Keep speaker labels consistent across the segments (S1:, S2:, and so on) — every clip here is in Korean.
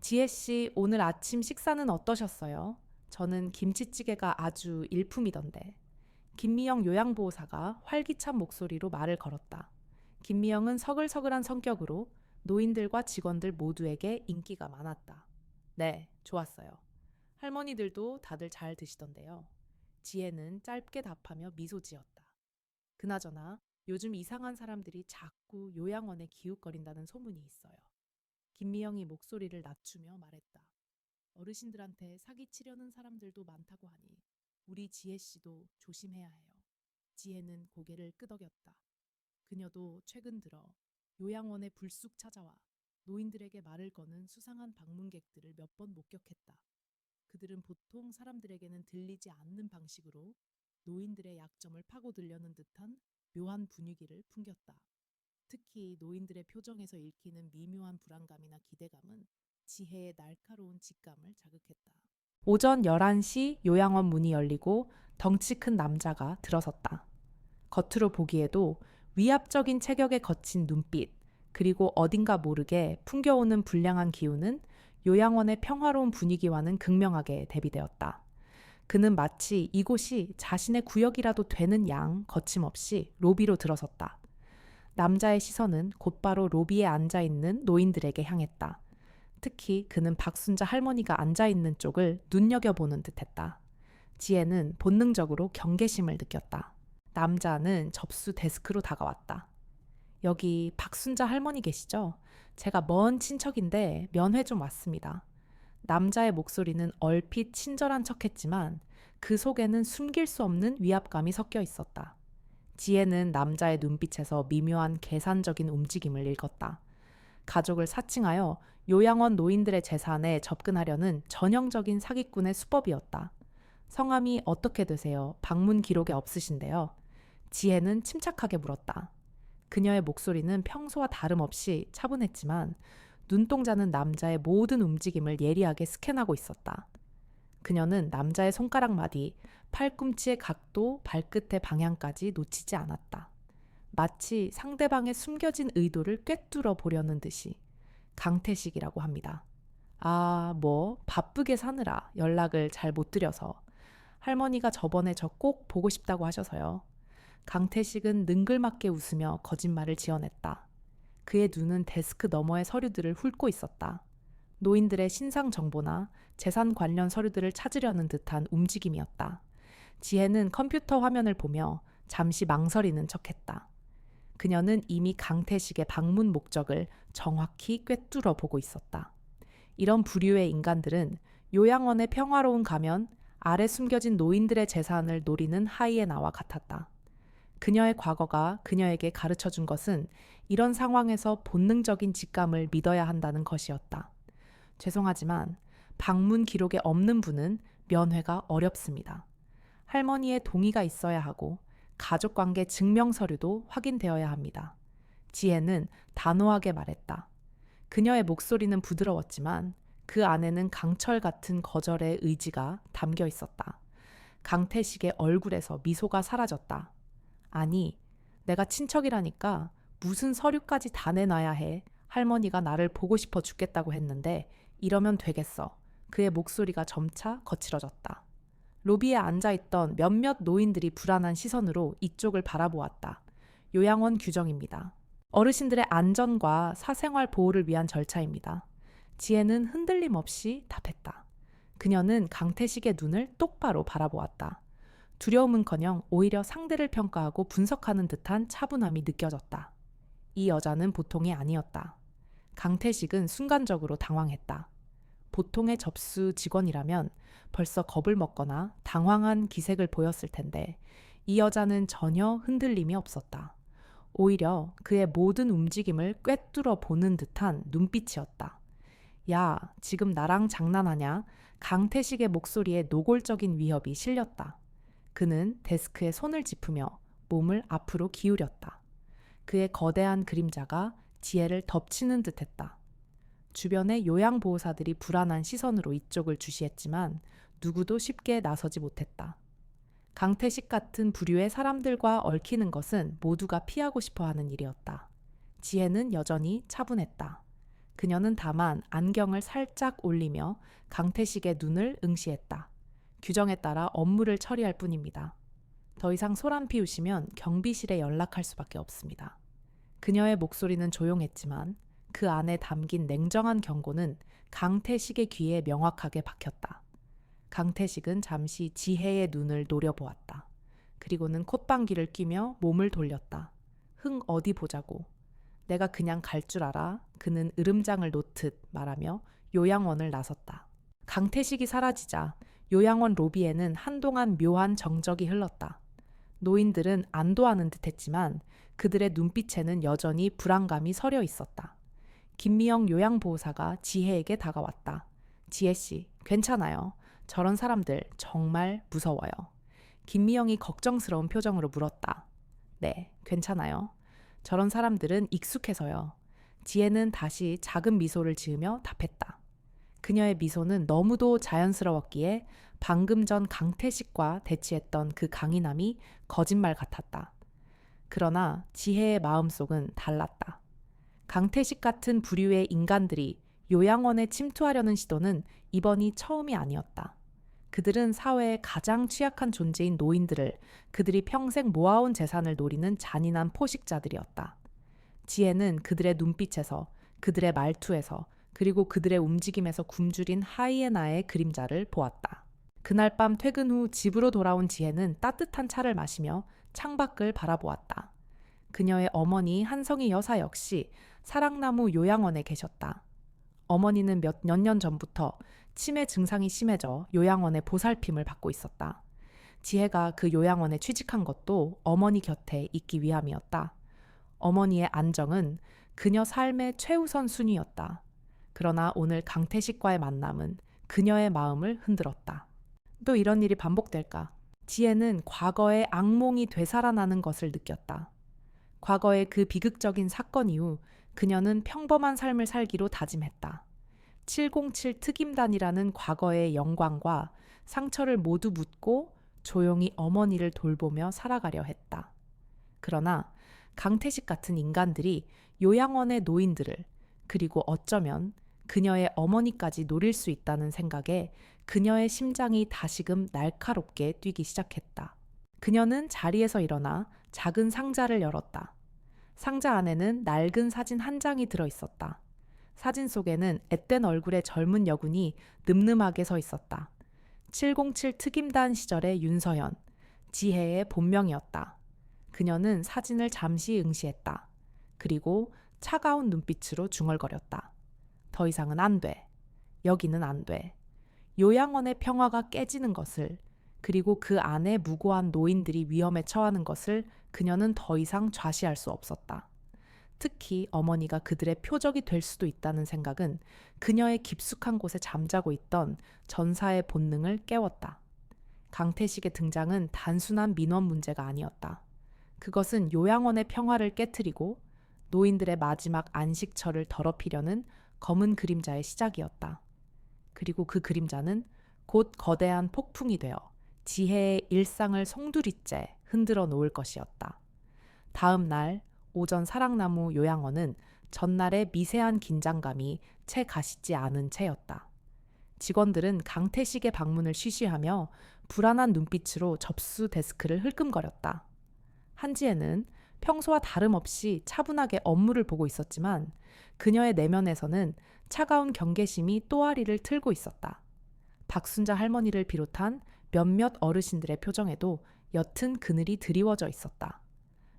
S1: 지혜 씨, 오늘 아침 식사는 어떠셨어요? 저는 김치찌개가 아주 일품이던데. 김미영 요양보호사가 활기찬 목소리로 말을 걸었다. 김미영은 서글서글한 성격으로 노인들과 직원들 모두에게 인기가 많았다. 네, 좋았어요. 할머니들도 다들 잘 드시던데요. 지혜는 짧게 답하며 미소 지었다. 그나저나 요즘 이상한 사람들이 자꾸 요양원에 기웃거린다는 소문이 있어요. 김미영이 목소리를 낮추며 말했다. 어르신들한테 사기치려는 사람들도 많다고 하니 우리 지혜 씨도 조심해야 해요. 지혜는 고개를 끄덕였다. 그녀도 최근 들어 요양원에 불쑥 찾아와 노인들에게 말을 거는 수상한 방문객들을 몇 번 목격했다. 그들은 보통 사람들에게는 들리지 않는 방식으로 노인들의 약점을 파고들려는 듯한 묘한 분위기를 풍겼다. 특히 노인들의 표정에서 읽히는 미묘한 불안감이나 기대감은 지혜의 날카로운 직감을 자극했다. 오전 11시 요양원 문이 열리고 덩치 큰 남자가 들어섰다. 겉으로 보기에도 위압적인 체격에 거친 눈빛, 그리고 어딘가 모르게 풍겨오는 불량한 기운은 요양원의 평화로운 분위기와는 극명하게 대비되었다. 그는 마치 이곳이 자신의 구역이라도 되는 양 거침없이 로비로 들어섰다. 남자의 시선은 곧바로 로비에 앉아있는 노인들에게 향했다. 특히 그는 박순자 할머니가 앉아있는 쪽을 눈여겨보는 듯했다. 지혜는 본능적으로 경계심을 느꼈다. 남자는 접수 데스크로 다가왔다. 여기 박순자 할머니 계시죠? 제가 먼 친척인데 면회 좀 왔습니다. 남자의 목소리는 얼핏 친절한 척했지만 그 속에는 숨길 수 없는 위압감이 섞여 있었다. 지혜는 남자의 눈빛에서 미묘한 계산적인 움직임을 읽었다. 가족을 사칭하여 요양원 노인들의 재산에 접근하려는 전형적인 사기꾼의 수법이었다. 성함이 어떻게 되세요? 방문 기록에 없으신데요. 지혜는 침착하게 물었다. 그녀의 목소리는 평소와 다름없이 차분했지만 눈동자는 남자의 모든 움직임을 예리하게 스캔하고 있었다. 그녀는 남자의 손가락 마디, 팔꿈치의 각도, 발끝의 방향까지 놓치지 않았다. 마치 상대방의 숨겨진 의도를 꿰뚫어 보려는 듯이. 강태식이라고 합니다. 아, 바쁘게 사느라 연락을 잘 못 드려서. 할머니가 저번에 저 꼭 보고 싶다고 하셔서요. 강태식은 능글맞게 웃으며 거짓말을 지어냈다. 그의 눈은 데스크 너머의 서류들을 훑고 있었다. 노인들의 신상 정보나 재산 관련 서류들을 찾으려는 듯한 움직임이었다. 지혜는 컴퓨터 화면을 보며 잠시 망설이는 척했다. 그녀는 이미 강태식의 방문 목적을 정확히 꿰뚫어 보고 있었다. 이런 부류의 인간들은 요양원의 평화로운 가면 아래 숨겨진 노인들의 재산을 노리는 하이에나와 같았다. 그녀의 과거가 그녀에게 가르쳐 준 것은 이런 상황에서 본능적인 직감을 믿어야 한다는 것이었다. 죄송하지만 방문 기록에 없는 분은 면회가 어렵습니다. 할머니의 동의가 있어야 하고 가족관계 증명서류도 확인되어야 합니다. 지혜는 단호하게 말했다. 그녀의 목소리는 부드러웠지만 그 안에는 강철 같은 거절의 의지가 담겨 있었다. 강태식의 얼굴에서 미소가 사라졌다. 아니, 내가 친척이라니까 무슨 서류까지 다 내놔야 해. 할머니가 나를 보고 싶어 죽겠다고 했는데 이러면 되겠어. 그의 목소리가 점차 거칠어졌다. 로비에 앉아있던 몇몇 노인들이 불안한 시선으로 이쪽을 바라보았다. 요양원 규정입니다. 어르신들의 안전과 사생활 보호를 위한 절차입니다. 지혜는 흔들림 없이 답했다. 그녀는 강태식의 눈을 똑바로 바라보았다. 두려움은커녕 오히려 상대를 평가하고 분석하는 듯한 차분함이 느껴졌다. 이 여자는 보통이 아니었다. 강태식은 순간적으로 당황했다. 보통의 접수 직원이라면 벌써 겁을 먹거나 당황한 기색을 보였을 텐데 이 여자는 전혀 흔들림이 없었다. 오히려 그의 모든 움직임을 꿰뚫어 보는 듯한 눈빛이었다. 야, 지금 나랑 장난하냐? 강태식의 목소리에 노골적인 위협이 실렸다. 그는 데스크에 손을 짚으며 몸을 앞으로 기울였다. 그의 거대한 그림자가 지혜를 덮치는 듯했다. 주변의 요양보호사들이 불안한 시선으로 이쪽을 주시했지만 누구도 쉽게 나서지 못했다. 강태식 같은 부류의 사람들과 얽히는 것은 모두가 피하고 싶어하는 일이었다. 지혜는 여전히 차분했다. 그녀는 다만 안경을 살짝 올리며 강태식의 눈을 응시했다. 규정에 따라 업무를 처리할 뿐입니다. 더 이상 소란 피우시면 경비실에 연락할 수밖에 없습니다. 그녀의 목소리는 조용했지만 그 안에 담긴 냉정한 경고는 강태식의 귀에 명확하게 박혔다. 강태식은 잠시 지혜의 눈을 노려보았다. 그리고는 콧방귀를 뀌며 몸을 돌렸다. 흥 어디 보자고. 내가 그냥 갈 줄 알아. 그는 으름장을 놓듯 말하며 요양원을 나섰다. 강태식이 사라지자 요양원 로비에는 한동안 묘한 정적이 흘렀다. 노인들은 안도하는 듯했지만 그들의 눈빛에는 여전히 불안감이 서려 있었다. 김미영 요양보호사가 지혜에게 다가왔다. 지혜씨, 괜찮아요. 저런 사람들 정말 무서워요. 김미영이 걱정스러운 표정으로 물었다. 네, 괜찮아요. 저런 사람들은 익숙해서요. 지혜는 다시 작은 미소를 지으며 답했다. 그녀의 미소는 너무도 자연스러웠기에 방금 전 강태식과 대치했던 그 강인함이 거짓말 같았다. 그러나 지혜의 마음속은 달랐다. 강태식 같은 부류의 인간들이 요양원에 침투하려는 시도는 이번이 처음이 아니었다. 그들은 사회의 가장 취약한 존재인 노인들을 그들이 평생 모아온 재산을 노리는 잔인한 포식자들이었다. 지혜는 그들의 눈빛에서, 그들의 말투에서, 그리고 그들의 움직임에서 굶주린 하이에나의 그림자를 보았다. 그날 밤 퇴근 후 집으로 돌아온 지혜는 따뜻한 차를 마시며 창밖을 바라보았다. 그녀의 어머니 한성희 여사 역시 사랑나무 요양원에 계셨다. 어머니는 몇 년 전부터 치매 증상이 심해져 요양원의 보살핌을 받고 있었다. 지혜가 그 요양원에 취직한 것도 어머니 곁에 있기 위함이었다. 어머니의 안정은 그녀 삶의 최우선 순위였다. 그러나 오늘 강태식과의 만남은 그녀의 마음을 흔들었다. 또 이런 일이 반복될까? 지혜는 과거의 악몽이 되살아나는 것을 느꼈다. 과거의 그 비극적인 사건 이후 그녀는 평범한 삶을 살기로 다짐했다. 707 특임단이라는 과거의 영광과 상처를 모두 묻고 조용히 어머니를 돌보며 살아가려 했다. 그러나 강태식 같은 인간들이 요양원의 노인들을, 그리고 어쩌면 그녀의 어머니까지 노릴 수 있다는 생각에 그녀의 심장이 다시금 날카롭게 뛰기 시작했다. 그녀는 자리에서 일어나 작은 상자를 열었다. 상자 안에는 낡은 사진 한 장이 들어 있었다. 사진 속에는 앳된 얼굴의 젊은 여군이 늠름하게 서 있었다. 707 특임단 시절의 윤서연, 지혜의 본명이었다. 그녀는 사진을 잠시 응시했다. 그리고 차가운 눈빛으로 중얼거렸다. 더 이상은 안 돼. 여기는 안 돼. 요양원의 평화가 깨지는 것을, 그리고 그 안에 무고한 노인들이 위험에 처하는 것을 그녀는 더 이상 좌시할 수 없었다. 특히 어머니가 그들의 표적이 될 수도 있다는 생각은 그녀의 깊숙한 곳에 잠자고 있던 전사의 본능을 깨웠다. 강태식의 등장은 단순한 민원 문제가 아니었다. 그것은 요양원의 평화를 깨트리고 노인들의 마지막 안식처를 더럽히려는 검은 그림자의 시작이었다. 그리고 그 그림자는 곧 거대한 폭풍이 되어 지혜의 일상을 송두리째 흔들어 놓을 것이었다. 다음 날 오전 사랑나무 요양원은 전날의 미세한 긴장감이 채 가시지 않은 채였다. 직원들은 강태식의 방문을 쉬쉬하며 불안한 눈빛으로 접수 데스크를 흘끔거렸다. 한지혜는 평소와 다름없이 차분하게 업무를 보고 있었지만 그녀의 내면에서는 차가운 경계심이 또아리를 틀고 있었다. 박순자 할머니를 비롯한 몇몇 어르신들의 표정에도 옅은 그늘이 드리워져 있었다.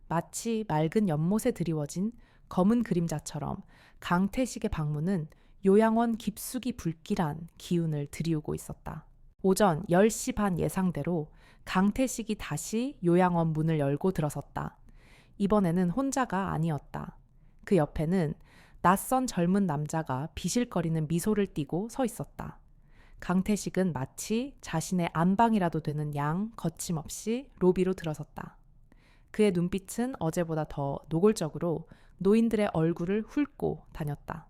S1: 마치 맑은 연못에 드리워진 검은 그림자처럼 강태식의 방문은 요양원 깊숙이 불길한 기운을 드리우고 있었다. 오전 10시 반 예상대로 강태식이 다시 요양원 문을 열고 들어섰다. 이번에는 혼자가 아니었다. 그 옆에는 낯선 젊은 남자가 비실거리는 미소를 띠고 서 있었다. 강태식은 마치 자신의 안방이라도 되는 양 거침없이 로비로 들어섰다. 그의 눈빛은 어제보다 더 노골적으로 노인들의 얼굴을 훑고 다녔다.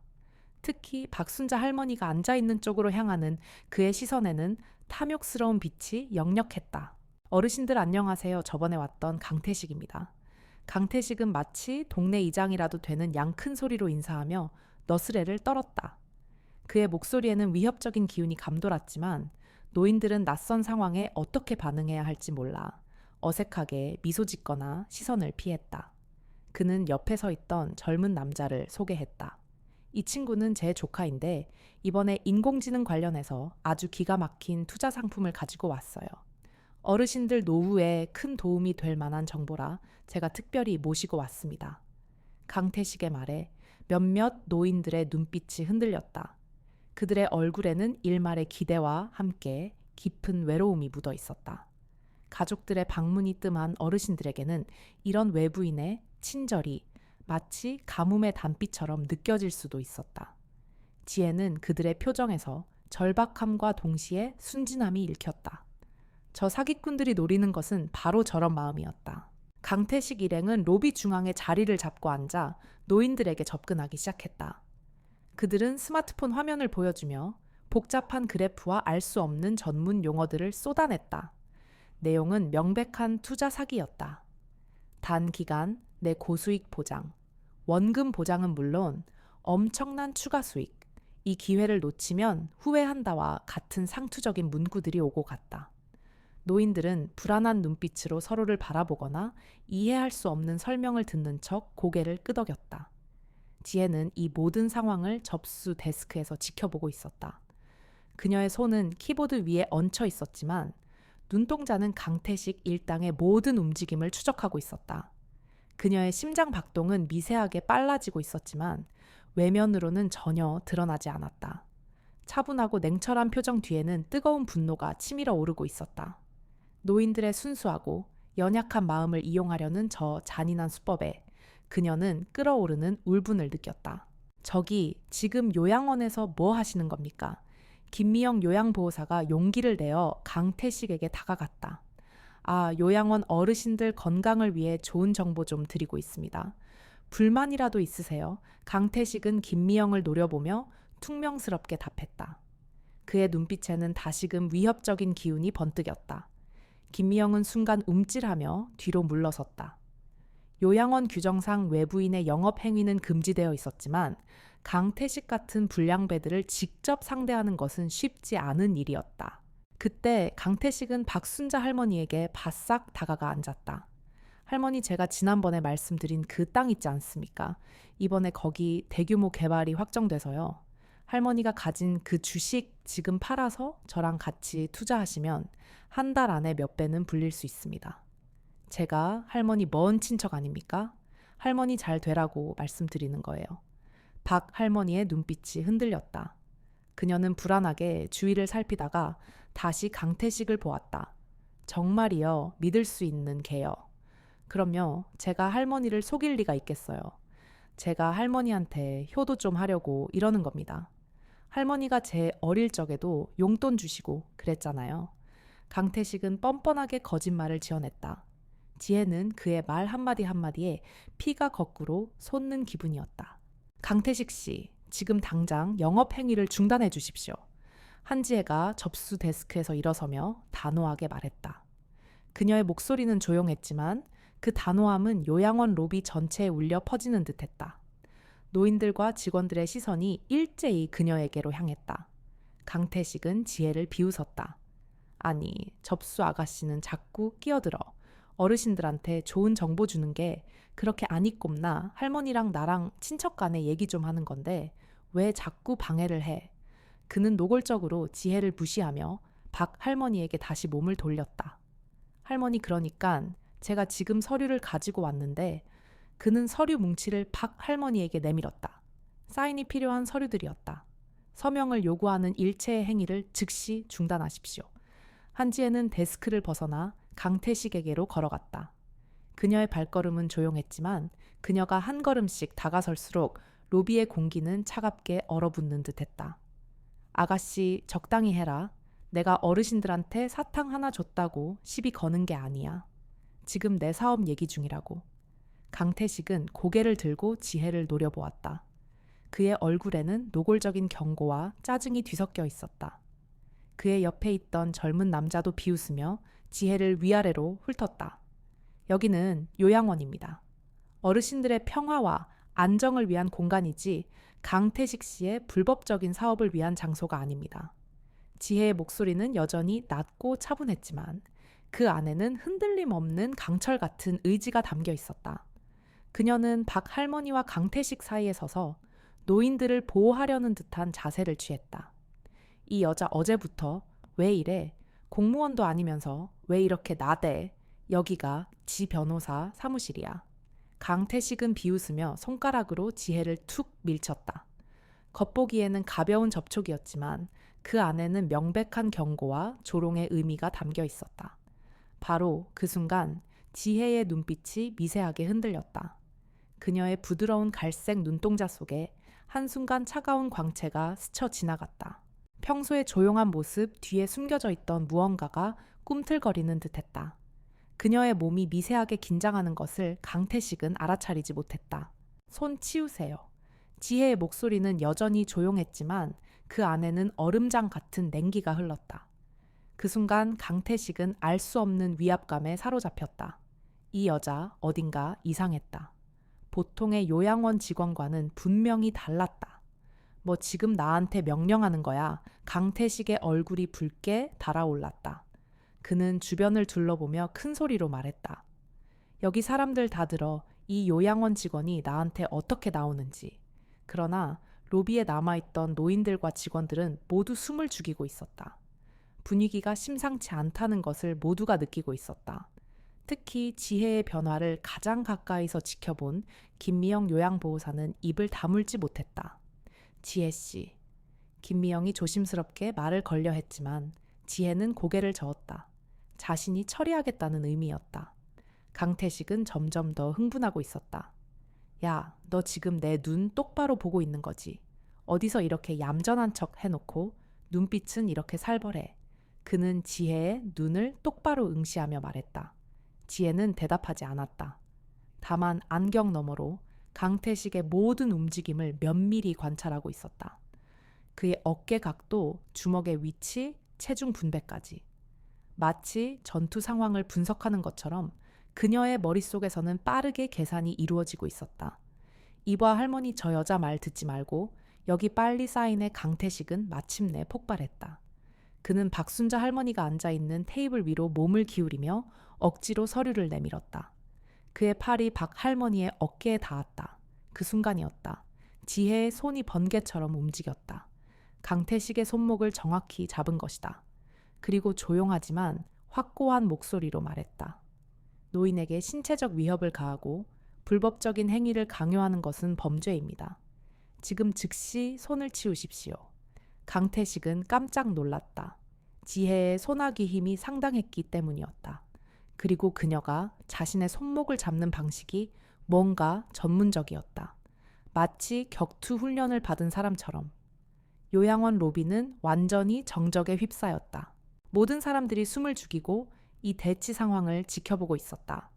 S1: 특히 박순자 할머니가 앉아있는 쪽으로 향하는 그의 시선에는 탐욕스러운 빛이 역력했다. 어르신들 안녕하세요. 저번에 왔던 강태식입니다. 강태식은 마치 동네 이장이라도 되는 양 큰 소리로 인사하며 너스레를 떨었다. 그의 목소리에는 위협적인 기운이 감돌았지만 노인들은 낯선 상황에 어떻게 반응해야 할지 몰라 어색하게 미소 짓거나 시선을 피했다. 그는 옆에 서 있던 젊은 남자를 소개했다. 이 친구는 제 조카인데 이번에 인공지능 관련해서 아주 기가 막힌 투자 상품을 가지고 왔어요. 어르신들 노후에 큰 도움이 될 만한 정보라 제가 특별히 모시고 왔습니다. 강태식의 말에 몇몇 노인들의 눈빛이 흔들렸다. 그들의 얼굴에는 일말의 기대와 함께 깊은 외로움이 묻어 있었다. 가족들의 방문이 뜸한 어르신들에게는 이런 외부인의 친절이 마치 가뭄의 단비처럼 느껴질 수도 있었다. 지혜는 그들의 표정에서 절박함과 동시에 순진함이 읽혔다. 저 사기꾼들이 노리는 것은 바로 저런 마음이었다. 강태식 일행은 로비 중앙에 자리를 잡고 앉아 노인들에게 접근하기 시작했다. 그들은 스마트폰 화면을 보여주며 복잡한 그래프와 알 수 없는 전문 용어들을 쏟아냈다. 내용은 명백한 투자 사기였다. 단기간 내 고수익 보장, 원금 보장은 물론 엄청난 추가 수익, 이 기회를 놓치면 후회한다와 같은 상투적인 문구들이 오고 갔다. 노인들은 불안한 눈빛으로 서로를 바라보거나 이해할 수 없는 설명을 듣는 척 고개를 끄덕였다. 지혜는 이 모든 상황을 접수 데스크에서 지켜보고 있었다. 그녀의 손은 키보드 위에 얹혀 있었지만 눈동자는 강태식 일당의 모든 움직임을 추적하고 있었다. 그녀의 심장 박동은 미세하게 빨라지고 있었지만 외면으로는 전혀 드러나지 않았다. 차분하고 냉철한 표정 뒤에는 뜨거운 분노가 치밀어 오르고 있었다. 노인들의 순수하고 연약한 마음을 이용하려는 저 잔인한 수법에 그녀는 끓어오르는 울분을 느꼈다. 저기 지금 요양원에서 뭐 하시는 겁니까? 김미영 요양보호사가 용기를 내어 강태식에게 다가갔다. 아, 요양원 어르신들 건강을 위해 좋은 정보 좀 드리고 있습니다. 불만이라도 있으세요? 강태식은 김미영을 노려보며 퉁명스럽게 답했다. 그의 눈빛에는 다시금 위협적인 기운이 번뜩였다. 김미영은 순간 움찔하며 뒤로 물러섰다. 요양원 규정상 외부인의 영업 행위는 금지되어 있었지만 강태식 같은 불량배들을 직접 상대하는 것은 쉽지 않은 일이었다. 그때 강태식은 박순자 할머니에게 바싹 다가가 앉았다. 할머니, 제가 지난번에 말씀드린 그 땅 있지 않습니까? 이번에 거기 대규모 개발이 확정돼서요. 할머니가 가진 그 주식 지금 팔아서 저랑 같이 투자하시면 한 달 안에 몇 배는 불릴 수 있습니다. 제가 할머니 먼 친척 아닙니까? 할머니 잘 되라고 말씀드리는 거예요. 박 할머니의 눈빛이 흔들렸다. 그녀는 불안하게 주위를 살피다가 다시 강태식을 보았다. 정말이요, 믿을 수 있는 개요. 그럼요, 제가 할머니를 속일 리가 있겠어요. 제가 할머니한테 효도 좀 하려고 이러는 겁니다. 할머니가 제 어릴 적에도 용돈 주시고 그랬잖아요. 강태식은 뻔뻔하게 거짓말을 지어냈다. 지혜는 그의 말 한마디 한마디에 피가 거꾸로 솟는 기분이었다. 강태식 씨, 지금 당장 영업 행위를 중단해 주십시오. 한지혜가 접수 데스크에서 일어서며 단호하게 말했다. 그녀의 목소리는 조용했지만 그 단호함은 요양원 로비 전체에 울려 퍼지는 듯했다. 노인들과 직원들의 시선이 일제히 그녀에게로 향했다. 강태식은 지혜를 비웃었다. 아니, 접수 아가씨는 자꾸 끼어들어. 어르신들한테 좋은 정보 주는 게 그렇게 안 이꼽나 할머니랑 나랑 친척 간에 얘기 좀 하는 건데 왜 자꾸 방해를 해? 그는 노골적으로 지혜를 무시하며 박 할머니에게 다시 몸을 돌렸다. 할머니, 그러니깐 제가 지금 서류를 가지고 왔는데 그는 서류 뭉치를 박 할머니에게 내밀었다. 사인이 필요한 서류들이었다. 서명을 요구하는 일체의 행위를 즉시 중단하십시오. 한지혜는 데스크를 벗어나 강태식에게로 걸어갔다. 그녀의 발걸음은 조용했지만 그녀가 한 걸음씩 다가설수록 로비의 공기는 차갑게 얼어붙는 듯했다. 아가씨, 적당히 해라. 내가 어르신들한테 사탕 하나 줬다고 시비 거는 게 아니야. 지금 내 사업 얘기 중이라고. 강태식은 고개를 들고 지혜를 노려보았다. 그의 얼굴에는 노골적인 경고와 짜증이 뒤섞여 있었다. 그의 옆에 있던 젊은 남자도 비웃으며 지혜를 위아래로 훑었다. 여기는 요양원입니다. 어르신들의 평화와 안정을 위한 공간이지 강태식 씨의 불법적인 사업을 위한 장소가 아닙니다. 지혜의 목소리는 여전히 낮고 차분했지만 그 안에는 흔들림 없는 강철 같은 의지가 담겨 있었다. 그녀는 박 할머니와 강태식 사이에 서서 노인들을 보호하려는 듯한 자세를 취했다. 이 여자 어제부터 왜 이래? 공무원도 아니면서 왜 이렇게 나대? 여기가 지 변호사 사무실이야. 강태식은 비웃으며 손가락으로 지혜를 툭 밀쳤다. 겉보기에는 가벼운 접촉이었지만 그 안에는 명백한 경고와 조롱의 의미가 담겨 있었다. 바로 그 순간 지혜의 눈빛이 미세하게 흔들렸다. 그녀의 부드러운 갈색 눈동자 속에 한순간 차가운 광채가 스쳐 지나갔다. 평소의 조용한 모습 뒤에 숨겨져 있던 무언가가 꿈틀거리는 듯했다. 그녀의 몸이 미세하게 긴장하는 것을 강태식은 알아차리지 못했다. 손 치우세요. 지혜의 목소리는 여전히 조용했지만 그 안에는 얼음장 같은 냉기가 흘렀다. 그 순간 강태식은 알 수 없는 위압감에 사로잡혔다. 이 여자 어딘가 이상했다. 보통의 요양원 직원과는 분명히 달랐다. 뭐 지금 나한테 명령하는 거야. 강태식의 얼굴이 붉게 달아올랐다. 그는 주변을 둘러보며 큰 소리로 말했다. 여기 사람들 다 들어. 이 요양원 직원이 나한테 어떻게 나오는지. 그러나 로비에 남아있던 노인들과 직원들은 모두 숨을 죽이고 있었다. 분위기가 심상치 않다는 것을 모두가 느끼고 있었다. 특히 지혜의 변화를 가장 가까이서 지켜본 김미영 요양보호사는 입을 다물지 못했다. 지혜 씨. 김미영이 조심스럽게 말을 걸려 했지만 지혜는 고개를 저었다. 자신이 처리하겠다는 의미였다. 강태식은 점점 더 흥분하고 있었다. 야, 너 지금 내 눈 똑바로 보고 있는 거지. 어디서 이렇게 얌전한 척 해놓고 눈빛은 이렇게 살벌해. 그는 지혜의 눈을 똑바로 응시하며 말했다. 지혜는 대답하지 않았다. 다만 안경 너머로 강태식의 모든 움직임을 면밀히 관찰하고 있었다. 그의 어깨 각도, 주먹의 위치, 체중 분배까지. 마치 전투 상황을 분석하는 것처럼 그녀의 머릿속에서는 빠르게 계산이 이루어지고 있었다. 이봐 할머니 저 여자 말 듣지 말고 여기 빨리 사인해. 강태식은 마침내 폭발했다. 그는 박순자 할머니가 앉아있는 테이블 위로 몸을 기울이며 억지로 서류를 내밀었다. 그의 팔이 박 할머니의 어깨에 닿았다. 그 순간이었다. 지혜의 손이 번개처럼 움직였다. 강태식의 손목을 정확히 잡은 것이다. 그리고 조용하지만 확고한 목소리로 말했다. 노인에게 신체적 위협을 가하고 불법적인 행위를 강요하는 것은 범죄입니다. 지금 즉시 손을 치우십시오. 강태식은 깜짝 놀랐다. 지혜의 손아귀 힘이 상당했기 때문이었다. 그리고 그녀가 자신의 손목을 잡는 방식이 뭔가 전문적이었다. 마치 격투 훈련을 받은 사람처럼. 요양원 로비는 완전히 정적에 휩싸였다. 모든 사람들이 숨을 죽이고 이 대치 상황을 지켜보고 있었다.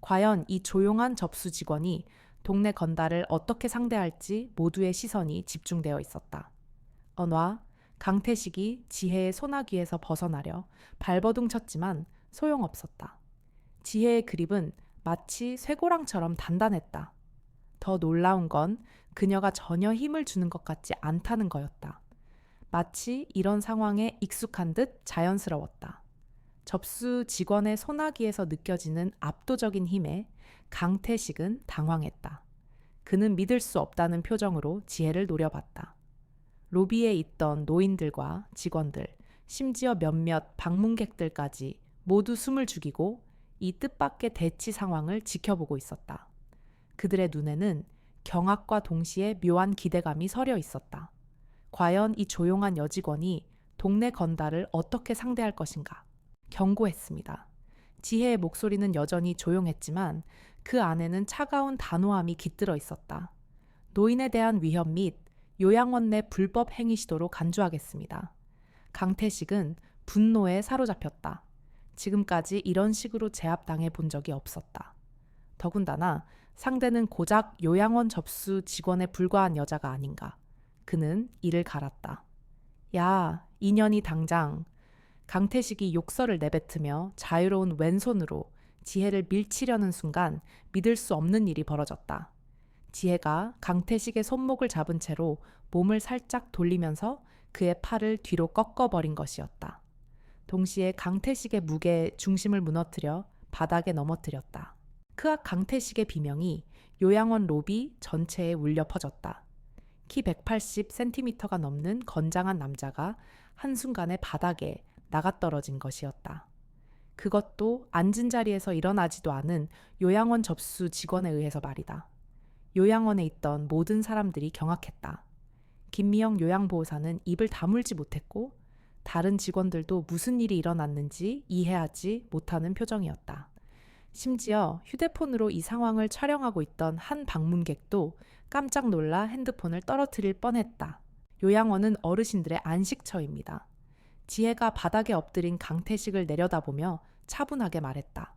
S1: 과연 이 조용한 접수 직원이 동네 건달을 어떻게 상대할지 모두의 시선이 집중되어 있었다. 놔. 강태식이 지혜의 손아귀에서 벗어나려 발버둥 쳤지만 소용없었다. 지혜의 그립은 마치 쇠고랑처럼 단단했다. 더 놀라운 건 그녀가 전혀 힘을 주는 것 같지 않다는 거였다. 마치 이런 상황에 익숙한 듯 자연스러웠다. 접수 직원의 손아귀에서 느껴지는 압도적인 힘에 강태식은 당황했다. 그는 믿을 수 없다는 표정으로 지혜를 노려봤다. 로비에 있던 노인들과 직원들, 심지어 몇몇 방문객들까지 모두 숨을 죽이고 이 뜻밖의 대치 상황을 지켜보고 있었다. 그들의 눈에는 경악과 동시에 묘한 기대감이 서려 있었다. 과연 이 조용한 여직원이 동네 건달을 어떻게 상대할 것인가? 경고했습니다. 지혜의 목소리는 여전히 조용했지만 그 안에는 차가운 단호함이 깃들어 있었다. 노인에 대한 위협 및 요양원 내 불법 행위 시도로 간주하겠습니다. 강태식은 분노에 사로잡혔다. 지금까지 이런 식으로 제압당해 본 적이 없었다. 더군다나 상대는 고작 요양원 접수 직원에 불과한 여자가 아닌가. 그는 이를 갈았다. 야, 이년이 당장. 강태식이 욕설을 내뱉으며 자유로운 왼손으로 지혜를 밀치려는 순간 믿을 수 없는 일이 벌어졌다. 지혜가 강태식의 손목을 잡은 채로 몸을 살짝 돌리면서 그의 팔을 뒤로 꺾어버린 것이었다. 동시에 강태식의 무게에 중심을 무너뜨려 바닥에 넘어뜨렸다. 크악 강태식의 비명이 요양원 로비 전체에 울려 퍼졌다. 키 180cm가 넘는 건장한 남자가 한순간에 바닥에 나가떨어진 것이었다. 그것도 앉은 자리에서 일어나지도 않은 요양원 접수 직원에 의해서 말이다. 요양원에 있던 모든 사람들이 경악했다. 김미영 요양보호사는 입을 다물지 못했고 다른 직원들도 무슨 일이 일어났는지 이해하지 못하는 표정이었다. 심지어 휴대폰으로 이 상황을 촬영하고 있던 한 방문객도 깜짝 놀라 핸드폰을 떨어뜨릴 뻔했다. 요양원은 어르신들의 안식처입니다. 지혜가 바닥에 엎드린 강태식을 내려다보며 차분하게 말했다.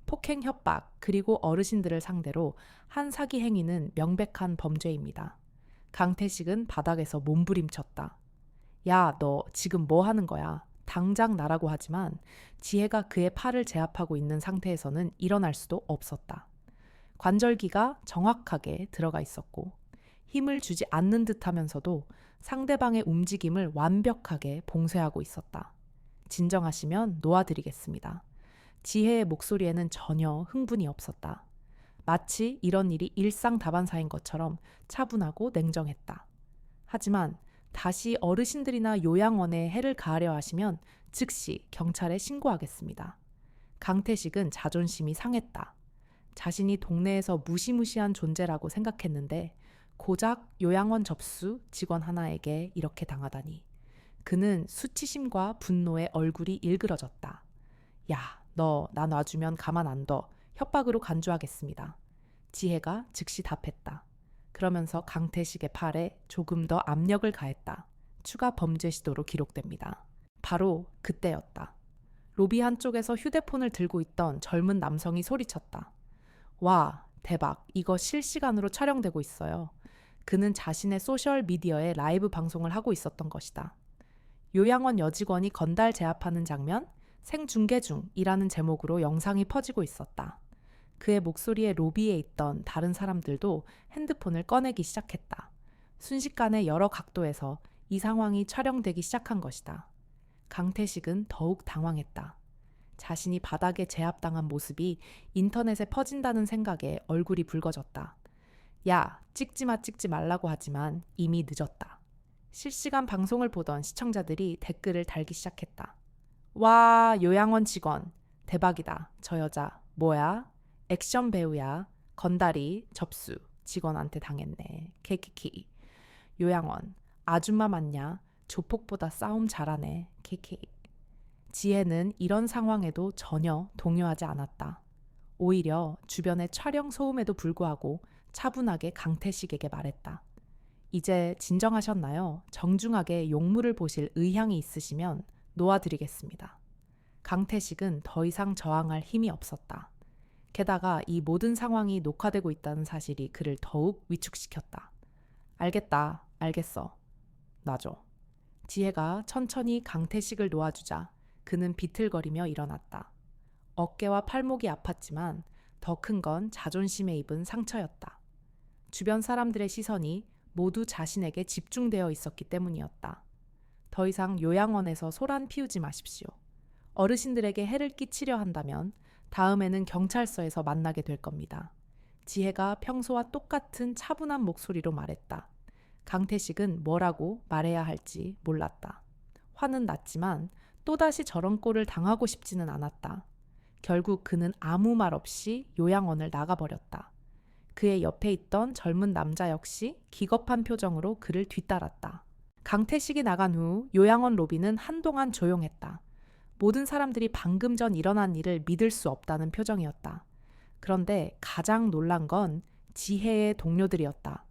S1: 폭행 협박 그리고 어르신들을 상대로 한 사기 행위는 명백한 범죄입니다. 강태식은 바닥에서 몸부림쳤다. 야, 너 지금 뭐 하는 거야? 당장 나라고 하지만 지혜가 그의 팔을 제압하고 있는 상태에서는 일어날 수도 없었다. 관절기가 정확하게 들어가 있었고 힘을 주지 않는 듯하면서도 상대방의 움직임을 완벽하게 봉쇄하고 있었다. 진정하시면 놓아드리겠습니다. 지혜의 목소리에는 전혀 흥분이 없었다. 마치 이런 일이 일상다반사인 것처럼 차분하고 냉정했다. 하지만 다시 어르신들이나 요양원에 해를 가하려 하시면 즉시 경찰에 신고하겠습니다. 강태식은 자존심이 상했다. 자신이 동네에서 무시무시한 존재라고 생각했는데 고작 요양원 접수 직원 하나에게 이렇게 당하다니. 그는 수치심과 분노에 얼굴이 일그러졌다. 야, 너 나 놔주면 가만 안 둬. 협박으로 간주하겠습니다. 지혜가 즉시 답했다. 그러면서 강태식의 팔에 조금 더 압력을 가했다. 추가 범죄 시도로 기록됩니다. 바로 그때였다. 로비 한쪽에서 휴대폰을 들고 있던 젊은 남성이 소리쳤다. 와, 대박. 이거 실시간으로 촬영되고 있어요. 그는 자신의 소셜미디어에 라이브 방송을 하고 있었던 것이다. 요양원 여직원이 건달 제압하는 장면, 생중계 중이라는 제목으로 영상이 퍼지고 있었다. 그의 목소리에 로비에 있던 다른 사람들도 핸드폰을 꺼내기 시작했다. 순식간에 여러 각도에서 이 상황이 촬영되기 시작한 것이다. 강태식은 더욱 당황했다. 자신이 바닥에 제압당한 모습이 인터넷에 퍼진다는 생각에 얼굴이 붉어졌다. 야, 찍지 말라고 하지만 이미 늦었다. 실시간 방송을 보던 시청자들이 댓글을 달기 시작했다. 와, 요양원 직원. 대박이다. 저 여자. 뭐야? 액션 배우야. 건달이 접수. 직원한테 당했네. 케이키키. 요양원. 아줌마 맞냐? 조폭보다 싸움 잘하네. 케이키. 지혜는 이런 상황에도 전혀 동요하지 않았다. 오히려 주변의 촬영 소음에도 불구하고 차분하게 강태식에게 말했다. 이제 진정하셨나요? 정중하게 용무를 보실 의향이 있으시면 놓아드리겠습니다. 강태식은 더 이상 저항할 힘이 없었다. 게다가 이 모든 상황이 녹화되고 있다는 사실이 그를 더욱 위축시켰다. 알겠다. 알겠어. 놔줘. 지혜가 천천히 강태식을 놓아주자 그는 비틀거리며 일어났다. 어깨와 팔목이 아팠지만 더 큰 건 자존심에 입은 상처였다. 주변 사람들의 시선이 모두 자신에게 집중되어 있었기 때문이었다. 더 이상 요양원에서 소란 피우지 마십시오. 어르신들에게 해를 끼치려 한다면 다음에는 경찰서에서 만나게 될 겁니다. 지혜가 평소와 똑같은 차분한 목소리로 말했다. 강태식은 뭐라고 말해야 할지 몰랐다. 화는 났지만 또다시 저런 꼴을 당하고 싶지는 않았다. 결국 그는 아무 말 없이 요양원을 나가버렸다. 그의 옆에 있던 젊은 남자 역시 기겁한 표정으로 그를 뒤따랐다. 강태식이 나간 후 요양원 로비는 한동안 조용했다. 모든 사람들이 방금 전 일어난 일을 믿을 수 없다는 표정이었다. 그런데 가장 놀란 건 지혜의 동료들이었다.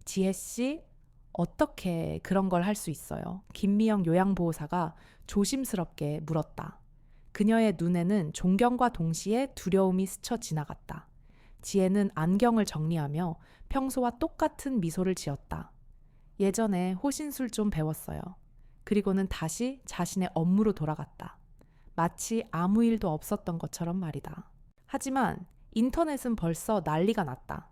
S1: 지혜 씨, 어떻게 그런 걸 할 수 있어요? 김미영 요양보호사가 조심스럽게 물었다. 그녀의 눈에는 존경과 동시에 두려움이 스쳐 지나갔다. 지혜는 안경을 정리하며 평소와 똑같은 미소를 지었다. 예전에 호신술 좀 배웠어요. 그리고는 다시 자신의 업무로 돌아갔다. 마치 아무 일도 없었던 것처럼 말이다. 하지만 인터넷은 벌써 난리가 났다.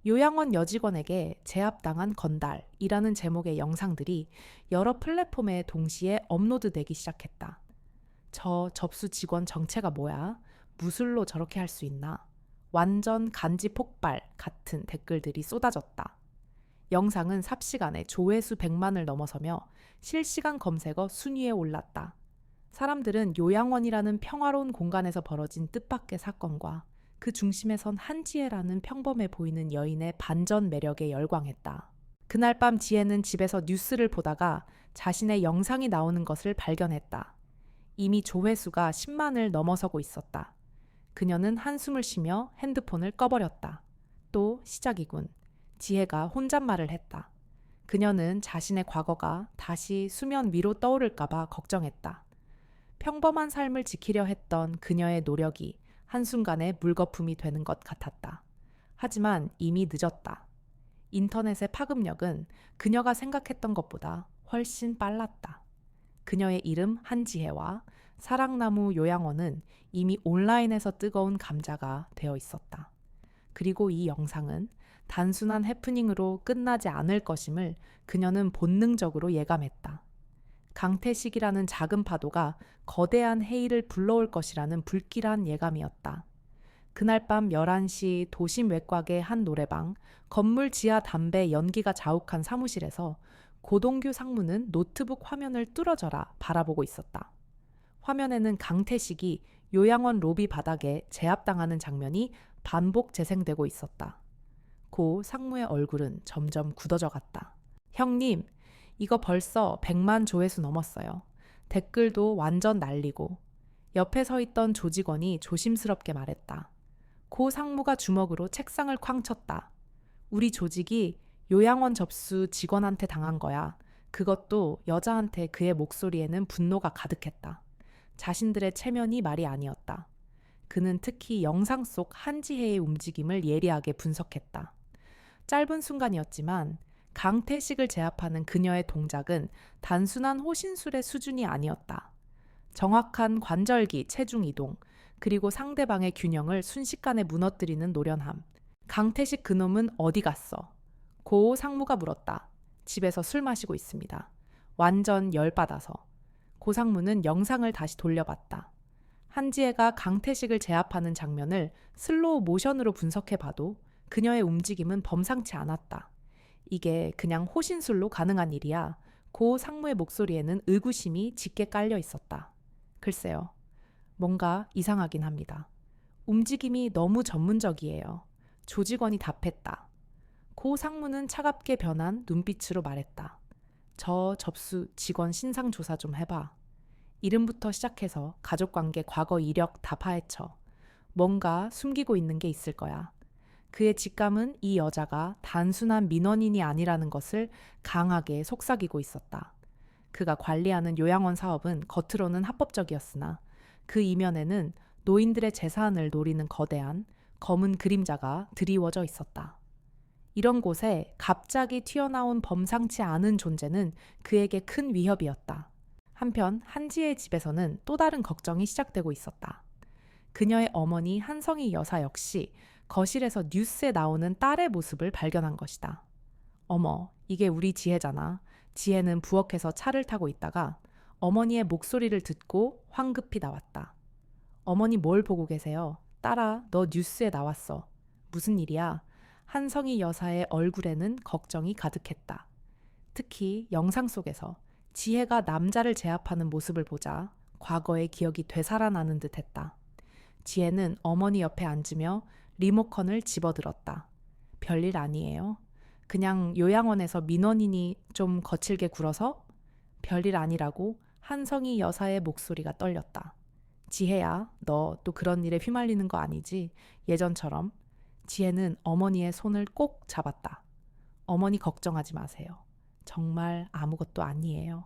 S1: 요양원 여직원에게 제압당한 건달이라는 제목의 영상들이 여러 플랫폼에 동시에 업로드되기 시작했다. 저 접수 직원 정체가 뭐야? 무술로 저렇게 할 수 있나? 완전 간지 폭발 같은 댓글들이 쏟아졌다. 영상은 삽시간에 조회수 100만을 넘어서며 실시간 검색어 순위에 올랐다. 사람들은 요양원이라는 평화로운 공간에서 벌어진 뜻밖의 사건과 그 중심에 선 한지혜라는 평범해 보이는 여인의 반전 매력에 열광했다. 그날 밤 지혜는 집에서 뉴스를 보다가 자신의 영상이 나오는 것을 발견했다. 이미 조회수가 10만을 넘어서고 있었다. 그녀는 한숨을 쉬며 핸드폰을 꺼버렸다. 또 시작이군. 지혜가 혼잣말을 했다. 그녀는 자신의 과거가 다시 수면 위로 떠오를까봐 걱정했다. 평범한 삶을 지키려 했던 그녀의 노력이 한순간에 물거품이 되는 것 같았다. 하지만 이미 늦었다. 인터넷의 파급력은 그녀가 생각했던 것보다 훨씬 빨랐다. 그녀의 이름 한지혜와 사랑나무 요양원은 이미 온라인에서 뜨거운 감자가 되어 있었다. 그리고 이 영상은 단순한 해프닝으로 끝나지 않을 것임을 그녀는 본능적으로 예감했다. 강태식이라는 작은 파도가 거대한 해일을 불러올 것이라는 불길한 예감이었다. 그날 밤 11시 도심 외곽의 한 노래방, 건물 지하 담배 연기가 자욱한 사무실에서 고동규 상무는 노트북 화면을 뚫어져라 바라보고 있었다. 화면에는 강태식이 요양원 로비 바닥에 제압당하는 장면이 반복 재생되고 있었다. 고 상무의 얼굴은 점점 굳어져 갔다. 형님, 이거 벌써 100만 조회수 넘었어요. 댓글도 완전 난리고. 옆에 서 있던 조직원이 조심스럽게 말했다. 고 상무가 주먹으로 책상을 쾅 쳤다. 우리 조직이 요양원 접수 직원한테 당한 거야. 그것도 여자한테. 그의 목소리에는 분노가 가득했다. 자신들의 체면이 말이 아니었다. 그는 특히 영상 속 한지혜의 움직임을 예리하게 분석했다. 짧은 순간이었지만 강태식을 제압하는 그녀의 동작은 단순한 호신술의 수준이 아니었다. 정확한 관절기, 체중 이동, 그리고 상대방의 균형을 순식간에 무너뜨리는 노련함. 강태식 그놈은 어디 갔어? 고 상무가 물었다. 집에서 술 마시고 있습니다. 완전 열받아서. 고 상무는 영상을 다시 돌려봤다. 한지혜가 강태식을 제압하는 장면을 슬로우 모션으로 분석해봐도 그녀의 움직임은 범상치 않았다. 이게 그냥 호신술로 가능한 일이야. 고 상무의 목소리에는 의구심이 짙게 깔려 있었다. 글쎄요. 뭔가 이상하긴 합니다. 움직임이 너무 전문적이에요. 조직원이 답했다. 고 상무는 차갑게 변한 눈빛으로 말했다. 저 접수 직원 신상 조사 좀 해봐. 이름부터 시작해서 가족관계, 과거 이력 다 파헤쳐. 뭔가 숨기고 있는 게 있을 거야. 그의 직감은 이 여자가 단순한 민원인이 아니라는 것을 강하게 속삭이고 있었다. 그가 관리하는 요양원 사업은 겉으로는 합법적이었으나 그 이면에는 노인들의 재산을 노리는 거대한 검은 그림자가 드리워져 있었다. 이런 곳에 갑자기 튀어나온 범상치 않은 존재는 그에게 큰 위협이었다. 한편 한지혜의 집에서는 또 다른 걱정이 시작되고 있었다. 그녀의 어머니 한성희 여사 역시 거실에서 뉴스에 나오는 딸의 모습을 발견한 것이다. 어머, 이게 우리 지혜잖아. 지혜는 부엌에서 차를 타고 있다가 어머니의 목소리를 듣고 황급히 나왔다. 어머니 뭘 보고 계세요? 딸아, 너 뉴스에 나왔어. 무슨 일이야? 한성희 여사의 얼굴에는 걱정이 가득했다. 특히 영상 속에서 지혜가 남자를 제압하는 모습을 보자 과거의 기억이 되살아나는 듯했다. 지혜는 어머니 옆에 앉으며 리모컨을 집어들었다. 별일 아니에요. 그냥 요양원에서 민원인이 좀 거칠게 굴어서? 별일 아니라고 한성희 여사의 목소리가 떨렸다. 지혜야, 너 또 그런 일에 휘말리는 거 아니지? 예전처럼. 지혜는 어머니의 손을 꼭 잡았다. 어머니 걱정하지 마세요. 정말 아무것도 아니에요.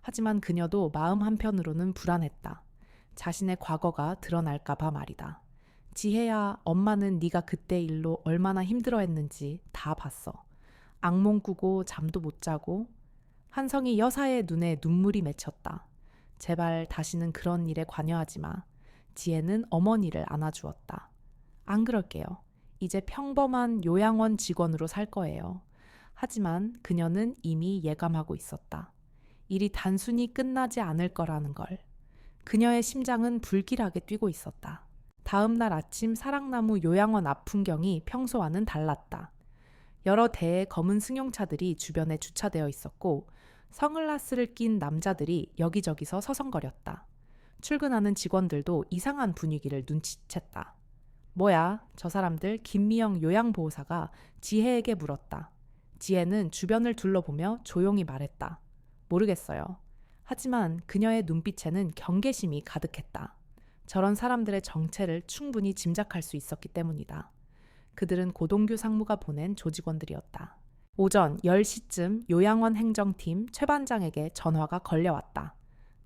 S1: 하지만 그녀도 마음 한편으로는 불안했다. 자신의 과거가 드러날까 봐 말이다. 지혜야, 엄마는 네가 그때 일로 얼마나 힘들어했는지 다 봤어. 악몽 꾸고 잠도 못 자고. 한성희 여사의 눈에 눈물이 맺혔다. 제발 다시는 그런 일에 관여하지 마. 지혜는 어머니를 안아주었다. 안 그럴게요. 이제 평범한 요양원 직원으로 살 거예요. 하지만 그녀는 이미 예감하고 있었다. 일이 단순히 끝나지 않을 거라는 걸. 그녀의 심장은 불길하게 뛰고 있었다. 다음 날 아침 사랑나무 요양원 앞 풍경이 평소와는 달랐다. 여러 대의 검은 승용차들이 주변에 주차되어 있었고 선글라스를 낀 남자들이 여기저기서 서성거렸다. 출근하는 직원들도 이상한 분위기를 눈치챘다. 뭐야, 저 사람들. 김미영 요양보호사가 지혜에게 물었다. 지혜는 주변을 둘러보며 조용히 말했다. 모르겠어요. 하지만 그녀의 눈빛에는 경계심이 가득했다. 저런 사람들의 정체를 충분히 짐작할 수 있었기 때문이다. 그들은 고동규 상무가 보낸 조직원들이었다. 오전 10시쯤 요양원 행정팀 최 반장에게 전화가 걸려왔다.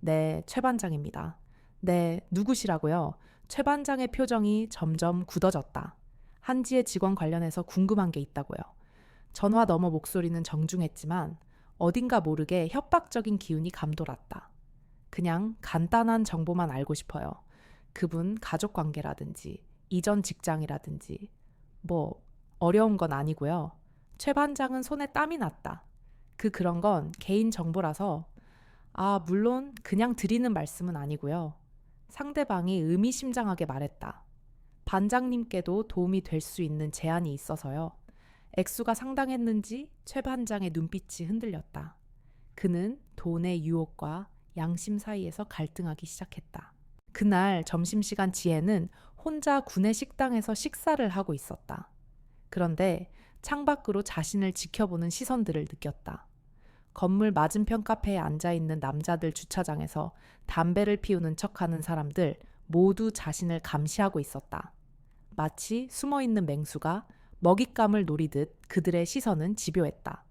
S1: 네, 최 반장입니다. 네, 누구시라고요? 최 반장의 표정이 점점 굳어졌다. 한지의 직원 관련해서 궁금한 게 있다고요. 전화 너머 목소리는 정중했지만 어딘가 모르게 협박적인 기운이 감돌았다. 그냥 간단한 정보만 알고 싶어요. 그분 가족 관계라든지 이전 직장이라든지 뭐 어려운 건 아니고요. 최 반장은 손에 땀이 났다. 그런 건 개인 정보라서 물론 그냥 드리는 말씀은 아니고요. 상대방이 의미심장하게 말했다. 반장님께도 도움이 될 수 있는 제안이 있어서요. 액수가 상당했는지 최 반장의 눈빛이 흔들렸다. 그는 돈의 유혹과 양심 사이에서 갈등하기 시작했다. 그날 점심시간 지혜는 혼자 구내 식당에서 식사를 하고 있었다. 그런데 창밖으로 자신을 지켜보는 시선들을 느꼈다. 건물 맞은편 카페에 앉아있는 남자들 주차장에서 담배를 피우는 척하는 사람들 모두 자신을 감시하고 있었다. 마치 숨어있는 맹수가 먹잇감을 노리듯 그들의 시선은 집요했다.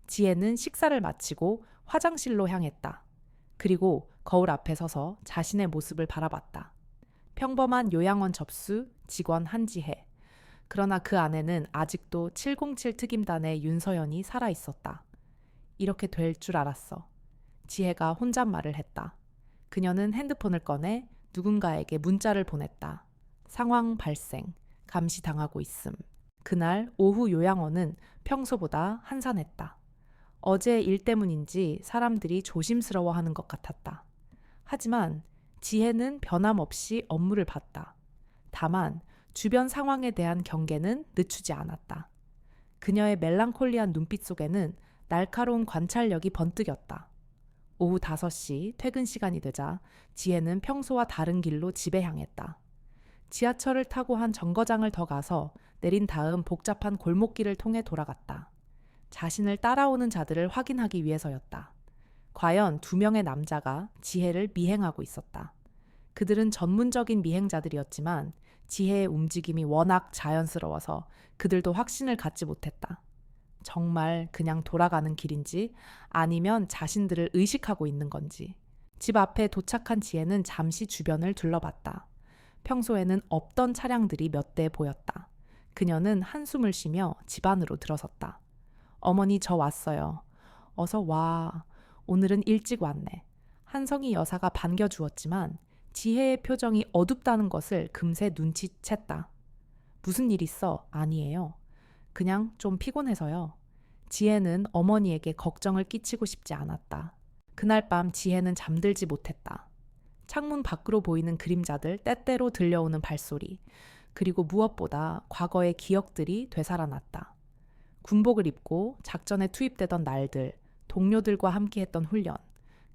S1: 지혜는 식사를 마치고 화장실로 향했다. 그리고 거울 앞에 서서 자신의 모습을 바라봤다. 평범한 요양원 접수 직원 한지혜. 그러나 그 안에는 아직도 707 특임단의 윤서연이 살아있었다. 이렇게 될 줄 알았어. 지혜가 혼잣말을 했다. 그녀는 핸드폰을 꺼내 누군가에게 문자를 보냈다. 상황 발생, 감시당하고 있음. 그날 오후 요양원은 평소보다 한산했다. 어제 일 때문인지 사람들이 조심스러워하는 것 같았다. 하지만 지혜는 변함없이 업무를 봤다. 다만 주변 상황에 대한 경계는 늦추지 않았다. 그녀의 멜랑콜리한 눈빛 속에는 날카로운 관찰력이 번뜩였다. 오후 5시 퇴근 시간이 되자 지혜는 평소와 다른 길로 집에 향했다. 지하철을 타고 한 정거장을 더 가서 내린 다음 복잡한 골목길을 통해 돌아갔다. 자신을 따라오는 자들을 확인하기 위해서였다. 과연 2명의 남자가 지혜를 미행하고 있었다. 그들은 전문적인 미행자들이었지만 지혜의 움직임이 워낙 자연스러워서 그들도 확신을 갖지 못했다. 정말 그냥 돌아가는 길인지 아니면 자신들을 의식하고 있는 건지. 집 앞에 도착한 지혜는 잠시 주변을 둘러봤다. 평소에는 없던 차량들이 몇 대 보였다. 그녀는 한숨을 쉬며 집 안으로 들어섰다. 어머니, 저 왔어요. 어서 와. 오늘은 일찍 왔네. 한성희 여사가 반겨주었지만 지혜의 표정이 어둡다는 것을 금세 눈치챘다. 무슨 일 있어? 아니에요. 그냥 좀 피곤해서요. 지혜는 어머니에게 걱정을 끼치고 싶지 않았다. 그날 밤 지혜는 잠들지 못했다. 창문 밖으로 보이는 그림자들, 때때로 들려오는 발소리, 그리고 무엇보다 과거의 기억들이 되살아났다. 군복을 입고 작전에 투입되던 날들, 동료들과 함께했던 훈련,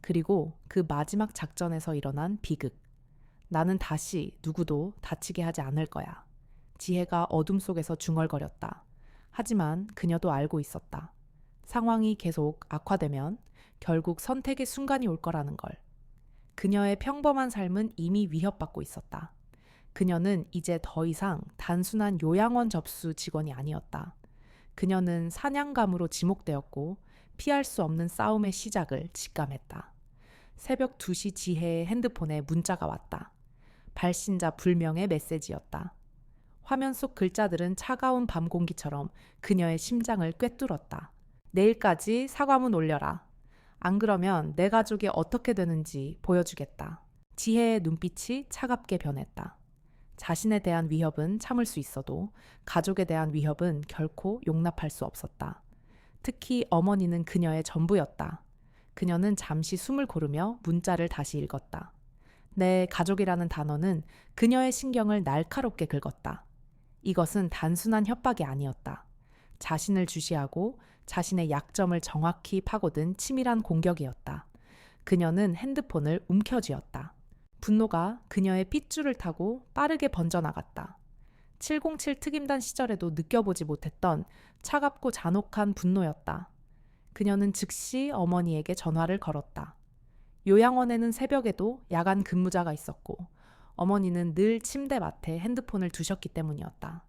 S1: 그리고 그 마지막 작전에서 일어난 비극. 나는 다시 누구도 다치게 하지 않을 거야. 지혜가 어둠 속에서 중얼거렸다. 하지만 그녀도 알고 있었다. 상황이 계속 악화되면 결국 선택의 순간이 올 거라는 걸. 그녀의 평범한 삶은 이미 위협받고 있었다. 그녀는 이제 더 이상 단순한 요양원 접수 직원이 아니었다. 그녀는 사냥감으로 지목되었고 피할 수 없는 싸움의 시작을 직감했다. 새벽 2시 지혜의 핸드폰에 문자가 왔다. 발신자 불명의 메시지였다. 화면 속 글자들은 차가운 밤 공기처럼 그녀의 심장을 꿰뚫었다. 내일까지 사과문 올려라. 안 그러면 내 가족이 어떻게 되는지 보여주겠다. 지혜의 눈빛이 차갑게 변했다. 자신에 대한 위협은 참을 수 있어도 가족에 대한 위협은 결코 용납할 수 없었다. 특히 어머니는 그녀의 전부였다. 그녀는 잠시 숨을 고르며 문자를 다시 읽었다. 내 가족이라는 단어는 그녀의 신경을 날카롭게 긁었다. 이것은 단순한 협박이 아니었다. 자신을 주시하고 자신의 약점을 정확히 파고든 치밀한 공격이었다. 그녀는 핸드폰을 움켜쥐었다. 분노가 그녀의 핏줄을 타고 빠르게 번져나갔다. 707 특임단 시절에도 느껴보지 못했던 차갑고 잔혹한 분노였다. 그녀는 즉시 어머니에게 전화를 걸었다. 요양원에는 새벽에도 야간 근무자가 있었고 어머니는 늘 침대 맡에 핸드폰을 두셨기 때문이었다.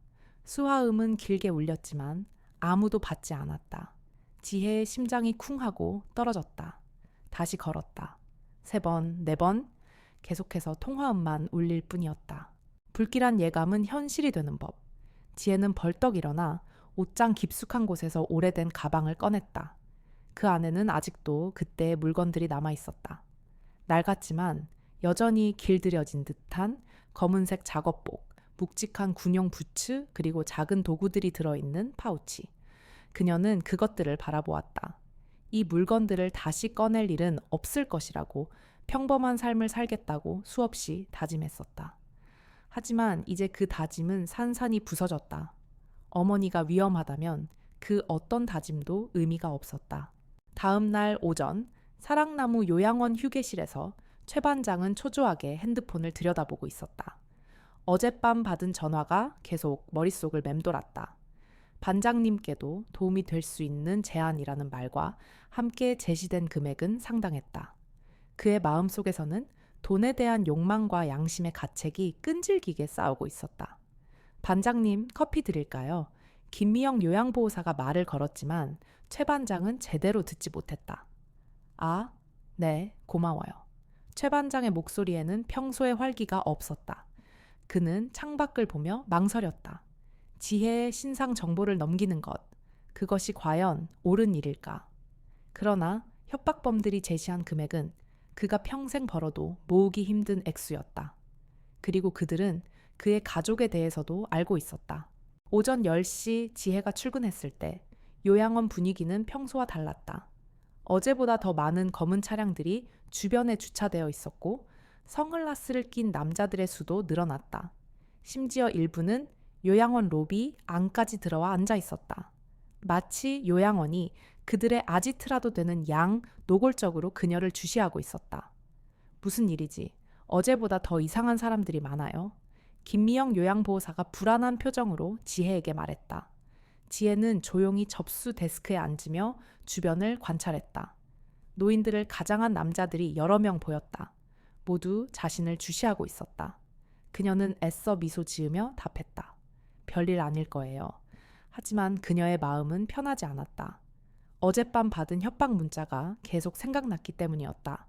S1: 수화음은 길게 울렸지만 아무도 받지 않았다. 지혜의 심장이 쿵하고 떨어졌다. 다시 걸었다. 3번, 4번 계속해서 통화음만 울릴 뿐이었다. 불길한 예감은 현실이 되는 법. 지혜는 벌떡 일어나 옷장 깊숙한 곳에서 오래된 가방을 꺼냈다. 그 안에는 아직도 그때의 물건들이 남아 있었다. 낡았지만 여전히 길들여진 듯한 검은색 작업복, 묵직한 군용 부츠, 그리고 작은 도구들이 들어있는 파우치. 그녀는 그것들을 바라보았다. 이 물건들을 다시 꺼낼 일은 없을 것이라고 평범한 삶을 살겠다고 수없이 다짐했었다. 하지만 이제 그 다짐은 산산이 부서졌다. 어머니가 위험하다면 그 어떤 다짐도 의미가 없었다. 다음 날 오전 사랑나무 요양원 휴게실에서 최 반장은 초조하게 핸드폰을 들여다보고 있었다. 어젯밤 받은 전화가 계속 머릿속을 맴돌았다. 반장님께도 도움이 될 수 있는 제안이라는 말과 함께 제시된 금액은 상당했다. 그의 마음속에서는 돈에 대한 욕망과 양심의 가책이 끈질기게 싸우고 있었다. 반장님, 커피 드릴까요? 김미영 요양보호사가 말을 걸었지만 최 반장은 제대로 듣지 못했다. 아, 네, 고마워요. 최 반장의 목소리에는 평소의 활기가 없었다. 그는 창밖을 보며 망설였다. 지혜의 신상 정보를 넘기는 것, 그것이 과연 옳은 일일까? 그러나 협박범들이 제시한 금액은 그가 평생 벌어도 모으기 힘든 액수였다. 그리고 그들은 그의 가족에 대해서도 알고 있었다. 오전 10시 지혜가 출근했을 때 요양원 분위기는 평소와 달랐다. 어제보다 더 많은 검은 차량들이 주변에 주차되어 있었고 선글라스를 낀 남자들의 수도 늘어났다. 심지어 일부는 요양원 로비 안까지 들어와 앉아 있었다. 마치 요양원이 그들의 아지트라도 되는 양 노골적으로 그녀를 주시하고 있었다. 무슨 일이지? 어제보다 더 이상한 사람들이 많아요. 김미영 요양보호사가 불안한 표정으로 지혜에게 말했다. 지혜는 조용히 접수 데스크에 앉으며 주변을 관찰했다. 노인들을 가장한 남자들이 여러 명 보였다. 모두 자신을 주시하고 있었다. 그녀는 애써 미소 지으며 답했다. 별일 아닐 거예요. 하지만 그녀의 마음은 편하지 않았다. 어젯밤 받은 협박 문자가 계속 생각났기 때문이었다.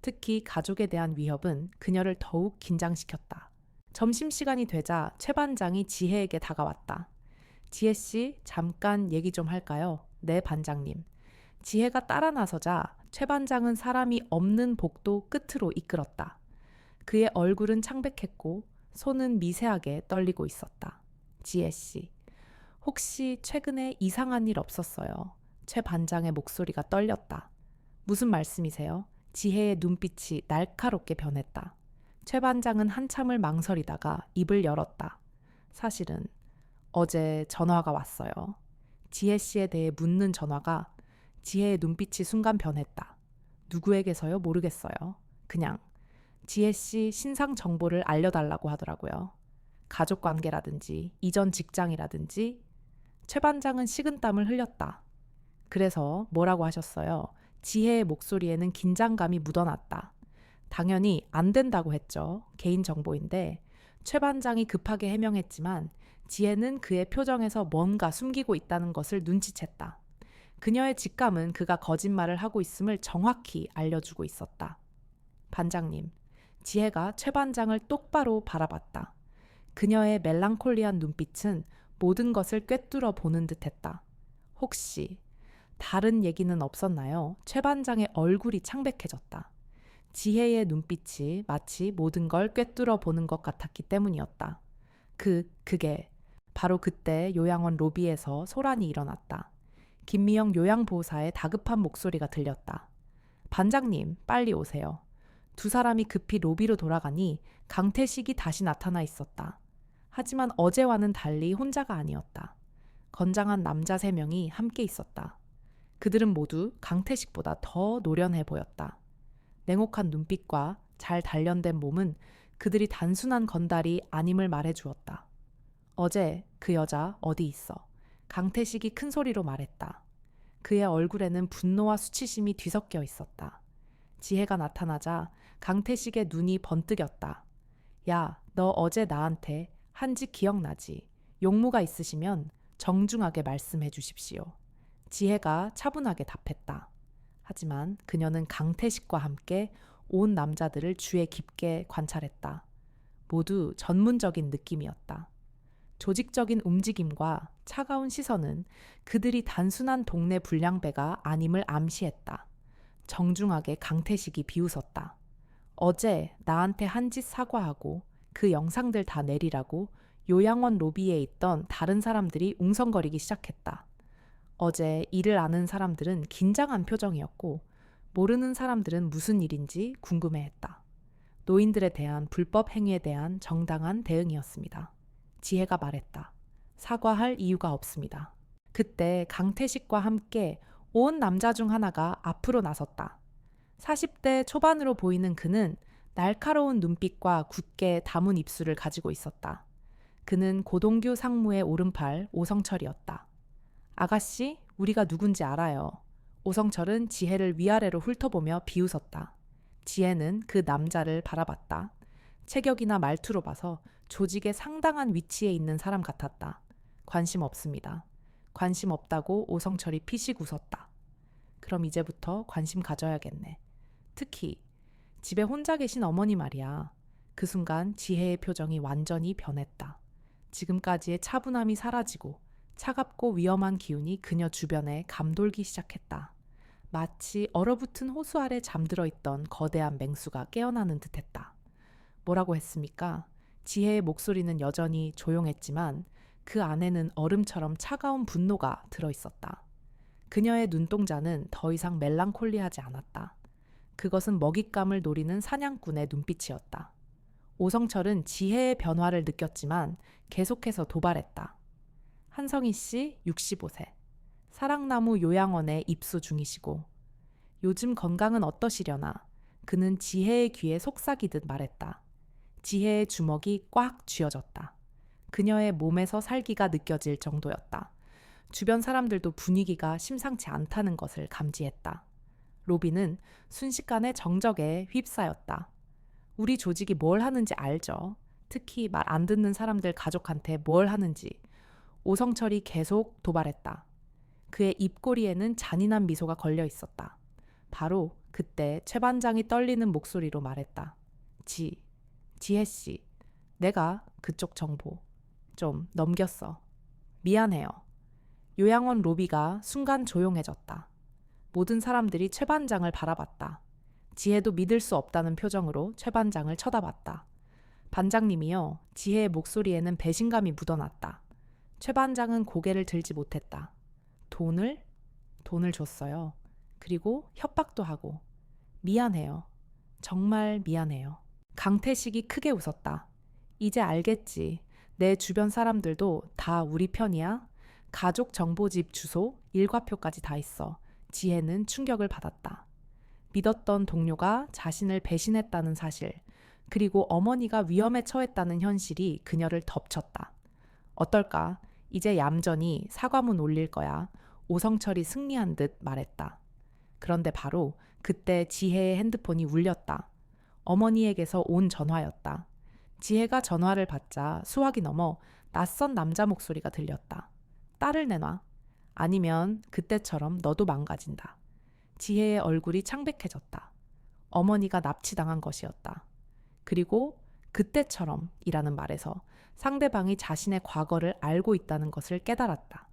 S1: 특히 가족에 대한 위협은 그녀를 더욱 긴장시켰다. 점심시간이 되자 최 반장이 지혜에게 다가왔다. 지혜씨, 잠깐 얘기 좀 할까요? 네, 반장님. 지혜가 따라 나서자 최 반장은 사람이 없는 복도 끝으로 이끌었다. 그의 얼굴은 창백했고 손은 미세하게 떨리고 있었다. 지혜씨, 혹시 최근에 이상한 일 없었어요? 최 반장의 목소리가 떨렸다. 무슨 말씀이세요? 지혜의 눈빛이 날카롭게 변했다. 최 반장은 한참을 망설이다가 입을 열었다. 사실은 어제 전화가 왔어요. 지혜 씨에 대해 묻는 전화가. 지혜의 눈빛이 순간 변했다. 누구에게서요? 모르겠어요. 그냥 지혜 씨 신상 정보를 알려달라고 하더라고요. 가족 관계라든지 이전 직장이라든지. 최 반장은 식은땀을 흘렸다. 그래서 뭐라고 하셨어요? 지혜의 목소리에는 긴장감이 묻어났다. 당연히 안 된다고 했죠. 개인정보인데. 최 반장이 급하게 해명했지만 지혜는 그의 표정에서 뭔가 숨기고 있다는 것을 눈치챘다. 그녀의 직감은 그가 거짓말을 하고 있음을 정확히 알려주고 있었다. 반장님, 지혜가 최 반장을 똑바로 바라봤다. 그녀의 멜랑콜리한 눈빛은 모든 것을 꿰뚫어 보는 듯했다. 혹시 다른 얘기는 없었나요? 최 반장의 얼굴이 창백해졌다. 지혜의 눈빛이 마치 모든 걸 꿰뚫어 보는 것 같았기 때문이었다. 그게 바로 그때 요양원 로비에서 소란이 일어났다. 김미영 요양보호사의 다급한 목소리가 들렸다. 반장님, 빨리 오세요. 두 사람이 급히 로비로 돌아가니 강태식이 다시 나타나 있었다. 하지만 어제와는 달리 혼자가 아니었다. 건장한 남자 3명이 함께 있었다. 그들은 모두 강태식보다 더 노련해 보였다. 냉혹한 눈빛과 잘 단련된 몸은 그들이 단순한 건달이 아님을 말해주었다. 어제 그 여자 어디 있어? 강태식이 큰 소리로 말했다. 그의 얼굴에는 분노와 수치심이 뒤섞여 있었다. 지혜가 나타나자 강태식의 눈이 번뜩였다. 야, 너 어제 나한테 한 짓 기억나지? 용무가 있으시면 정중하게 말씀해 주십시오. 지혜가 차분하게 답했다. 하지만 그녀는 강태식과 함께 온 남자들을 주의 깊게 관찰했다. 모두 전문적인 느낌이었다. 조직적인 움직임과 차가운 시선은 그들이 단순한 동네 불량배가 아님을 암시했다. 정중하게 강태식이 비웃었다. 어제 나한테 한 짓 사과하고 그 영상들 다 내리라고 요양원 로비에 있던 다른 사람들이 웅성거리기 시작했다. 어제 일을 아는 사람들은 긴장한 표정이었고 모르는 사람들은 무슨 일인지 궁금해했다. 노인들에 대한 불법 행위에 대한 정당한 대응이었습니다. 지혜가 말했다. 사과할 이유가 없습니다. 그때 강태식과 함께 온 남자 중 하나가 앞으로 나섰다. 40대 초반으로 보이는 그는 날카로운 눈빛과 굳게 담은 입술을 가지고 있었다. 그는 고동규 상무의 오른팔 오성철이었다. 아가씨, 우리가 누군지 알아요. 오성철은 지혜를 위아래로 훑어보며 비웃었다. 지혜는 그 남자를 바라봤다. 체격이나 말투로 봐서 조직의 상당한 위치에 있는 사람 같았다. 관심 없습니다. 관심 없다고 오성철이 피식 웃었다. 그럼 이제부터 관심 가져야겠네. 특히 집에 혼자 계신 어머니 말이야. 그 순간 지혜의 표정이 완전히 변했다. 지금까지의 차분함이 사라지고 차갑고 위험한 기운이 그녀 주변에 감돌기 시작했다. 마치 얼어붙은 호수 아래 잠들어 있던 거대한 맹수가 깨어나는 듯했다. 뭐라고 했습니까? 지혜의 목소리는 여전히 조용했지만 그 안에는 얼음처럼 차가운 분노가 들어있었다. 그녀의 눈동자는 더 이상 멜랑콜리하지 않았다. 그것은 먹잇감을 노리는 사냥꾼의 눈빛이었다. 오성철은 지혜의 변화를 느꼈지만 계속해서 도발했다. 한성희 씨 65세. 사랑나무 요양원에 입소 중이시고 요즘 건강은 어떠시려나? 그는 지혜의 귀에 속삭이듯 말했다. 지혜의 주먹이 꽉 쥐어졌다. 그녀의 몸에서 살기가 느껴질 정도였다. 주변 사람들도 분위기가 심상치 않다는 것을 감지했다. 로비는 순식간에 정적에 휩싸였다. 우리 조직이 뭘 하는지 알죠? 특히 말 안 듣는 사람들 가족한테 뭘 하는지. 오성철이 계속 도발했다. 그의 입꼬리에는 잔인한 미소가 걸려 있었다. 바로 그때 최 반장이 떨리는 목소리로 말했다. 지혜씨, 내가 그쪽 정보 좀 넘겼어. 미안해요. 요양원 로비가 순간 조용해졌다. 모든 사람들이 최 반장을 바라봤다. 지혜도 믿을 수 없다는 표정으로 최 반장을 쳐다봤다. 반장님이요, 지혜의 목소리에는 배신감이 묻어났다. 최 반장은 고개를 들지 못했다. 돈을 줬어요. 그리고 협박도 하고. 미안해요. 정말 미안해요. 강태식이 크게 웃었다. 이제 알겠지. 내 주변 사람들도 다 우리 편이야? 가족 정보집 주소, 일과표까지 다 있어. 지혜는 충격을 받았다. 믿었던 동료가 자신을 배신했다는 사실, 그리고 어머니가 위험에 처했다는 현실이 그녀를 덮쳤다. 어떨까? 이제 얌전히 사과문 올릴 거야. 오성철이 승리한 듯 말했다. 그런데 바로 그때 지혜의 핸드폰이 울렸다. 어머니에게서 온 전화였다. 지혜가 전화를 받자 수화기 넘어 낯선 남자 목소리가 들렸다. 딸을 내놔. 아니면 그때처럼 너도 망가진다. 지혜의 얼굴이 창백해졌다. 어머니가 납치당한 것이었다. 그리고 그때처럼 이라는 말에서 상대방이 자신의 과거를 알고 있다는 것을 깨달았다.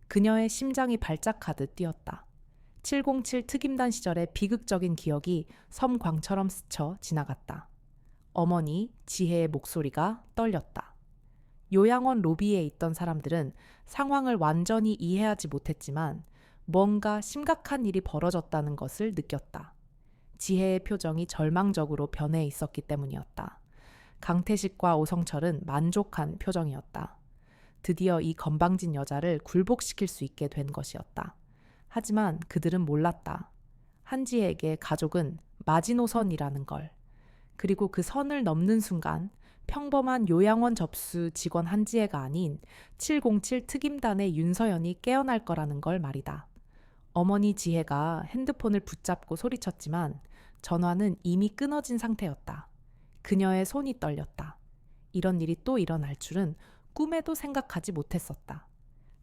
S1: 그녀의 심장이 발작하듯 뛰었다. 707 특임단 시절의 비극적인 기억이 섬광처럼 스쳐 지나갔다. 어머니 지혜의 목소리가 떨렸다. 요양원 로비에 있던 사람들은 상황을 완전히 이해하지 못했지만 뭔가 심각한 일이 벌어졌다는 것을 느꼈다. 지혜의 표정이 절망적으로 변해 있었기 때문이었다. 강태식과 오성철은 만족한 표정이었다. 드디어 이 건방진 여자를 굴복시킬 수 있게 된 것이었다. 하지만 그들은 몰랐다. 한지혜에게 가족은 마지노선이라는 걸. 그리고 그 선을 넘는 순간 평범한 요양원 접수 직원 한지혜가 아닌 707 특임단의 윤서연이 깨어날 거라는 걸 말이다. 어머니 지혜가 핸드폰을 붙잡고 소리쳤지만 전화는 이미 끊어진 상태였다. 그녀의 손이 떨렸다. 이런 일이 또 일어날 줄은 꿈에도 생각하지 못했었다.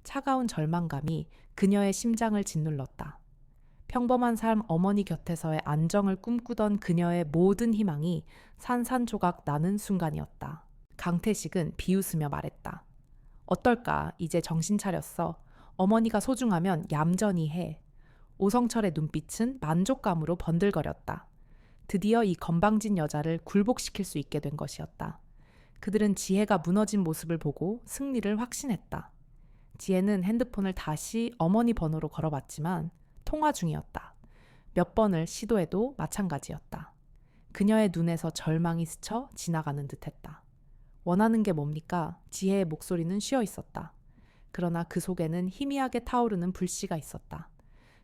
S1: 차가운 절망감이 그녀의 심장을 짓눌렀다. 평범한 삶 어머니 곁에서의 안정을 꿈꾸던 그녀의 모든 희망이 산산조각 나는 순간이었다. 강태식은 비웃으며 말했다. 어떨까? 이제 정신 차렸어. 어머니가 소중하면 얌전히 해. 오성철의 눈빛은 만족감으로 번들거렸다. 드디어 이 건방진 여자를 굴복시킬 수 있게 된 것이었다. 그들은 지혜가 무너진 모습을 보고 승리를 확신했다. 지혜는 핸드폰을 다시 어머니 번호로 걸어봤지만 통화 중이었다. 몇 번을 시도해도 마찬가지였다. 그녀의 눈에서 절망이 스쳐 지나가는 듯했다. 원하는 게 뭡니까? 지혜의 목소리는 쉬어 있었다. 그러나 그 속에는 희미하게 타오르는 불씨가 있었다.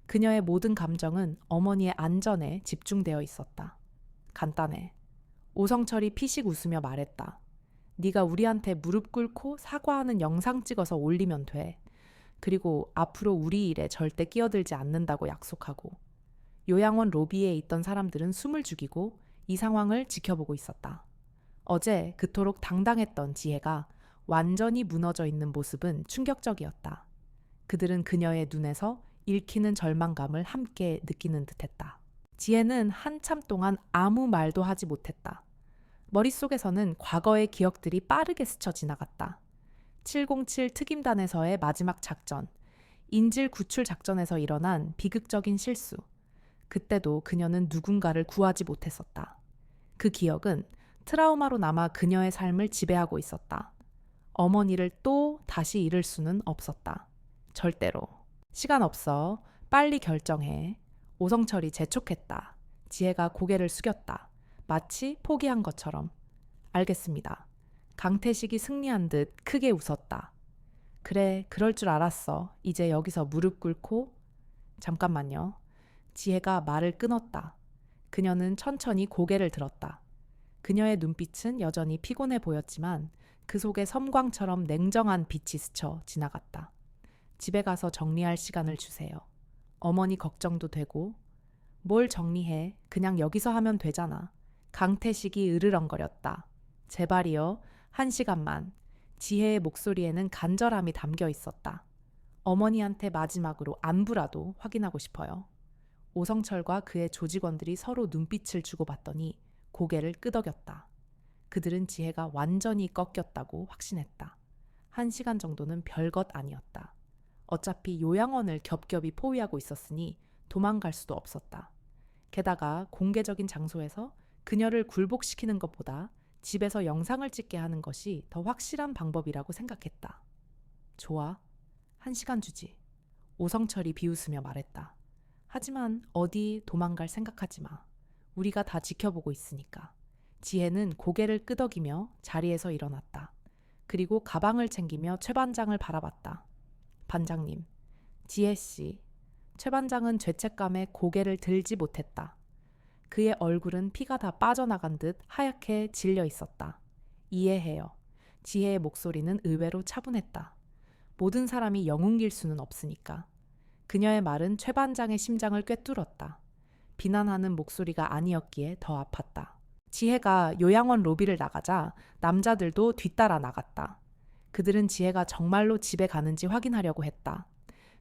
S1: 그녀의 모든 감정은 어머니의 안전에 집중되어 있었다. 간단해. 오성철이 피식 웃으며 말했다. 네가 우리한테 무릎 꿇고 사과하는 영상 찍어서 올리면 돼. 그리고 앞으로 우리 일에 절대 끼어들지 않는다고 약속하고. 요양원 로비에 있던 사람들은 숨을 죽이고 이 상황을 지켜보고 있었다. 어제 그토록 당당했던 지혜가 완전히 무너져 있는 모습은 충격적이었다. 그들은 그녀의 눈에서 읽히는 절망감을 함께 느끼는 듯했다. 지혜는 한참 동안 아무 말도 하지 못했다. 머릿속에서는 과거의 기억들이 빠르게 스쳐 지나갔다. 707 특임단에서의 마지막 작전, 인질 구출 작전에서 일어난 비극적인 실수. 그때도 그녀는 누군가를 구하지 못했었다. 그 기억은 트라우마로 남아 그녀의 삶을 지배하고 있었다. 어머니를 또 다시 잃을 수는 없었다. 절대로. 시간 없어. 빨리 결정해. 오성철이 재촉했다. 지혜가 고개를 숙였다. 마치 포기한 것처럼. 알겠습니다. 강태식이 승리한 듯 크게 웃었다. 그래, 그럴 줄 알았어. 이제 여기서 무릎 꿇고. 잠깐만요. 지혜가 말을 끊었다. 그녀는 천천히 고개를 들었다. 그녀의 눈빛은 여전히 피곤해 보였지만 그 속에 섬광처럼 냉정한 빛이 스쳐 지나갔다. 집에 가서 정리할 시간을 주세요. 어머니 걱정도 되고. 뭘 정리해. 그냥 여기서 하면 되잖아. 강태식이 으르렁거렸다. 제발이요. 1시간만. 지혜의 목소리에는 간절함이 담겨 있었다. 어머니한테 마지막으로 안부라도 확인하고 싶어요. 오성철과 그의 조직원들이 서로 눈빛을 주고받더니 고개를 끄덕였다. 그들은 지혜가 완전히 꺾였다고 확신했다. 1시간 정도는 별것 아니었다. 어차피 요양원을 겹겹이 포위하고 있었으니 도망갈 수도 없었다. 게다가 공개적인 장소에서 그녀를 굴복시키는 것보다 집에서 영상을 찍게 하는 것이 더 확실한 방법이라고 생각했다. 좋아. 1시간 주지. 오성철이 비웃으며 말했다. 하지만 어디 도망갈 생각하지 마. 우리가 다 지켜보고 있으니까. 지혜는 고개를 끄덕이며 자리에서 일어났다. 그리고 가방을 챙기며 최 반장을 바라봤다. 반장님, 지혜씨. 최 반장은 죄책감에 고개를 들지 못했다. 그의 얼굴은 피가 다 빠져나간 듯 하얗게 질려 있었다. 이해해요. 지혜의 목소리는 의외로 차분했다. 모든 사람이 영웅일 수는 없으니까. 그녀의 말은 최 반장의 심장을 꿰뚫었다. 비난하는 목소리가 아니었기에 더 아팠다. 지혜가 요양원 로비를 나가자 남자들도 뒤따라 나갔다. 그들은 지혜가 정말로 집에 가는지 확인하려고 했다.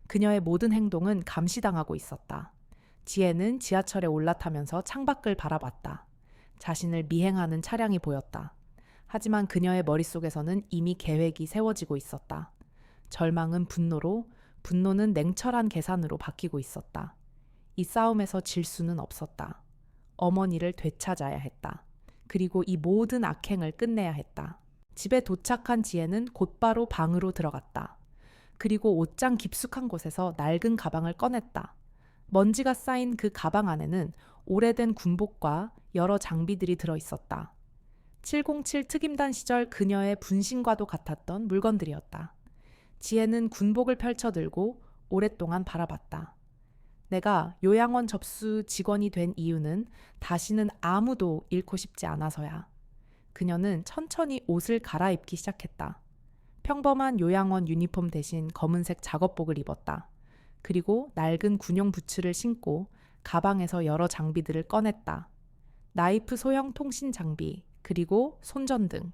S1: 그녀의 모든 행동은 감시당하고 있었다. 지혜는 지하철에 올라타면서 창밖을 바라봤다. 자신을 미행하는 차량이 보였다. 하지만 그녀의 머릿속에서는 이미 계획이 세워지고 있었다. 절망은 분노로, 분노는 냉철한 계산으로 바뀌고 있었다. 이 싸움에서 질 수는 없었다. 어머니를 되찾아야 했다. 그리고 이 모든 악행을 끝내야 했다. 집에 도착한 지혜는 곧바로 방으로 들어갔다. 그리고 옷장 깊숙한 곳에서 낡은 가방을 꺼냈다. 먼지가 쌓인 그 가방 안에는 오래된 군복과 여러 장비들이 들어있었다. 707 특임단 시절 그녀의 분신과도 같았던 물건들이었다. 지혜는 군복을 펼쳐들고 오랫동안 바라봤다. 내가 요양원 접수 직원이 된 이유는 다시는 아무도 잃고 싶지 않아서야. 그녀는 천천히 옷을 갈아입기 시작했다. 평범한 요양원 유니폼 대신 검은색 작업복을 입었다. 그리고 낡은 군용 부츠를 신고 가방에서 여러 장비들을 꺼냈다. 나이프 소형 통신 장비, 그리고 손전등.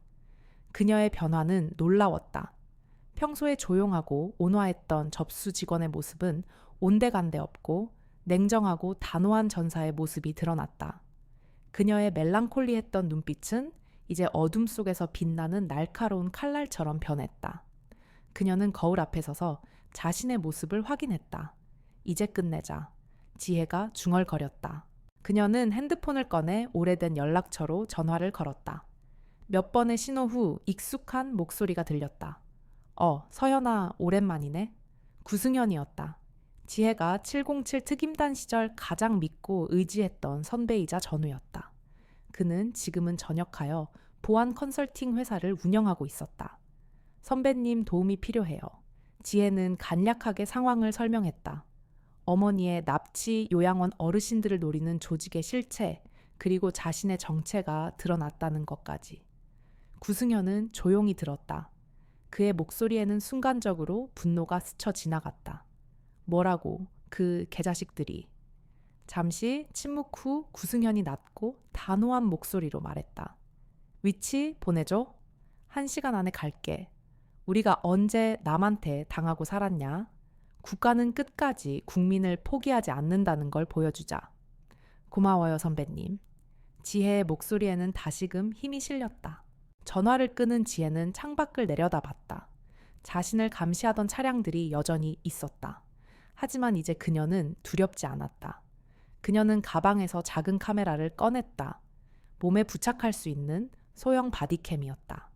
S1: 그녀의 변화는 놀라웠다. 평소에 조용하고 온화했던 접수 직원의 모습은 온데간데 없고 냉정하고 단호한 전사의 모습이 드러났다. 그녀의 멜랑콜리했던 눈빛은 이제 어둠 속에서 빛나는 날카로운 칼날처럼 변했다. 그녀는 거울 앞에 서서 자신의 모습을 확인했다. 이제 끝내자. 지혜가 중얼거렸다. 그녀는 핸드폰을 꺼내 오래된 연락처로 전화를 걸었다. 몇 번의 신호 후 익숙한 목소리가 들렸다. 서연아, 오랜만이네. 구승현이었다. 지혜가 707 특임단 시절 가장 믿고 의지했던 선배이자 전우였다. 그는 지금은 전역하여 보안 컨설팅 회사를 운영하고 있었다. 선배님 도움이 필요해요. 지혜는 간략하게 상황을 설명했다. 어머니의 납치 요양원 어르신들을 노리는 조직의 실체, 그리고 자신의 정체가 드러났다는 것까지. 구승현은 조용히 들었다. 그의 목소리에는 순간적으로 분노가 스쳐 지나갔다. 뭐라고, 그 개자식들이. 잠시 침묵 후 구승현이 낮고 단호한 목소리로 말했다. 위치 보내줘. 1시간 안에 갈게. 우리가 언제 남한테 당하고 살았냐? 국가는 끝까지 국민을 포기하지 않는다는 걸 보여주자. 고마워요, 선배님. 지혜의 목소리에는 다시금 힘이 실렸다. 전화를 끄는 지혜는 창밖을 내려다봤다. 자신을 감시하던 차량들이 여전히 있었다. 하지만 이제 그녀는 두렵지 않았다. 그녀는 가방에서 작은 카메라를 꺼냈다. 몸에 부착할 수 있는 소형 바디캠이었다.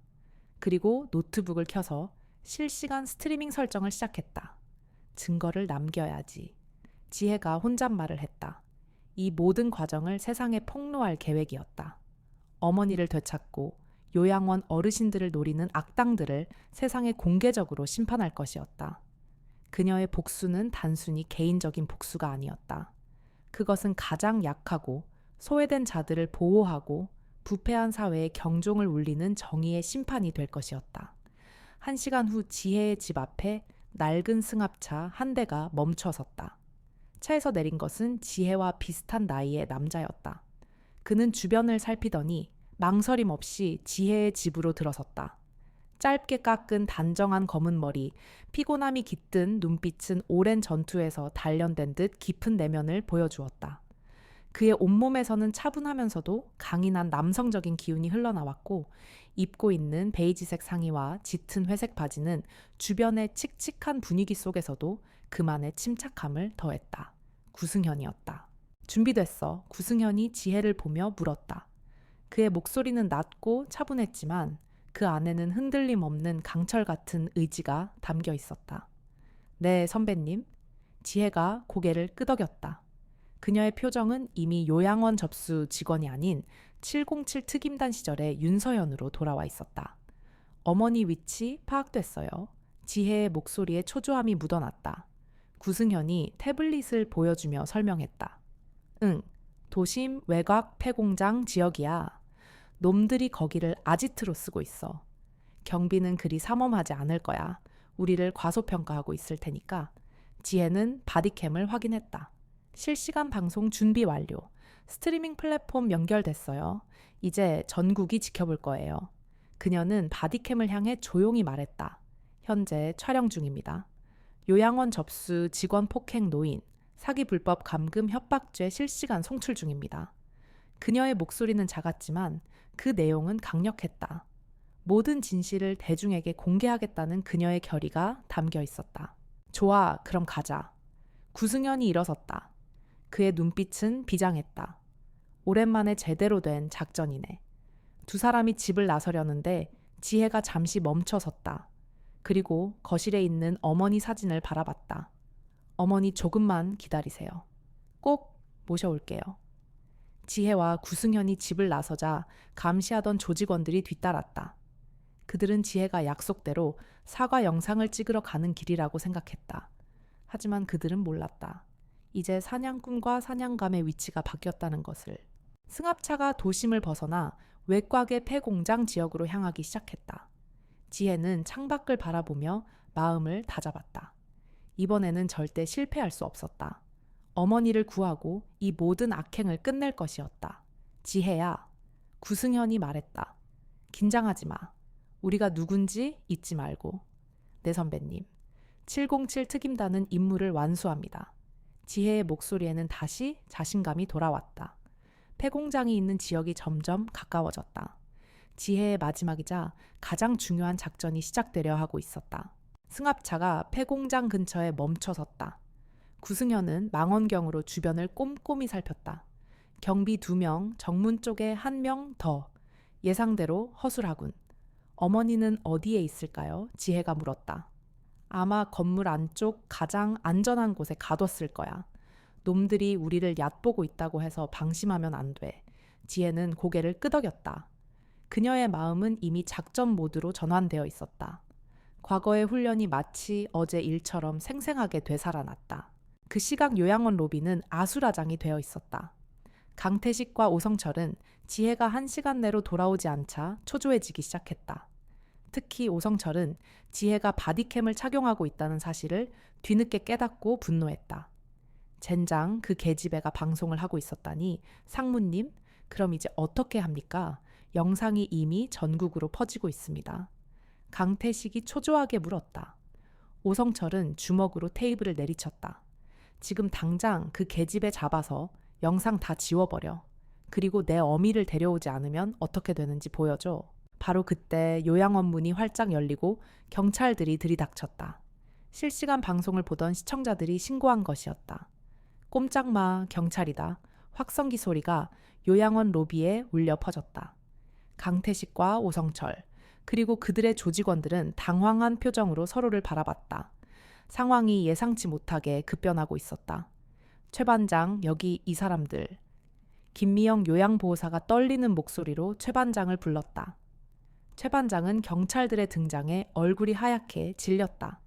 S1: 그리고 노트북을 켜서 실시간 스트리밍 설정을 시작했다. 증거를 남겨야지. 지혜가 혼잣말을 했다. 이 모든 과정을 세상에 폭로할 계획이었다. 어머니를 되찾고 요양원 어르신들을 노리는 악당들을 세상에 공개적으로 심판할 것이었다. 그녀의 복수는 단순히 개인적인 복수가 아니었다. 그것은 가장 약하고 소외된 자들을 보호하고 부패한 사회에 경종을 울리는 정의의 심판이 될 것이었다. 1시간 후 지혜의 집 앞에 낡은 승합차 한 대가 멈춰 섰다. 차에서 내린 것은 지혜와 비슷한 나이의 남자였다. 그는 주변을 살피더니 망설임 없이 지혜의 집으로 들어섰다. 짧게 깎은 단정한 검은 머리, 피곤함이 깃든 눈빛은 오랜 전투에서 단련된 듯 깊은 내면을 보여주었다. 그의 온몸에서는 차분하면서도 강인한 남성적인 기운이 흘러나왔고 입고 있는 베이지색 상의와 짙은 회색 바지는 주변의 칙칙한 분위기 속에서도 그만의 침착함을 더했다. 구승현이었다. 준비됐어. 구승현이 지혜를 보며 물었다. 그의 목소리는 낮고 차분했지만 그 안에는 흔들림 없는 강철 같은 의지가 담겨 있었다. 네, 선배님. 지혜가 고개를 끄덕였다. 그녀의 표정은 이미 요양원 접수 직원이 아닌 707 특임단 시절의 윤서연으로 돌아와 있었다. 어머니 위치 파악됐어요. 지혜의 목소리에 초조함이 묻어났다. 구승현이 태블릿을 보여주며 설명했다. 응, 도심 외곽 폐공장 지역이야. 놈들이 거기를 아지트로 쓰고 있어. 경비는 그리 삼엄하지 않을 거야. 우리를 과소평가하고 있을 테니까. 지혜는 바디캠을 확인했다. 실시간 방송 준비 완료. 스트리밍 플랫폼 연결됐어요. 이제 전국이 지켜볼 거예요. 그녀는 바디캠을 향해 조용히 말했다. 현재 촬영 중입니다. 요양원 접수 직원 폭행 노인, 사기 불법 감금 협박죄 실시간 송출 중입니다. 그녀의 목소리는 작았지만 그 내용은 강력했다. 모든 진실을 대중에게 공개하겠다는 그녀의 결의가 담겨 있었다. 좋아, 그럼 가자. 구승현이 일어섰다. 그의 눈빛은 비장했다. 오랜만에 제대로 된 작전이네. 두 사람이 집을 나서려는데 지혜가 잠시 멈춰섰다. 그리고 거실에 있는 어머니 사진을 바라봤다. 어머니 조금만 기다리세요. 꼭 모셔올게요. 지혜와 구승현이 집을 나서자 감시하던 조직원들이 뒤따랐다. 그들은 지혜가 약속대로 사과 영상을 찍으러 가는 길이라고 생각했다. 하지만 그들은 몰랐다. 이제 사냥꾼과 사냥감의 위치가 바뀌었다는 것을. 승합차가 도심을 벗어나 외곽의 폐공장 지역으로 향하기 시작했다. 지혜는 창밖을 바라보며 마음을 다잡았다. 이번에는 절대 실패할 수 없었다. 어머니를 구하고 이 모든 악행을 끝낼 것이었다. 지혜야, 구승현이 말했다. 긴장하지 마. 우리가 누군지 잊지 말고. 네 선배님, 707 특임단은 임무를 완수합니다. 지혜의 목소리에는 다시 자신감이 돌아왔다. 폐공장이 있는 지역이 점점 가까워졌다. 지혜의 마지막이자 가장 중요한 작전이 시작되려 하고 있었다. 승합차가 폐공장 근처에 멈춰섰다. 구승현은 망원경으로 주변을 꼼꼼히 살폈다. 경비 2명, 정문 쪽에 1명 더. 예상대로 허술하군. 어머니는 어디에 있을까요? 지혜가 물었다. 아마 건물 안쪽 가장 안전한 곳에 가뒀을 거야. 놈들이 우리를 얕보고 있다고 해서 방심하면 안 돼. 지혜는 고개를 끄덕였다. 그녀의 마음은 이미 작전 모드로 전환되어 있었다. 과거의 훈련이 마치 어제 일처럼 생생하게 되살아났다. 그 시각 요양원 로비는 아수라장이 되어 있었다. 강태식과 오성철은 지혜가 1시간 내로 돌아오지 않자 초조해지기 시작했다. 특히 오성철은 지혜가 바디캠을 착용하고 있다는 사실을 뒤늦게 깨닫고 분노했다. 젠장 그 계집애가 방송을 하고 있었다니. 상무님, 그럼 이제 어떻게 합니까? 영상이 이미 전국으로 퍼지고 있습니다. 강태식이 초조하게 물었다. 오성철은 주먹으로 테이블을 내리쳤다. 지금 당장 그 계집애 잡아서 영상 다 지워버려. 그리고 내 어미를 데려오지 않으면 어떻게 되는지 보여줘. 바로 그때 요양원 문이 활짝 열리고 경찰들이 들이닥쳤다. 실시간 방송을 보던 시청자들이 신고한 것이었다. 꼼짝마, 경찰이다. 확성기 소리가 요양원 로비에 울려 퍼졌다. 강태식과 오성철, 그리고 그들의 조직원들은 당황한 표정으로 서로를 바라봤다. 상황이 예상치 못하게 급변하고 있었다. 최 반장, 여기 이 사람들. 김미영 요양보호사가 떨리는 목소리로 최 반장을 불렀다. 최 반장은 경찰들의 등장에 얼굴이 하얗게 질렸다.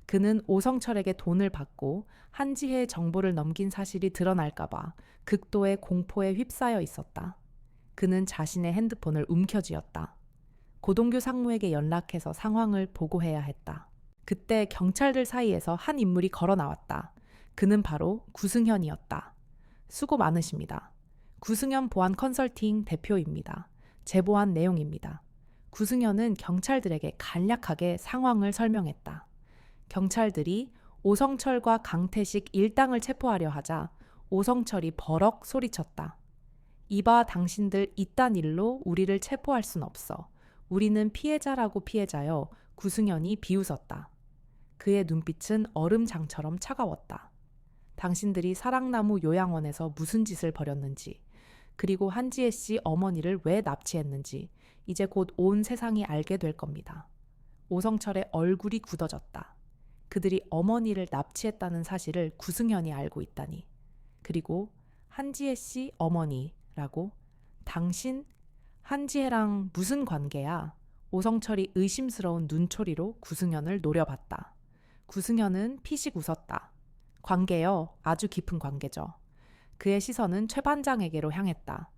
S1: 그는 오성철에게 돈을 받고 한지혜의 정보를 넘긴 사실이 드러날까봐 극도의 공포에 휩싸여 있었다. 그는 자신의 핸드폰을 움켜쥐었다. 고동규 상무에게 연락해서 상황을 보고해야 했다. 그때 경찰들 사이에서 한 인물이 걸어 나왔다. 그는 바로 구승현이었다. 수고 많으십니다. 구승현 보안 컨설팅 대표입니다. 제보한 내용입니다. 구승현은 경찰들에게 간략하게 상황을 설명했다. 경찰들이 오성철과 강태식 일당을 체포하려 하자 오성철이 버럭 소리쳤다. 이봐 당신들 이딴 일로 우리를 체포할 순 없어. 우리는 피해자라고 피해자여. 구승현이 비웃었다. 그의 눈빛은 얼음장처럼 차가웠다. 당신들이 사랑나무 요양원에서 무슨 짓을 벌였는지, 그리고 한지혜 씨 어머니를 왜 납치했는지 이제 곧 온 세상이 알게 될 겁니다. 오성철의 얼굴이 굳어졌다. 그들이 어머니를 납치했다는 사실을 구승현이 알고 있다니. 그리고 한지혜 씨 어머니라고? 당신 한지혜랑 무슨 관계야? 오성철이 의심스러운 눈초리로 구승현을 노려봤다. 구승현은 피식 웃었다. 관계요. 아주 깊은 관계죠. 그의 시선은 최 반장에게로 향했다.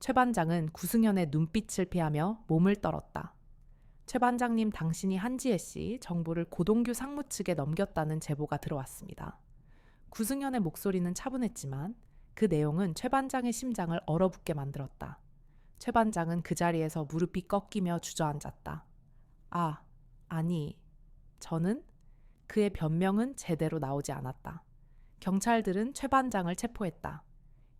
S1: 최 반장은 구승현의 눈빛을 피하며 몸을 떨었다. 최 반장님, 당신이 한지혜 씨 정보를 고동규 상무 측에 넘겼다는 제보가 들어왔습니다. 구승현의 목소리는 차분했지만 그 내용은 최 반장의 심장을 얼어붙게 만들었다. 최 반장은 그 자리에서 무릎이 꺾이며 주저앉았다. 아니, 저는? 그의 변명은 제대로 나오지 않았다. 경찰들은 최 반장을 체포했다.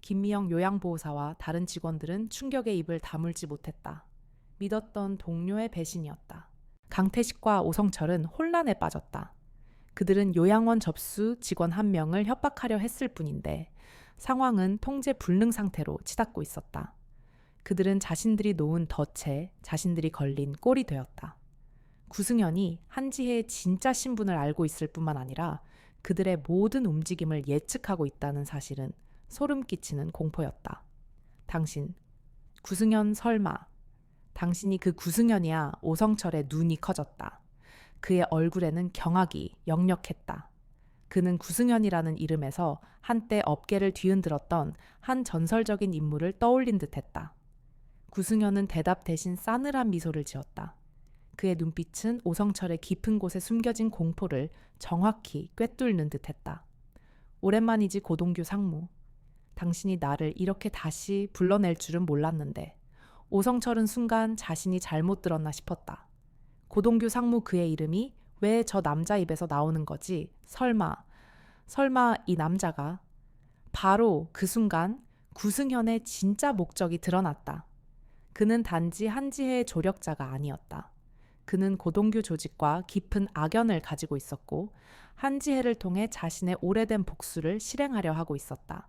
S1: 김미영 요양보호사와 다른 직원들은 충격의 입을 다물지 못했다. 믿었던 동료의 배신이었다. 강태식과 오성철은 혼란에 빠졌다. 그들은 요양원 접수 직원 1명을 협박하려 했을 뿐인데 상황은 통제 불능 상태로 치닫고 있었다. 그들은 자신들이 놓은 덫에 자신들이 걸린 꼴이 되었다. 구승현이 한지혜의 진짜 신분을 알고 있을 뿐만 아니라 그들의 모든 움직임을 예측하고 있다는 사실은 소름 끼치는 공포였다. 당신, 구승현 설마, 당신이 그 구승현이야. 오성철의 눈이 커졌다. 그의 얼굴에는 경악이 역력했다. 그는 구승현이라는 이름에서 한때 업계를 뒤흔들었던 한 전설적인 인물을 떠올린 듯했다. 구승현은 대답 대신 싸늘한 미소를 지었다. 그의 눈빛은 오성철의 깊은 곳에 숨겨진 공포를 정확히 꿰뚫는 듯했다. 오랜만이지 고동규 상무. 당신이 나를 이렇게 다시 불러낼 줄은 몰랐는데 오성철은 순간 자신이 잘못 들었나 싶었다. 고동규 상무 그의 이름이 왜 저 남자 입에서 나오는 거지? 설마 이 남자가. 바로 그 순간 구승현의 진짜 목적이 드러났다. 그는 단지 한지혜의 조력자가 아니었다. 그는 고동규 조직과 깊은 악연을 가지고 있었고 한지혜를 통해 자신의 오래된 복수를 실행하려 하고 있었다.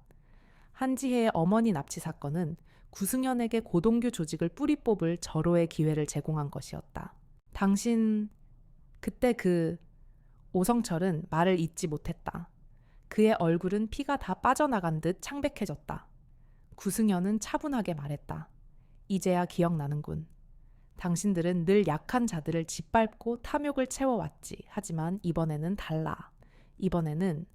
S1: 한지혜의 어머니 납치 사건은 구승현에게 고동규 조직을 뿌리 뽑을 절호의 기회를 제공한 것이었다. 당신, 그때 오성철은 말을 잇지 못했다. 그의 얼굴은 피가 다 빠져나간 듯 창백해졌다. 구승현은 차분하게 말했다. 이제야 기억나는군. 당신들은 늘 약한 자들을 짓밟고 탐욕을 채워왔지. 하지만 이번에는 달라. 이번에는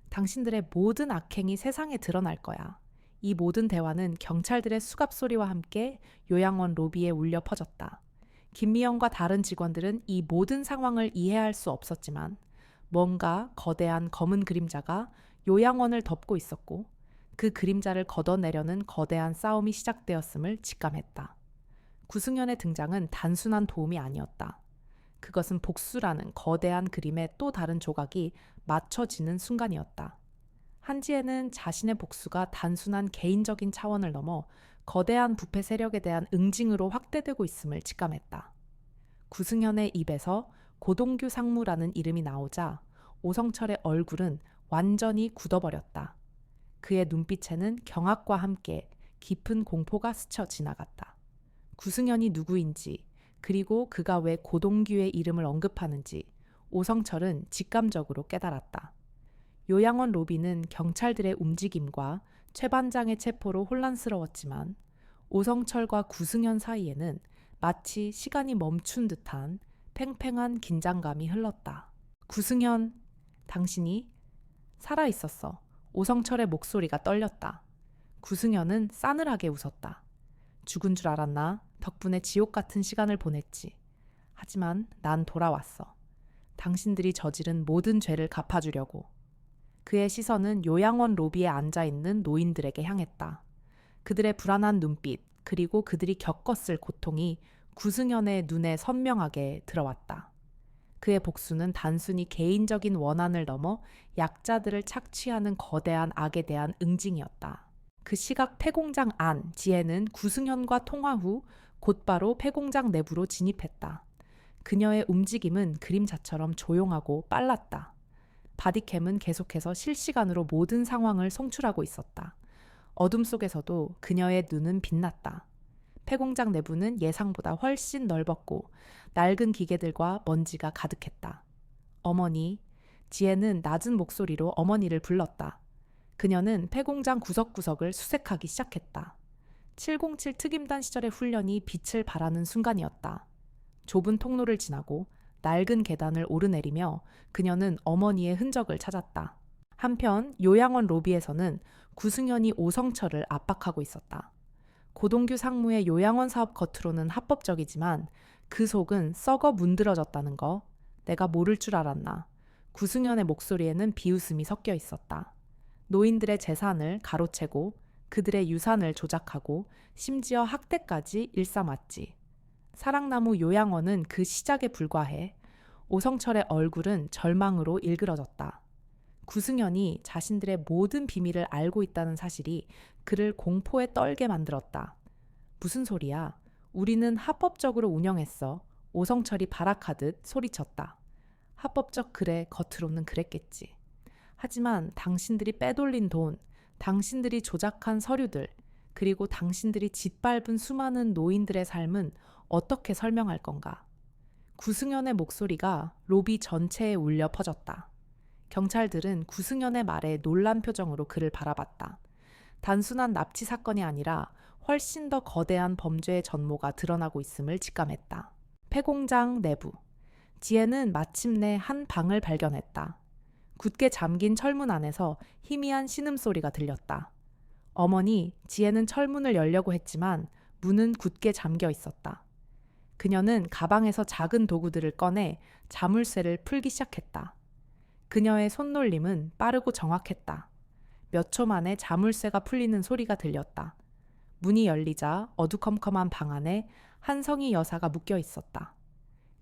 S1: 당신들의 모든 악행이 세상에 드러날 거야. 이 모든 대화는 경찰들의 수갑 소리와 함께 요양원 로비에 울려 퍼졌다. 김미영과 다른 직원들은 이 모든 상황을 이해할 수 없었지만 뭔가 거대한 검은 그림자가 요양원을 덮고 있었고 그 그림자를 걷어내려는 거대한 싸움이 시작되었음을 직감했다. 구승현의 등장은 단순한 도움이 아니었다. 그것은 복수라는 거대한 그림의 또 다른 조각이 맞춰지는 순간이었다. 한지혜는 자신의 복수가 단순한 개인적인 차원을 넘어 거대한 부패 세력에 대한 응징으로 확대되고 있음을 직감했다. 구승현의 입에서 고동규 상무라는 이름이 나오자 오성철의 얼굴은 완전히 굳어버렸다. 그의 눈빛에는 경악과 함께 깊은 공포가 스쳐 지나갔다. 구승현이 누구인지 그리고 그가 왜 고동규의 이름을 언급하는지 오성철은 직감적으로 깨달았다. 요양원 로비는 경찰들의 움직임과 최 반장의 체포로 혼란스러웠지만 오성철과 구승현 사이에는 마치 시간이 멈춘 듯한 팽팽한 긴장감이 흘렀다. 구승현, 당신이 살아있었어. 오성철의 목소리가 떨렸다. 구승현은 싸늘하게 웃었다. 죽은 줄 알았나? 덕분에 지옥 같은 시간을 보냈지. 하지만 난 돌아왔어. 당신들이 저지른 모든 죄를 갚아주려고. 그의 시선은 요양원 로비에 앉아있는 노인들에게 향했다. 그들의 불안한 눈빛, 그리고 그들이 겪었을 고통이 구승현의 눈에 선명하게 들어왔다. 그의 복수는 단순히 개인적인 원한을 넘어 약자들을 착취하는 거대한 악에 대한 응징이었다. 그 시각 폐공장 안, 지혜는 구승현과 통화 후 곧바로 폐공장 내부로 진입했다. 그녀의 움직임은 그림자처럼 조용하고 빨랐다. 바디캠은 계속해서 실시간으로 모든 상황을 송출하고 있었다. 어둠 속에서도 그녀의 눈은 빛났다. 폐공장 내부는 예상보다 훨씬 넓었고 낡은 기계들과 먼지가 가득했다. 어머니, 지혜는 낮은 목소리로 어머니를 불렀다. 그녀는 폐공장 구석구석을 수색하기 시작했다. 707 특임단 시절의 훈련이 빛을 발하는 순간이었다. 좁은 통로를 지나고 낡은 계단을 오르내리며 그녀는 어머니의 흔적을 찾았다. 한편 요양원 로비에서는 구승현이 오성철을 압박하고 있었다. 고동규 상무의 요양원 사업 겉으로는 합법적이지만 그 속은 썩어 문드러졌다는 거 내가 모를 줄 알았나. 구승현의 목소리에는 비웃음이 섞여 있었다. 노인들의 재산을 가로채고 그들의 유산을 조작하고 심지어 학대까지 일삼았지. 사랑나무 요양원은 그 시작에 불과해. 오성철의 얼굴은 절망으로 일그러졌다. 구승현이 자신들의 모든 비밀을 알고 있다는 사실이 그를 공포에 떨게 만들었다. 무슨 소리야? 우리는 합법적으로 운영했어. 오성철이 발악하듯 소리쳤다. 합법적 그래, 겉으로는 그랬겠지. 하지만 당신들이 빼돌린 돈, 당신들이 조작한 서류들, 그리고 당신들이 짓밟은 수많은 노인들의 삶은 어떻게 설명할 건가? 구승연의 목소리가 로비 전체에 울려 퍼졌다. 경찰들은 구승연의 말에 놀란 표정으로 그를 바라봤다. 단순한 납치 사건이 아니라 훨씬 더 거대한 범죄의 전모가 드러나고 있음을 직감했다. 폐공장 내부. 지혜는 마침내 한 방을 발견했다. 굳게 잠긴 철문 안에서 희미한 신음소리가 들렸다. 어머니, 지혜는 철문을 열려고 했지만 문은 굳게 잠겨 있었다. 그녀는 가방에서 작은 도구들을 꺼내 자물쇠를 풀기 시작했다. 그녀의 손놀림은 빠르고 정확했다. 몇 초 만에 자물쇠가 풀리는 소리가 들렸다. 문이 열리자 어두컴컴한 방 안에 한성희 여사가 묶여 있었다.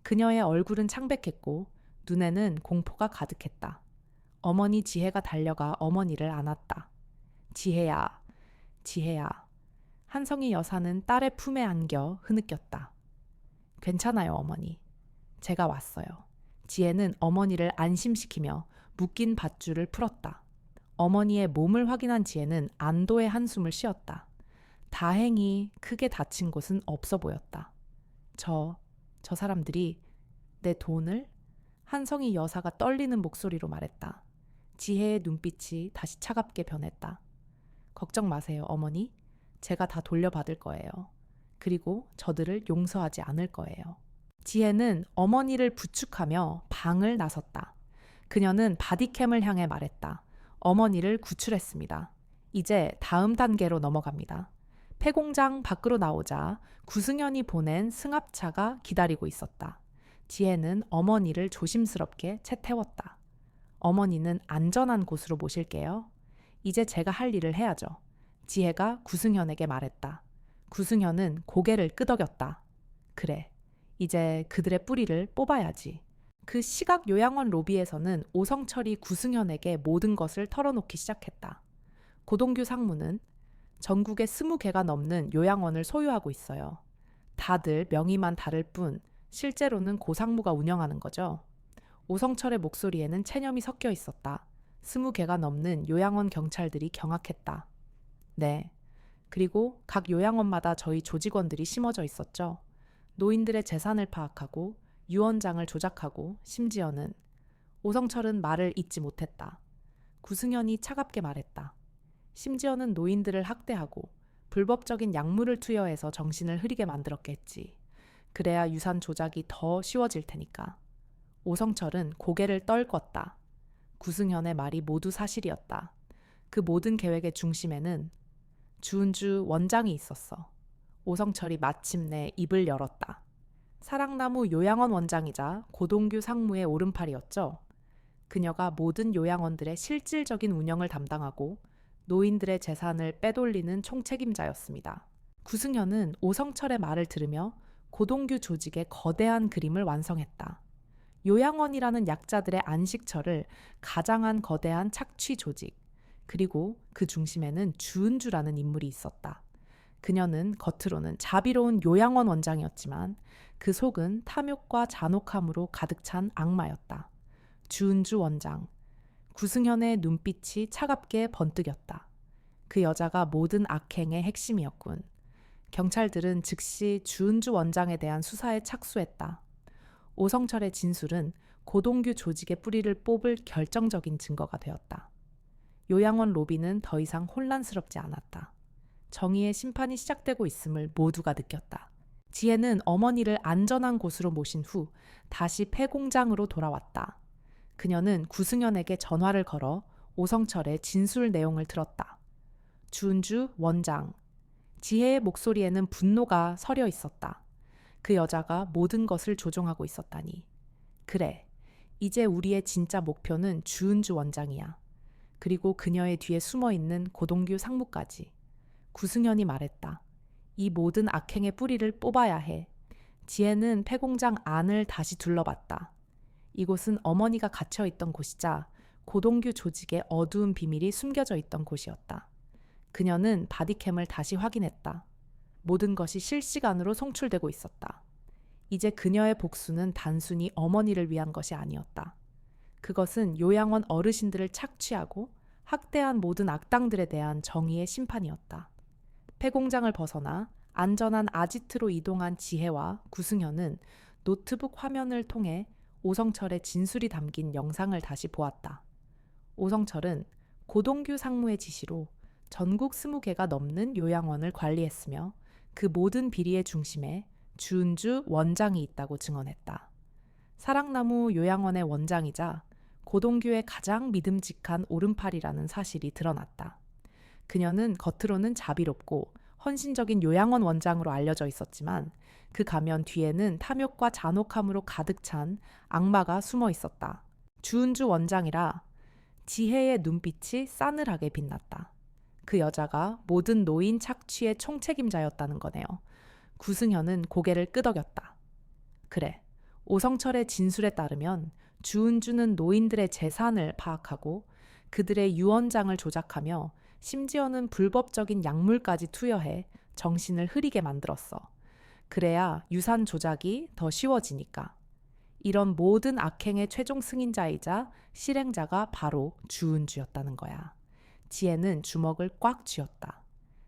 S1: 그녀의 얼굴은 창백했고 눈에는 공포가 가득했다. 어머니 지혜가 달려가 어머니를 안았다. 지혜야, 지혜야. 한성희 여사는 딸의 품에 안겨 흐느꼈다. 괜찮아요, 어머니. 제가 왔어요. 지혜는 어머니를 안심시키며 묶인 밧줄을 풀었다. 어머니의 몸을 확인한 지혜는 안도의 한숨을 쉬었다. 다행히 크게 다친 곳은 없어 보였다. 저 사람들이 내 돈을? 한성희 여사가 떨리는 목소리로 말했다. 지혜의 눈빛이 다시 차갑게 변했다. 걱정 마세요, 어머니. 제가 다 돌려받을 거예요. 그리고 저들을 용서하지 않을 거예요. 지혜는 어머니를 부축하며 방을 나섰다. 그녀는 바디캠을 향해 말했다. 어머니를 구출했습니다. 이제 다음 단계로 넘어갑니다. 폐공장 밖으로 나오자 구승연이 보낸 승합차가 기다리고 있었다. 지혜는 어머니를 조심스럽게 채 태웠다. 어머니는 안전한 곳으로 모실게요. 이제 제가 할 일을 해야죠. 지혜가 구승현에게 말했다. 구승현은 고개를 끄덕였다. 그래, 이제 그들의 뿌리를 뽑아야지. 그 시각 요양원 로비에서는 오성철이 구승현에게 모든 것을 털어놓기 시작했다. 고동규 상무는 전국에 20개가 넘는 요양원을 소유하고 있어요. 다들 명의만 다를 뿐 실제로는 고 상무가 운영하는 거죠. 오성철의 목소리에는 체념이 섞여 있었다. 20개가 넘는 요양원 경찰들이 경악했다. 네. 그리고 각 요양원마다 저희 조직원들이 심어져 있었죠. 노인들의 재산을 파악하고 유언장을 조작하고 심지어는 오성철은 말을 잇지 못했다. 구승현이 차갑게 말했다. 심지어는 노인들을 학대하고 불법적인 약물을 투여해서 정신을 흐리게 만들었겠지. 그래야 유산 조작이 더 쉬워질 테니까. 오성철은 고개를 떨궜다. 구승현의 말이 모두 사실이었다. 그 모든 계획의 중심에는 주은주 원장이 있었어. 오성철이 마침내 입을 열었다. 사랑나무 요양원 원장이자 고동규 상무의 오른팔이었죠. 그녀가 모든 요양원들의 실질적인 운영을 담당하고 노인들의 재산을 빼돌리는 총책임자였습니다. 구승현은 오성철의 말을 들으며 고동규 조직의 거대한 그림을 완성했다. 요양원이라는 약자들의 안식처를 가장한 거대한 착취 조직, 그리고 그 중심에는 주은주라는 인물이 있었다. 그녀는 겉으로는 자비로운 요양원 원장이었지만 그 속은 탐욕과 잔혹함으로 가득 찬 악마였다. 주은주 원장. 구승현의 눈빛이 차갑게 번뜩였다. 그 여자가 모든 악행의 핵심이었군. 경찰들은 즉시 주은주 원장에 대한 수사에 착수했다. 오성철의 진술은 고동규 조직의 뿌리를 뽑을 결정적인 증거가 되었다. 요양원 로비는 더 이상 혼란스럽지 않았다. 정의의 심판이 시작되고 있음을 모두가 느꼈다. 지혜는 어머니를 안전한 곳으로 모신 후 다시 폐공장으로 돌아왔다. 그녀는 구승현에게 전화를 걸어 오성철의 진술 내용을 들었다. 주은주 원장. 지혜의 목소리에는 분노가 서려 있었다. 그 여자가 모든 것을 조종하고 있었다니. 그래, 이제 우리의 진짜 목표는 주은주 원장이야. 그리고 그녀의 뒤에 숨어있는 고동규 상무까지. 구승현이 말했다. 이 모든 악행의 뿌리를 뽑아야 해. 지혜는 폐공장 안을 다시 둘러봤다. 이곳은 어머니가 갇혀있던 곳이자 고동규 조직의 어두운 비밀이 숨겨져 있던 곳이었다. 그녀는 바디캠을 다시 확인했다. 모든 것이 실시간으로 송출되고 있었다. 이제 그녀의 복수는 단순히 어머니를 위한 것이 아니었다. 그것은 요양원 어르신들을 착취하고 학대한 모든 악당들에 대한 정의의 심판이었다. 폐공장을 벗어나 안전한 아지트로 이동한 지혜와 구승현은 노트북 화면을 통해 오성철의 진술이 담긴 영상을 다시 보았다. 오성철은 고동규 상무의 지시로 전국 20개가 넘는 요양원을 관리했으며 그 모든 비리의 중심에 주은주 원장이 있다고 증언했다. 사랑나무 요양원의 원장이자 고동규의 가장 믿음직한 오른팔이라는 사실이 드러났다. 그녀는 겉으로는 자비롭고 헌신적인 요양원 원장으로 알려져 있었지만 그 가면 뒤에는 탐욕과 잔혹함으로 가득 찬 악마가 숨어 있었다. 주은주 원장이라 지혜의 눈빛이 싸늘하게 빛났다. 그 여자가 모든 노인 착취의 총책임자였다는 거네요. 구승현은 고개를 끄덕였다. 그래, 오성철의 진술에 따르면 주은주는 노인들의 재산을 파악하고 그들의 유언장을 조작하며 심지어는 불법적인 약물까지 투여해 정신을 흐리게 만들었어. 그래야 유산 조작이 더 쉬워지니까. 이런 모든 악행의 최종 승인자이자 실행자가 바로 주은주였다는 거야. 지혜는 주먹을 꽉 쥐었다.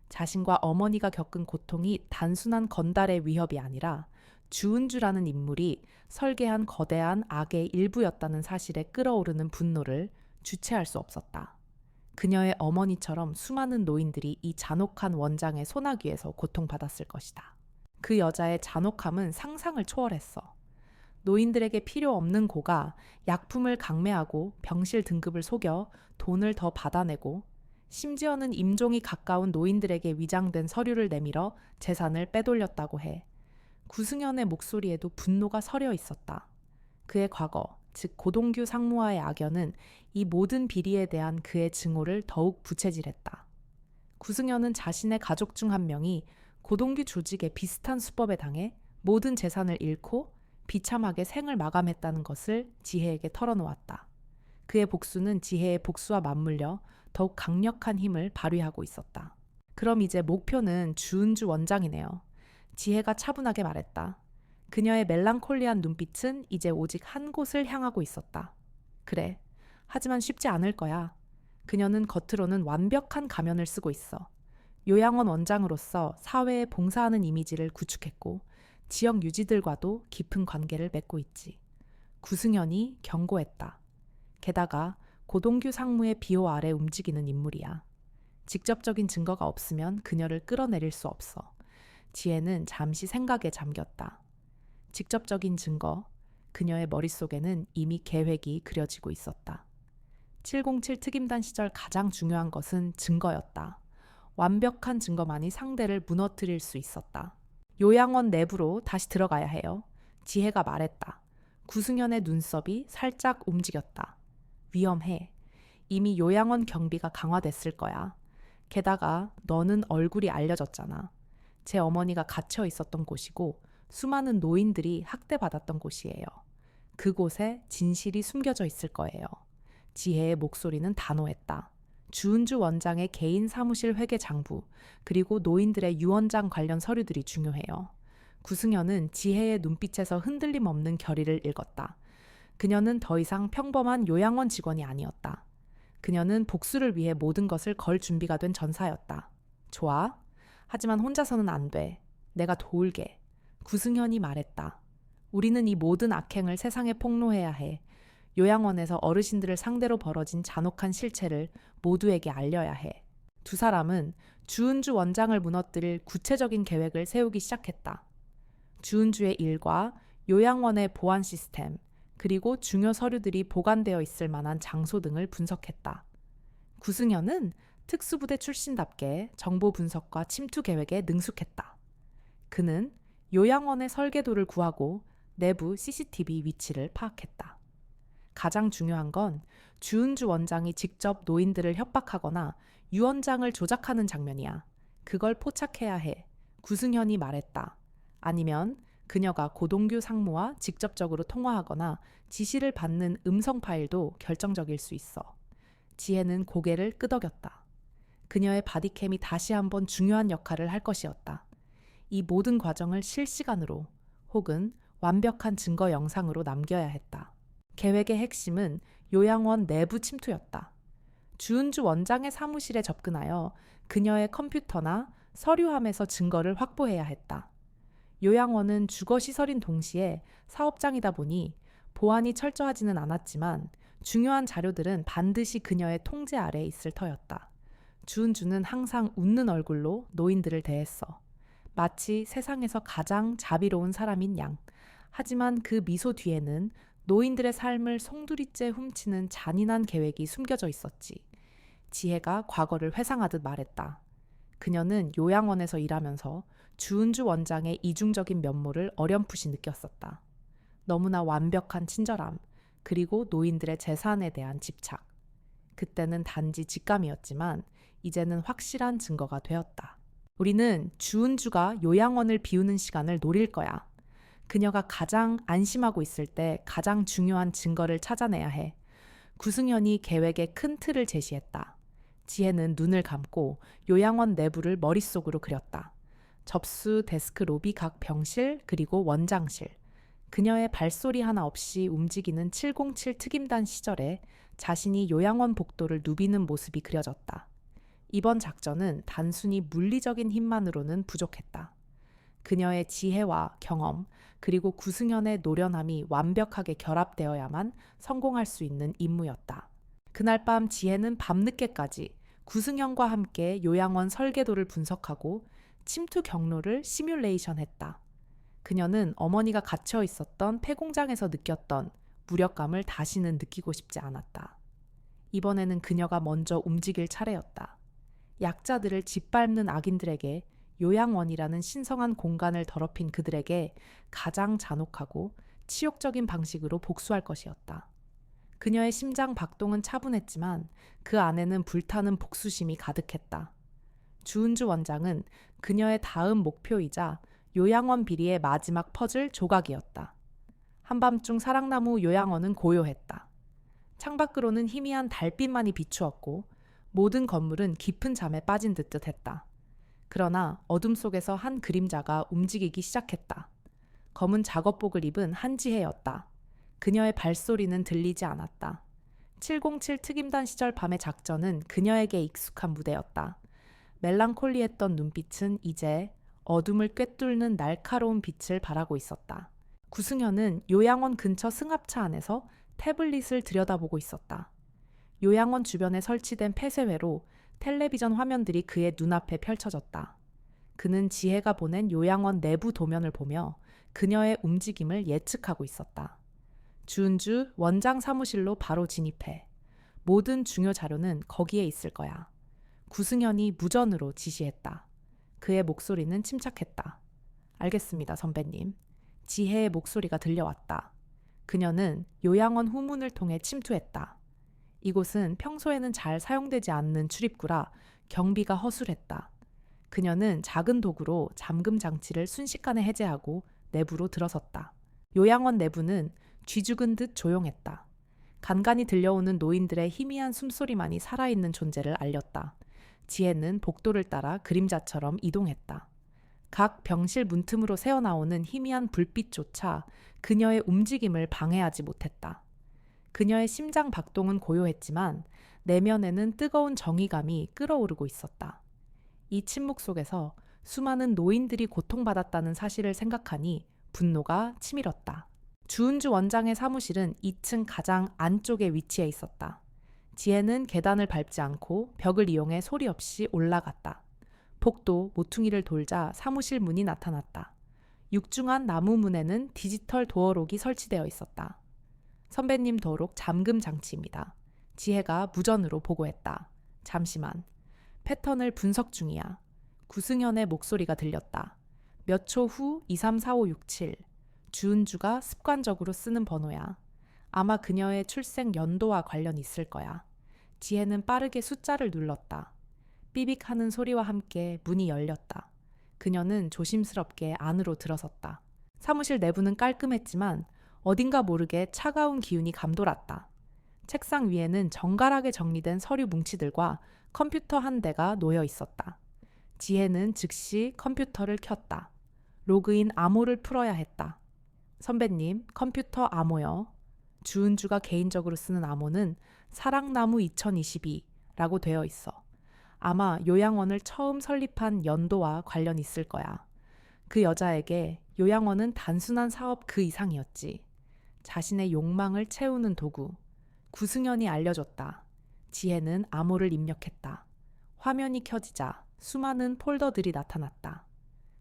S1: 자신과 어머니가 겪은 고통이 단순한 건달의 위협이 아니라 주은주라는 인물이 설계한 거대한 악의 일부였다는 사실에 끓어오르는 분노를 주체할 수 없었다. 그녀의 어머니처럼 수많은 노인들이 이 잔혹한 원장의 소나귀에서 고통받았을 것이다. 그 여자의 잔혹함은 상상을 초월했어. 노인들에게 필요 없는 고가 약품을 강매하고 병실 등급을 속여 돈을 더 받아내고 심지어는 임종이 가까운 노인들에게 위장된 서류를 내밀어 재산을 빼돌렸다고 해. 구승현의 목소리에도 분노가 서려 있었다. 그의 과거, 즉 고동규 상무와의 악연은 이 모든 비리에 대한 그의 증오를 더욱 부채질했다. 구승현은 자신의 가족 중 한 명이 고동규 조직의 비슷한 수법에 당해 모든 재산을 잃고 비참하게 생을 마감했다는 것을 지혜에게 털어놓았다. 그의 복수는 지혜의 복수와 맞물려 더욱 강력한 힘을 발휘하고 있었다. 그럼 이제 목표는 주은주 원장이네요. 지혜가 차분하게 말했다. 그녀의 멜랑콜리한 눈빛은 이제 오직 한 곳을 향하고 있었다. 그래, 하지만 쉽지 않을 거야. 그녀는 겉으로는 완벽한 가면을 쓰고 있어. 요양원 원장으로서 사회에 봉사하는 이미지를 구축했고 지역 유지들과도 깊은 관계를 맺고 있지. 구승현이 경고했다. 게다가 고동규 상무의 비호 아래 움직이는 인물이야. 직접적인 증거가 없으면 그녀를 끌어내릴 수 없어. 지혜는 잠시 생각에 잠겼다. 직접적인 증거, 그녀의 머릿속에는 이미 계획이 그려지고 있었다. 707 특임단 시절 가장 중요한 것은 증거였다. 완벽한 증거만이 상대를 무너뜨릴 수 있었다. 요양원 내부로 다시 들어가야 해요. 지혜가 말했다. 구승현의 눈썹이 살짝 움직였다. 위험해. 이미 요양원 경비가 강화됐을 거야. 게다가 너는 얼굴이 알려졌잖아. 제 어머니가 갇혀 있었던 곳이고 수많은 노인들이 학대받았던 곳이에요. 그곳에 진실이 숨겨져 있을 거예요. 지혜의 목소리는 단호했다. 주은주 원장의 개인 사무실 회계 장부, 그리고 노인들의 유언장 관련 서류들이 중요해요. 구승현은 지혜의 눈빛에서 흔들림 없는 결의를 읽었다. 그녀는 더 이상 평범한 요양원 직원이 아니었다. 그녀는 복수를 위해 모든 것을 걸 준비가 된 전사였다. 좋아. 하지만 혼자서는 안 돼. 내가 도울게. 구승현이 말했다. 우리는 이 모든 악행을 세상에 폭로해야 해. 요양원에서 어르신들을 상대로 벌어진 잔혹한 실체를 모두에게 알려야 해. 두 사람은 주은주 원장을 무너뜨릴 구체적인 계획을 세우기 시작했다. 주은주의 일과 요양원의 보안 시스템, 그리고 중요 서류들이 보관되어 있을 만한 장소 등을 분석했다. 구승현은 특수부대 출신답게 정보 분석과 침투 계획에 능숙했다. 그는 요양원의 설계도를 구하고 내부 CCTV 위치를 파악했다. 가장 중요한 건 주은주 원장이 직접 노인들을 협박하거나 유언장을 조작하는 장면이야. 그걸 포착해야 해. 구승현이 말했다. 아니면 그녀가 고동규 상무와 직접적으로 통화하거나 지시를 받는 음성 파일도 결정적일 수 있어. 지혜는 고개를 끄덕였다. 그녀의 바디캠이 다시 한번 중요한 역할을 할 것이었다. 이 모든 과정을 실시간으로 혹은 완벽한 증거 영상으로 남겨야 했다. 계획의 핵심은 요양원 내부 침투였다. 주은주 원장의 사무실에 접근하여 그녀의 컴퓨터나 서류함에서 증거를 확보해야 했다. 요양원은 주거시설인 동시에 사업장이다 보니 보안이 철저하지는 않았지만 중요한 자료들은 반드시 그녀의 통제 아래에 있을 터였다. 주은주는 항상 웃는 얼굴로 노인들을 대했어. 마치 세상에서 가장 자비로운 사람인 양. 하지만 그 미소 뒤에는 노인들의 삶을 송두리째 훔치는 잔인한 계획이 숨겨져 있었지. 지혜가 과거를 회상하듯 말했다. 그녀는 요양원에서 일하면서 주은주 원장의 이중적인 면모를 어렴풋이 느꼈었다. 너무나 완벽한 친절함, 그리고 노인들의 재산에 대한 집착. 그때는 단지 직감이었지만 이제는 확실한 증거가 되었다. 우리는 주은주가 요양원을 비우는 시간을 노릴 거야. 그녀가 가장 안심하고 있을 때 가장 중요한 증거를 찾아내야 해. 구승현이 계획의 큰 틀을 제시했다. 지혜는 눈을 감고 요양원 내부를 머릿속으로 그렸다. 접수, 데스크, 로비, 각 병실, 그리고 원장실. 그녀의 발소리 하나 없이 움직이는 707 특임단 시절에 자신이 요양원 복도를 누비는 모습이 그려졌다. 이번 작전은 단순히 물리적인 힘만으로는 부족했다. 그녀의 지혜와 경험, 그리고 구승현의 노련함이 완벽하게 결합되어야만 성공할 수 있는 임무였다. 그날 밤 지혜는 밤늦게까지 구승현과 함께 요양원 설계도를 분석하고 침투 경로를 시뮬레이션했다. 그녀는 어머니가 갇혀 있었던 폐공장에서 느꼈던 무력감을 다시는 느끼고 싶지 않았다. 이번에는 그녀가 먼저 움직일 차례였다. 약자들을 짓밟는 악인들에게 요양원이라는 신성한 공간을 더럽힌 그들에게 가장 잔혹하고 치욕적인 방식으로 복수할 것이었다. 그녀의 심장 박동은 차분했지만 그 안에는 불타는 복수심이 가득했다. 주은주 원장은 그녀의 다음 목표이자 요양원 비리의 마지막 퍼즐 조각이었다. 한밤중 사랑나무 요양원은 고요했다. 창밖으로는 희미한 달빛만이 비추었고 모든 건물은 깊은 잠에 빠진 듯 했다. 그러나 어둠 속에서 한 그림자가 움직이기 시작했다. 검은 작업복을 입은 한지혜였다. 그녀의 발소리는 들리지 않았다. 707 특임단 시절 밤의 작전은 그녀에게 익숙한 무대였다. 멜랑콜리했던 눈빛은 이제 어둠을 꿰뚫는 날카로운 빛을 발하고 있었다. 구승현은 요양원 근처 승합차 안에서 태블릿을 들여다보고 있었다. 요양원 주변에 설치된 폐쇄회로 텔레비전 화면들이 그의 눈앞에 펼쳐졌다. 그는 지혜가 보낸 요양원 내부 도면을 보며 그녀의 움직임을 예측하고 있었다. 주은주 원장 사무실로 바로 진입해. 모든 중요 자료는 거기에 있을 거야. 구승현이 무전으로 지시했다. 그의 목소리는 침착했다. 알겠습니다, 선배님. 지혜의 목소리가 들려왔다. 그녀는 요양원 후문을 통해 침투했다. 이곳은 평소에는 잘 사용되지 않는 출입구라 경비가 허술했다. 그녀는 작은 도구로 잠금 장치를 순식간에 해제하고 내부로 들어섰다. 요양원 내부는 쥐죽은 듯 조용했다. 간간히 들려오는 노인들의 희미한 숨소리만이 살아있는 존재를 알렸다. 지혜는 복도를 따라 그림자처럼 이동했다. 각 병실 문틈으로 새어나오는 희미한 불빛조차 그녀의 움직임을 방해하지 못했다. 그녀의 심장 박동은 고요했지만 내면에는 뜨거운 정의감이 끓어오르고 있었다. 이 침묵 속에서 수많은 노인들이 고통받았다는 사실을 생각하니 분노가 치밀었다. 주은주 원장의 사무실은 2층 가장 안쪽에 위치해 있었다. 지혜는 계단을 밟지 않고 벽을 이용해 소리 없이 올라갔다. 복도 모퉁이를 돌자 사무실 문이 나타났다. 육중한 나무 문에는 디지털 도어록이 설치되어 있었다. 선배님 도어록 잠금 장치입니다. 지혜가 무전으로 보고했다. 잠시만. 패턴을 분석 중이야. 구승현의 목소리가 들렸다. 몇 초 후 234567. 주은주가 습관적으로 쓰는 번호야. 아마 그녀의 출생 연도와 관련 있을 거야. 지혜는 빠르게 숫자를 눌렀다. 삐빅하는 소리와 함께 문이 열렸다. 그녀는 조심스럽게 안으로 들어섰다. 사무실 내부는 깔끔했지만 어딘가 모르게 차가운 기운이 감돌았다. 책상 위에는 정갈하게 정리된 서류 뭉치들과 컴퓨터 한 대가 놓여 있었다. 지혜는 즉시 컴퓨터를 켰다. 로그인 암호를 풀어야 했다. 선배님, 컴퓨터 암호요. 주은주가 개인적으로 쓰는 암호는 사랑나무 2022 라고 되어 있어. 아마 요양원을 처음 설립한 연도와 관련 있을 거야. 그 여자에게 요양원은 단순한 사업 그 이상이었지. 자신의 욕망을 채우는 도구. 구승연이 알려줬다. 지혜는 암호를 입력했다. 화면이 켜지자 수많은 폴더들이 나타났다.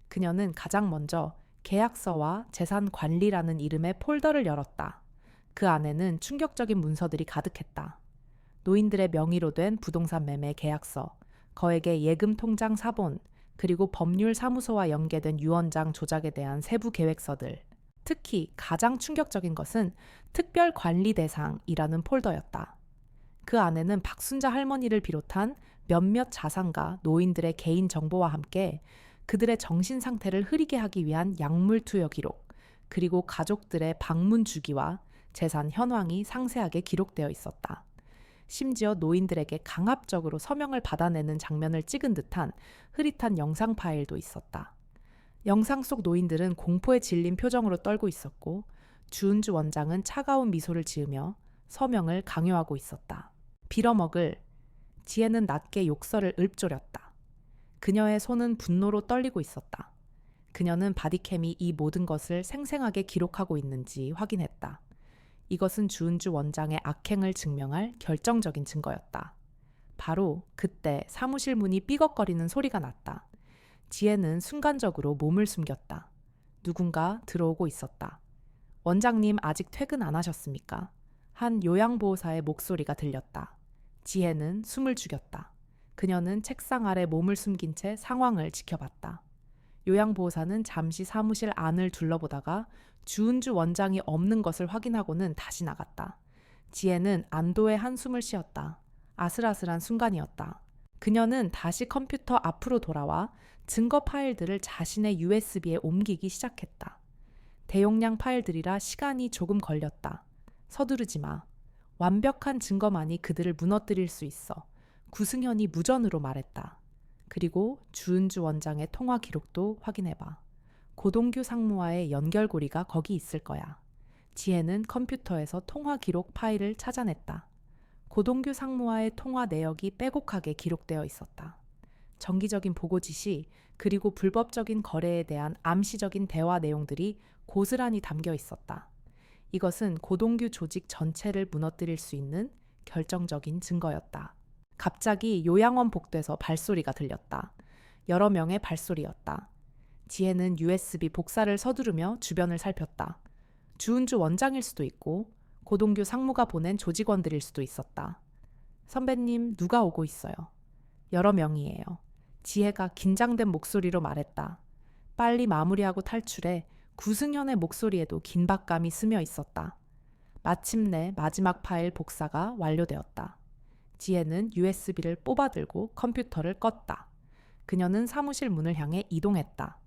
S1: 그녀는 가장 먼저 계약서와 재산 관리라는 이름의 폴더를 열었다. 그 안에는 충격적인 문서들이 가득했다. 노인들의 명의로 된 부동산 매매 계약서, 거액의 예금 통장 사본, 그리고 법률 사무소와 연계된 유언장 조작에 대한 세부 계획서들. 특히 가장 충격적인 것은 특별 관리 대상이라는 폴더였다. 그 안에는 박순자 할머니를 비롯한 몇몇 자산가 노인들의 개인 정보와 함께 그들의 정신 상태를 흐리게 하기 위한 약물 투여 기록, 그리고 가족들의 방문 주기와 재산 현황이 상세하게 기록되어 있었다. 심지어 노인들에게 강압적으로 서명을 받아내는 장면을 찍은 듯한 흐릿한 영상 파일도 있었다. 영상 속 노인들은 공포에 질린 표정으로 떨고 있었고, 주은주 원장은 차가운 미소를 지으며 서명을 강요하고 있었다. 빌어먹을. 지혜는 낮게 욕설을 읊조렸다. 그녀의 손은 분노로 떨리고 있었다. 그녀는 바디캠이 이 모든 것을 생생하게 기록하고 있는지 확인했다. 이것은 주은주 원장의 악행을 증명할 결정적인 증거였다. 바로 그때 사무실 문이 삐걱거리는 소리가 났다. 지혜는 순간적으로 몸을 숨겼다. 누군가 들어오고 있었다. 원장님 아직 퇴근 안 하셨습니까? 한 요양보호사의 목소리가 들렸다. 지혜는 숨을 죽였다. 그녀는 책상 아래 몸을 숨긴 채 상황을 지켜봤다. 요양보호사는 잠시 사무실 안을 둘러보다가 주은주 원장이 없는 것을 확인하고는 다시 나갔다. 지혜는 안도의 한숨을 쉬었다. 아슬아슬한 순간이었다. 그녀는 다시 컴퓨터 앞으로 돌아와 증거 파일들을 자신의 USB에 옮기기 시작했다. 대용량 파일들이라 시간이 조금 걸렸다. 서두르지 마. 완벽한 증거만이 그들을 무너뜨릴 수 있어. 구승현이 무전으로 말했다. 그리고 주은주 원장의 통화 기록도 확인해봐. 고동규 상무와의 연결고리가 거기 있을 거야. 지혜는 컴퓨터에서 통화 기록 파일을 찾아냈다. 고동규 상무와의 통화 내역이 빼곡하게 기록되어 있었다. 정기적인 보고 지시, 그리고 불법적인 거래에 대한 암시적인 대화 내용들이 고스란히 담겨 있었다. 이것은 고동규 조직 전체를 무너뜨릴 수 있는 결정적인 증거였다. 갑자기 요양원 복도에서 발소리가 들렸다. 여러 명의 발소리였다. 지혜는 USB 복사를 서두르며 주변을 살폈다. 주은주 원장일 수도 있고 고동규 상무가 보낸 조직원들일 수도 있었다. 선배님, 누가 오고 있어요? 여러 명이에요. 지혜가 긴장된 목소리로 말했다. 빨리 마무리하고 탈출해. 구승현의 목소리에도 긴박감이 스며 있었다. 마침내 마지막 파일 복사가 완료되었다. 지혜는 USB를 뽑아들고 컴퓨터를 껐다. 그녀는 사무실 문을 향해 이동했다.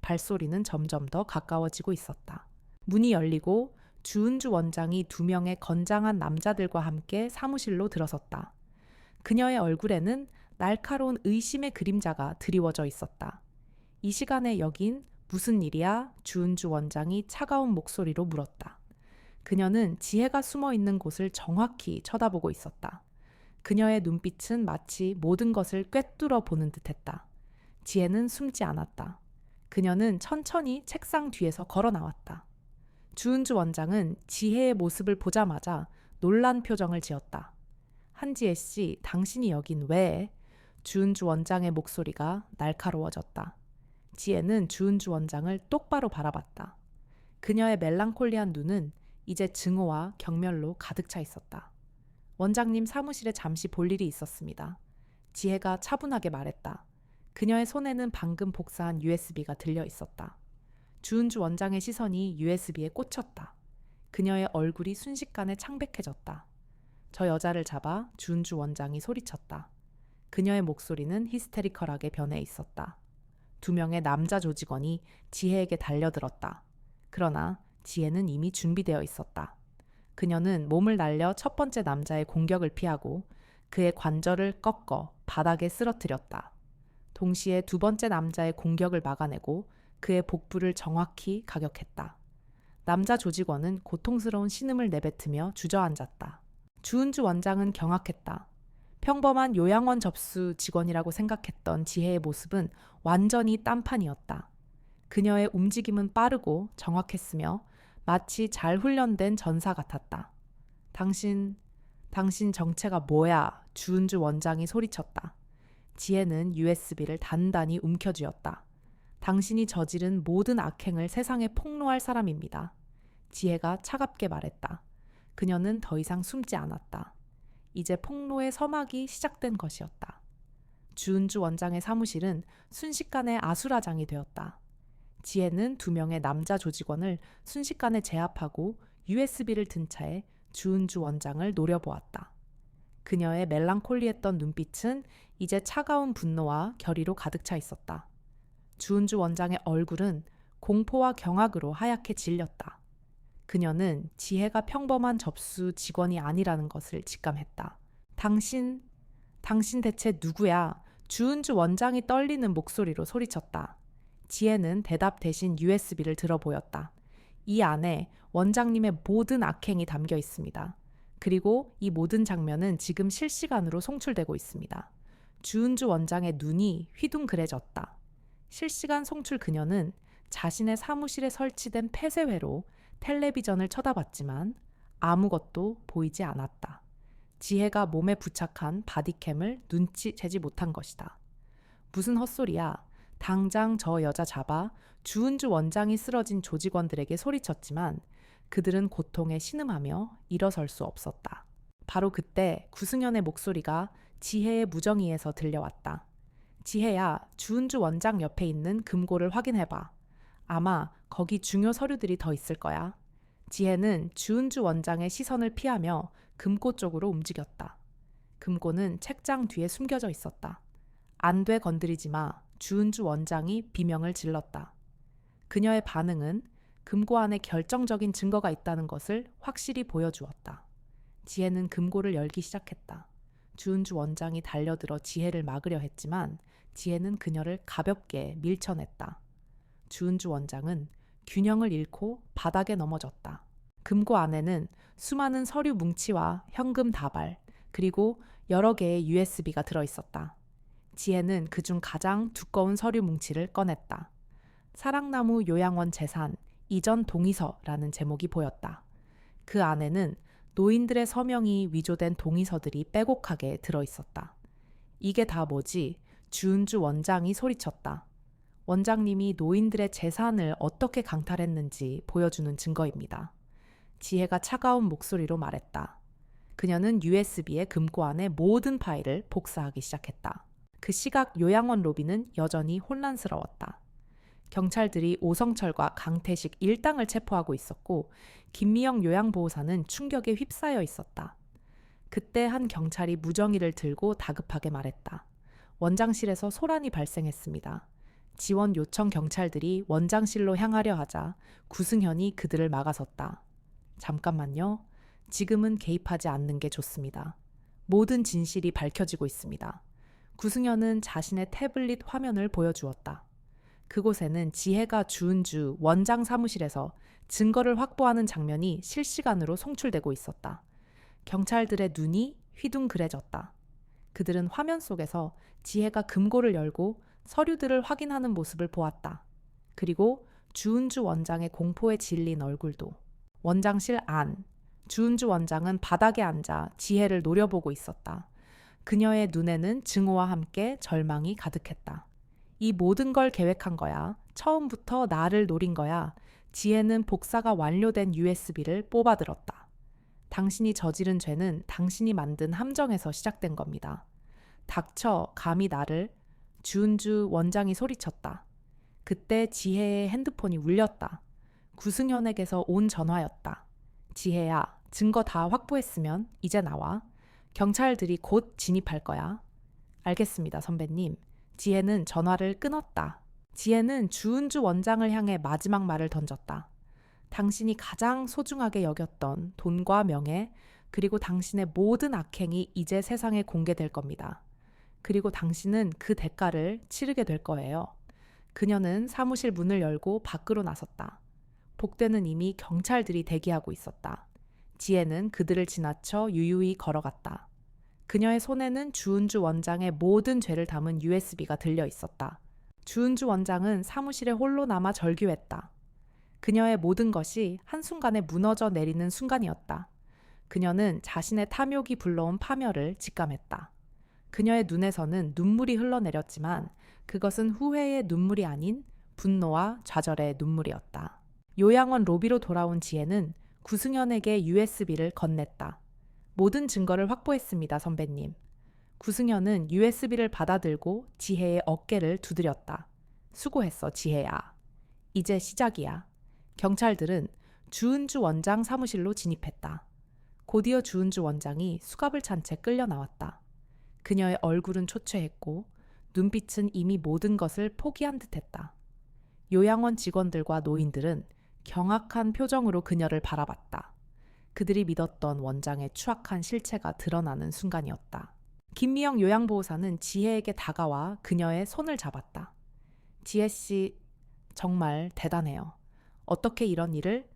S1: 발소리는 점점 더 가까워지고 있었다. 문이 열리고 주은주 원장이 2명의 건장한 남자들과 함께 사무실로 들어섰다. 그녀의 얼굴에는 날카로운 의심의 그림자가 드리워져 있었다. 이 시간에 여긴 무슨 일이야? 주은주 원장이 차가운 목소리로 물었다. 그녀는 지혜가 숨어 있는 곳을 정확히 쳐다보고 있었다. 그녀의 눈빛은 마치 모든 것을 꿰뚫어 보는 듯했다. 지혜는 숨지 않았다. 그녀는 천천히 책상 뒤에서 걸어 나왔다. 주은주 원장은 지혜의 모습을 보자마자 놀란 표정을 지었다. 한지혜 씨, 당신이 여긴 왜? 주은주 원장의 목소리가 날카로워졌다. 지혜는 주은주 원장을 똑바로 바라봤다. 그녀의 멜랑콜리한 눈은 이제 증오와 경멸로 가득 차 있었다. 원장님 사무실에 잠시 볼 일이 있었습니다. 지혜가 차분하게 말했다. 그녀의 손에는 방금 복사한 USB가 들려 있었다. 주은주 원장의 시선이 USB에 꽂혔다. 그녀의 얼굴이 순식간에 창백해졌다. 저 여자를 잡아 주은주 원장이 소리쳤다. 그녀의 목소리는 히스테리컬하게 변해 있었다. 2명의 남자 조직원이 지혜에게 달려들었다. 그러나 지혜는 이미 준비되어 있었다. 그녀는 몸을 날려 첫 번째 남자의 공격을 피하고 그의 관절을 꺾어 바닥에 쓰러뜨렸다. 동시에 2번째 남자의 공격을 막아내고 그의 복부를 정확히 가격했다. 남자 조직원은 고통스러운 신음을 내뱉으며 주저앉았다. 주은주 원장은 경악했다. 평범한 요양원 접수 직원이라고 생각했던 지혜의 모습은 완전히 딴판이었다. 그녀의 움직임은 빠르고 정확했으며 마치 잘 훈련된 전사 같았다. 당신 정체가 뭐야? 주은주 원장이 소리쳤다. 지혜는 USB를 단단히 움켜쥐었다. 당신이 저지른 모든 악행을 세상에 폭로할 사람입니다. 지혜가 차갑게 말했다. 그녀는 더 이상 숨지 않았다. 이제 폭로의 서막이 시작된 것이었다. 주은주 원장의 사무실은 순식간에 아수라장이 되었다. 지혜는 2명의 남자 조직원을 순식간에 제압하고 USB를 든 차에 주은주 원장을 노려보았다. 그녀의 멜랑콜리했던 눈빛은 이제 차가운 분노와 결의로 가득 차 있었다. 주은주 원장의 얼굴은 공포와 경악으로 하얗게 질렸다. 그녀는 지혜가 평범한 접수 직원이 아니라는 것을 직감했다. 당신 대체 누구야? 주은주 원장이 떨리는 목소리로 소리쳤다. 지혜는 대답 대신 USB를 들어 보였다. 이 안에 원장님의 모든 악행이 담겨 있습니다. 그리고 이 모든 장면은 지금 실시간으로 송출되고 있습니다. 주은주 원장의 눈이 휘둥그레졌다. 실시간 송출 그녀는 자신의 사무실에 설치된 폐쇄회로 텔레비전을 쳐다봤지만 아무것도 보이지 않았다. 지혜가 몸에 부착한 바디캠을 눈치채지 못한 것이다. 무슨 헛소리야. 당장 저 여자 잡아 주은주 원장이 쓰러진 조직원들에게 소리쳤지만 그들은 고통에 신음하며 일어설 수 없었다. 바로 그때 구승연의 목소리가 지혜의 무정의에서 들려왔다. 지혜야, 주은주 원장 옆에 있는 금고를 확인해봐. 아마 거기 중요 서류들이 더 있을 거야. 지혜는 주은주 원장의 시선을 피하며 금고 쪽으로 움직였다. 금고는 책장 뒤에 숨겨져 있었다. 안 돼, 건드리지 마. 주은주 원장이 비명을 질렀다. 그녀의 반응은 금고 안에 결정적인 증거가 있다는 것을 확실히 보여주었다. 지혜는 금고를 열기 시작했다. 주은주 원장이 달려들어 지혜를 막으려 했지만 지혜는 그녀를 가볍게 밀쳐냈다. 주은주 원장은 균형을 잃고 바닥에 넘어졌다. 금고 안에는 수많은 서류 뭉치와 현금 다발, 그리고 여러 개의 USB가 들어있었다. 지혜는 그중 가장 두꺼운 서류 뭉치를 꺼냈다. 사랑나무 요양원 재산 이전 동의서라는 제목이 보였다. 그 안에는 노인들의 서명이 위조된 동의서들이 빼곡하게 들어있었다. 이게 다 뭐지? 주은주 원장이 소리쳤다. 원장님이 노인들의 재산을 어떻게 강탈했는지 보여주는 증거입니다. 지혜가 차가운 목소리로 말했다. 그녀는 USB의 금고 안의 모든 파일을 복사하기 시작했다. 그 시각 요양원 로비는 여전히 혼란스러웠다. 경찰들이 오성철과 강태식 일당을 체포하고 있었고 김미영 요양보호사는 충격에 휩싸여 있었다. 그때 한 경찰이 무정의를 들고 다급하게 말했다. 원장실에서 소란이 발생했습니다. 지원 요청 경찰들이 원장실로 향하려 하자 구승현이 그들을 막아섰다. 잠깐만요. 지금은 개입하지 않는 게 좋습니다. 모든 진실이 밝혀지고 있습니다. 구승현은 자신의 태블릿 화면을 보여주었다. 그곳에는 지혜가 주은주 원장 사무실에서 증거를 확보하는 장면이 실시간으로 송출되고 있었다. 경찰들의 눈이 휘둥그레졌다. 그들은 화면 속에서 지혜가 금고를 열고 서류들을 확인하는 모습을 보았다. 그리고 주은주 원장의 공포에 질린 얼굴도. 원장실 안, 주은주 원장은 바닥에 앉아 지혜를 노려보고 있었다. 그녀의 눈에는 증오와 함께 절망이 가득했다. 이 모든 걸 계획한 거야. 처음부터 나를 노린 거야. 지혜는 복사가 완료된 USB를 뽑아들었다. 당신이 저지른 죄는 당신이 만든 함정에서 시작된 겁니다. 닥쳐, 감히 나를. 주은주 원장이 소리쳤다. 그때 지혜의 핸드폰이 울렸다. 구승현에게서 온 전화였다. 지혜야, 증거 다 확보했으면 이제 나와. 경찰들이 곧 진입할 거야. 알겠습니다, 선배님. 지혜는 전화를 끊었다. 지혜는 주은주 원장을 향해 마지막 말을 던졌다. 당신이 가장 소중하게 여겼던 돈과 명예, 그리고 당신의 모든 악행이 이제 세상에 공개될 겁니다. 그리고 당신은 그 대가를 치르게 될 거예요. 그녀는 사무실 문을 열고 밖으로 나섰다. 복대는 이미 경찰들이 대기하고 있었다. 지혜는 그들을 지나쳐 유유히 걸어갔다. 그녀의 손에는 주은주 원장의 모든 죄를 담은 USB가 들려 있었다. 주은주 원장은 사무실에 홀로 남아 절규했다. 그녀의 모든 것이 한순간에 무너져 내리는 순간이었다. 그녀는 자신의 탐욕이 불러온 파멸을 직감했다. 그녀의 눈에서는 눈물이 흘러내렸지만 그것은 후회의 눈물이 아닌 분노와 좌절의 눈물이었다. 요양원 로비로 돌아온 지혜는 구승현에게 USB를 건넸다. 모든 증거를 확보했습니다, 선배님. 구승현은 USB를 받아들고 지혜의 어깨를 두드렸다. 수고했어, 지혜야. 이제 시작이야. 경찰들은 주은주 원장 사무실로 진입했다. 곧이어 주은주 원장이 수갑을 찬 채 끌려 나왔다. 그녀의 얼굴은 초췌했고 눈빛은 이미 모든 것을 포기한 듯했다. 요양원 직원들과 노인들은 경악한 표정으로 그녀를 바라봤다. 그들이 믿었던 원장의 추악한 실체가 드러나는 순간이었다. 김미영 요양보호사는 지혜에게 다가와 그녀의 손을 잡았다. 지혜 씨, 정말 대단해요. 어떻게 이런 일을?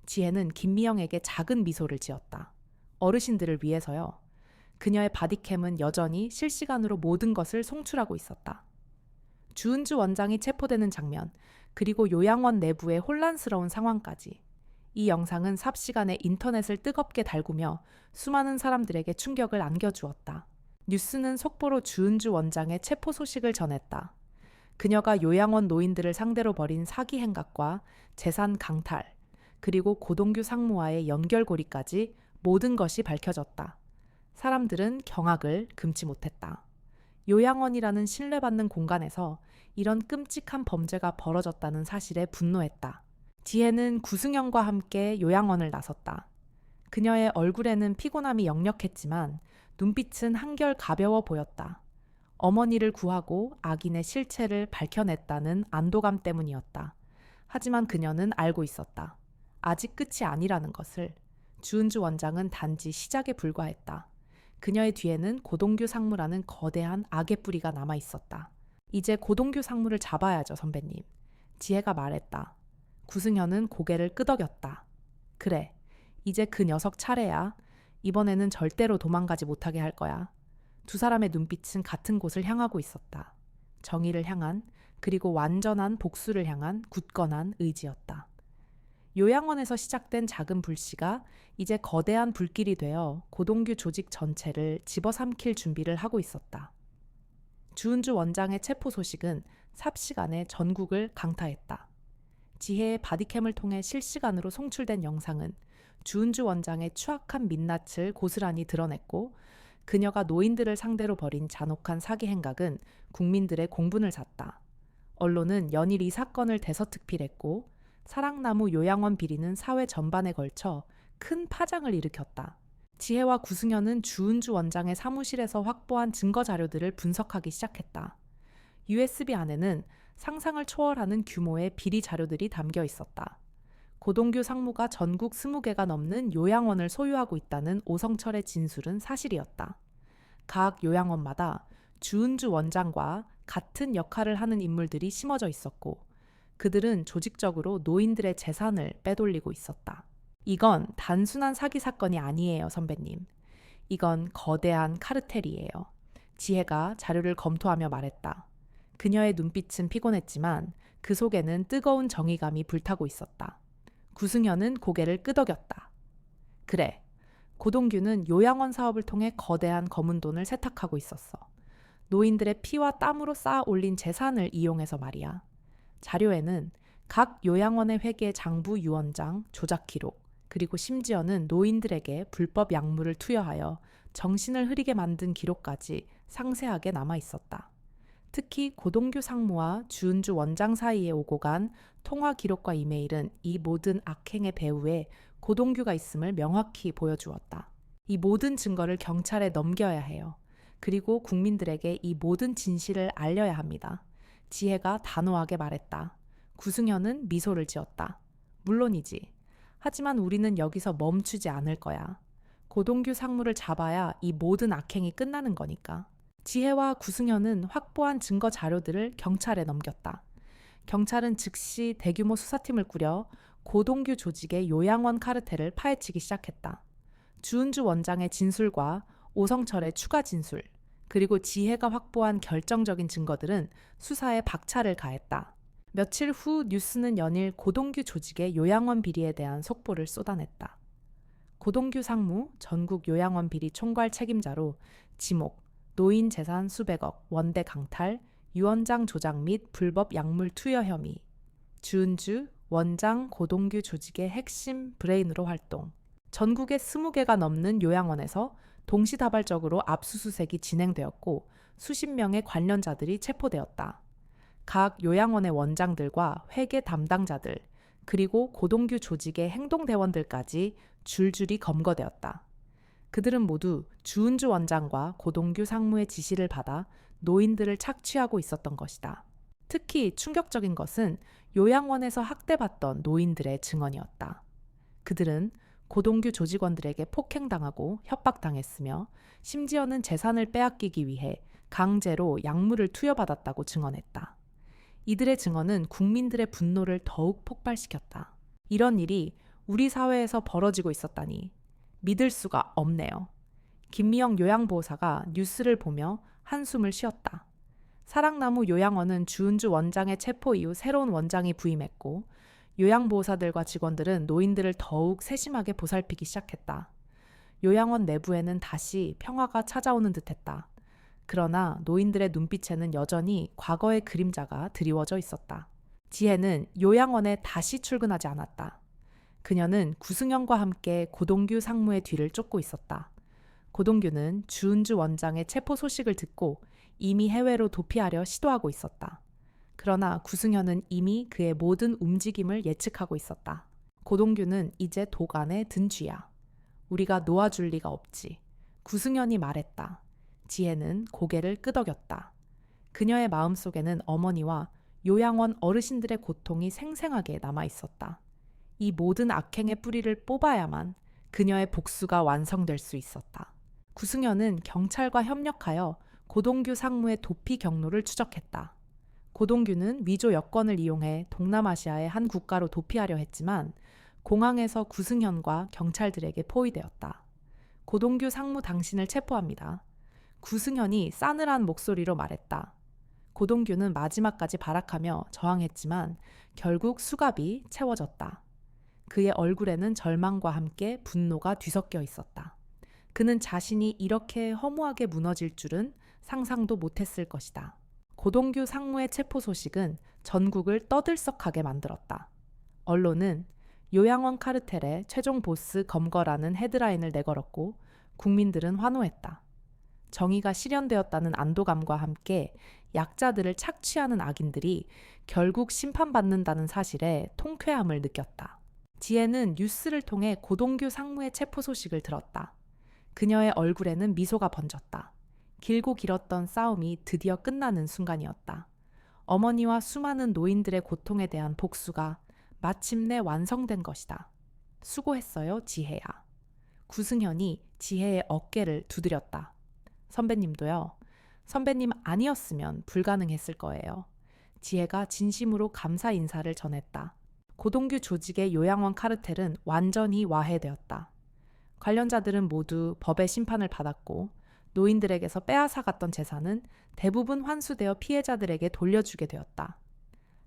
S1: 지혜는 김미영에게 작은 미소를 지었다. 어르신들을 위해서요. 그녀의 바디캠은 여전히 실시간으로 모든 것을 송출하고 있었다. 주은주 원장이 체포되는 장면, 그리고 요양원 내부의 혼란스러운 상황까지. 이 영상은 삽시간에 인터넷을 뜨겁게 달구며 수많은 사람들에게 충격을 안겨주었다. 뉴스는 속보로 주은주 원장의 체포 소식을 전했다. 그녀가 요양원 노인들을 상대로 벌인 사기 행각과 재산 강탈, 그리고 고동규 상무와의 연결고리까지 모든 것이 밝혀졌다. 사람들은 경악을 금치 못했다. 요양원이라는 신뢰받는 공간에서 이런 끔찍한 범죄가 벌어졌다는 사실에 분노했다. 지혜는 구승현과 함께 요양원을 나섰다. 그녀의 얼굴에는 피곤함이 역력했지만 눈빛은 한결 가벼워 보였다. 어머니를 구하고 악인의 실체를 밝혀냈다는 안도감 때문이었다. 하지만 그녀는 알고 있었다. 아직 끝이 아니라는 것을. 주은주 원장은 단지 시작에 불과했다. 그녀의 뒤에는 고동규 상무라는 거대한 악의 뿌리가 남아 있었다. 이제 고동규 상무를 잡아야죠, 선배님. 지혜가 말했다. 구승현은 고개를 끄덕였다. 그래, 이제 그 녀석 차례야. 이번에는 절대로 도망가지 못하게 할 거야. 두 사람의 눈빛은 같은 곳을 향하고 있었다. 정의를 향한, 그리고 완전한 복수를 향한 굳건한 의지였다. 요양원에서 시작된 작은 불씨가 이제 거대한 불길이 되어 고동규 조직 전체를 집어삼킬 준비를 하고 있었다. 주은주 원장의 체포 소식은 삽시간에 전국을 강타했다. 지혜의 바디캠을 통해 실시간으로 송출된 영상은 주은주 원장의 추악한 민낯을 고스란히 드러냈고 그녀가 노인들을 상대로 벌인 잔혹한 사기 행각은 국민들의 공분을 샀다. 언론은 연일 이 사건을 대서특필했고 사랑나무 요양원 비리는 사회 전반에 걸쳐 큰 파장을 일으켰다. 지혜와 구승현은 주은주 원장의 사무실에서 확보한 증거 자료들을 분석하기 시작했다. USB 안에는 상상을 초월하는 규모의 비리 자료들이 담겨 있었다. 고동규 상무가 전국 20개가 넘는 요양원을 소유하고 있다는 오성철의 진술은 사실이었다. 각 요양원마다 주은주 원장과 같은 역할을 하는 인물들이 심어져 있었고 그들은 조직적으로 노인들의 재산을 빼돌리고 있었다. 이건 단순한 사기 사건이 아니에요, 선배님. 이건 거대한 카르텔이에요. 지혜가 자료를 검토하며 말했다. 그녀의 눈빛은 피곤했지만 그 속에는 뜨거운 정의감이 불타고 있었다. 구승현은 고개를 끄덕였다. 그래, 고동규는 요양원 사업을 통해 거대한 검은 돈을 세탁하고 있었어. 노인들의 피와 땀으로 쌓아 올린 재산을 이용해서 말이야. 자료에는 각 요양원의 회계 장부 유언장, 조작 기록, 그리고 심지어는 노인들에게 불법 약물을 투여하여 정신을 흐리게 만든 기록까지 상세하게 남아 있었다. 특히 고동규 상무와 주은주 원장 사이에 오고 간 통화 기록과 이메일은 이 모든 악행의 배후에 고동규가 있음을 명확히 보여주었다. 이 모든 증거를 경찰에 넘겨야 해요. 그리고 국민들에게 이 모든 진실을 알려야 합니다. 지혜가 단호하게 말했다. 구승현은 미소를 지었다. 물론이지. 하지만 우리는 여기서 멈추지 않을 거야. 고동규 상무를 잡아야 이 모든 악행이 끝나는 거니까. 지혜와 구승현은 확보한 증거 자료들을 경찰에 넘겼다. 경찰은 즉시 대규모 수사팀을 꾸려 고동규 조직의 요양원 카르텔을 파헤치기 시작했다. 주은주 원장의 진술과 오성철의 추가 진술, 그리고 지혜가 확보한 결정적인 증거들은 수사에 박차를 가했다. 며칠 후 뉴스는 연일 고동규 조직의 요양원 비리에 대한 속보를 쏟아냈다. 고동규 상무 전국 요양원 비리 총괄 책임자로 지목, 노인 재산 수백억, 원대 강탈, 유언장 조작 및 불법 약물 투여 혐의, 주은주 원장 고동규 조직의 핵심 브레인으로 활동, 전국의 20개가 넘는 요양원에서 동시다발적으로 압수수색이 진행되었고 수십 명의 관련자들이 체포되었다. 각 요양원의 원장들과 회계 담당자들, 그리고 고동규 조직의 행동대원들까지 줄줄이 검거되었다. 그들은 모두 주은주 원장과 고동규 상무의 지시를 받아 노인들을 착취하고 있었던 것이다. 특히 충격적인 것은 요양원에서 학대받던 노인들의 증언이었다. 그들은 고동규 조직원들에게 폭행당하고 협박당했으며 심지어는 재산을 빼앗기기 위해 강제로 약물을 투여받았다고 증언했다. 이들의 증언은 국민들의 분노를 더욱 폭발시켰다. 이런 일이 우리 사회에서 벌어지고 있었다니 믿을 수가 없네요. 김미영 요양보호사가 뉴스를 보며 한숨을 쉬었다. 사랑나무 요양원은 주은주 원장의 체포 이후 새로운 원장이 부임했고 요양보호사들과 직원들은 노인들을 더욱 세심하게 보살피기 시작했다. 요양원 내부에는 다시 평화가 찾아오는 듯했다. 그러나 노인들의 눈빛에는 여전히 과거의 그림자가 드리워져 있었다. 지혜는 요양원에 다시 출근하지 않았다. 그녀는 구승현과 함께 고동규 상무의 뒤를 쫓고 있었다. 고동규는 주은주 원장의 체포 소식을 듣고 이미 해외로 도피하려 시도하고 있었다. 그러나 구승현은 이미 그의 모든 움직임을 예측하고 있었다. 고동규는 이제 도간에 든 쥐야. 우리가 놓아줄 리가 없지. 구승현이 말했다. 지혜는 고개를 끄덕였다. 그녀의 마음속에는 어머니와 요양원 어르신들의 고통이 생생하게 남아 있었다. 이 모든 악행의 뿌리를 뽑아야만 그녀의 복수가 완성될 수 있었다. 구승현은 경찰과 협력하여 고동규 상무의 도피 경로를 추적했다. 고동규는 위조 여권을 이용해 동남아시아의 한 국가로 도피하려 했지만 공항에서 구승현과 경찰들에게 포위되었다. 고동규 상무 당신을 체포합니다. 구승현이 싸늘한 목소리로 말했다. 고동규는 마지막까지 발악하며 저항했지만 결국 수갑이 채워졌다. 그의 얼굴에는 절망과 함께 분노가 뒤섞여 있었다. 그는 자신이 이렇게 허무하게 무너질 줄은 상상도 못했을 것이다. 고동규 상무의 체포 소식은 전국을 떠들썩하게 만들었다. 언론은 요양원 카르텔의 최종 보스 검거라는 헤드라인을 내걸었고 국민들은 환호했다. 정의가 실현되었다는 안도감과 함께 약자들을 착취하는 악인들이 결국 심판받는다는 사실에 통쾌함을 느꼈다. 지혜는 뉴스를 통해 고동규 상무의 체포 소식을 들었다. 그녀의 얼굴에는 미소가 번졌다. 길고 길었던 싸움이 드디어 끝나는 순간이었다. 어머니와 수많은 노인들의 고통에 대한 복수가 마침내 완성된 것이다. 수고했어요, 지혜야. 구승현이 지혜의 어깨를 두드렸다. 선배님도요. 선배님 아니었으면 불가능했을 거예요. 지혜가 진심으로 감사 인사를 전했다. 고동규 조직의 요양원 카르텔은 완전히 와해되었다. 관련자들은 모두 법의 심판을 받았고 노인들에게서 빼앗아갔던 재산은 대부분 환수되어 피해자들에게 돌려주게 되었다.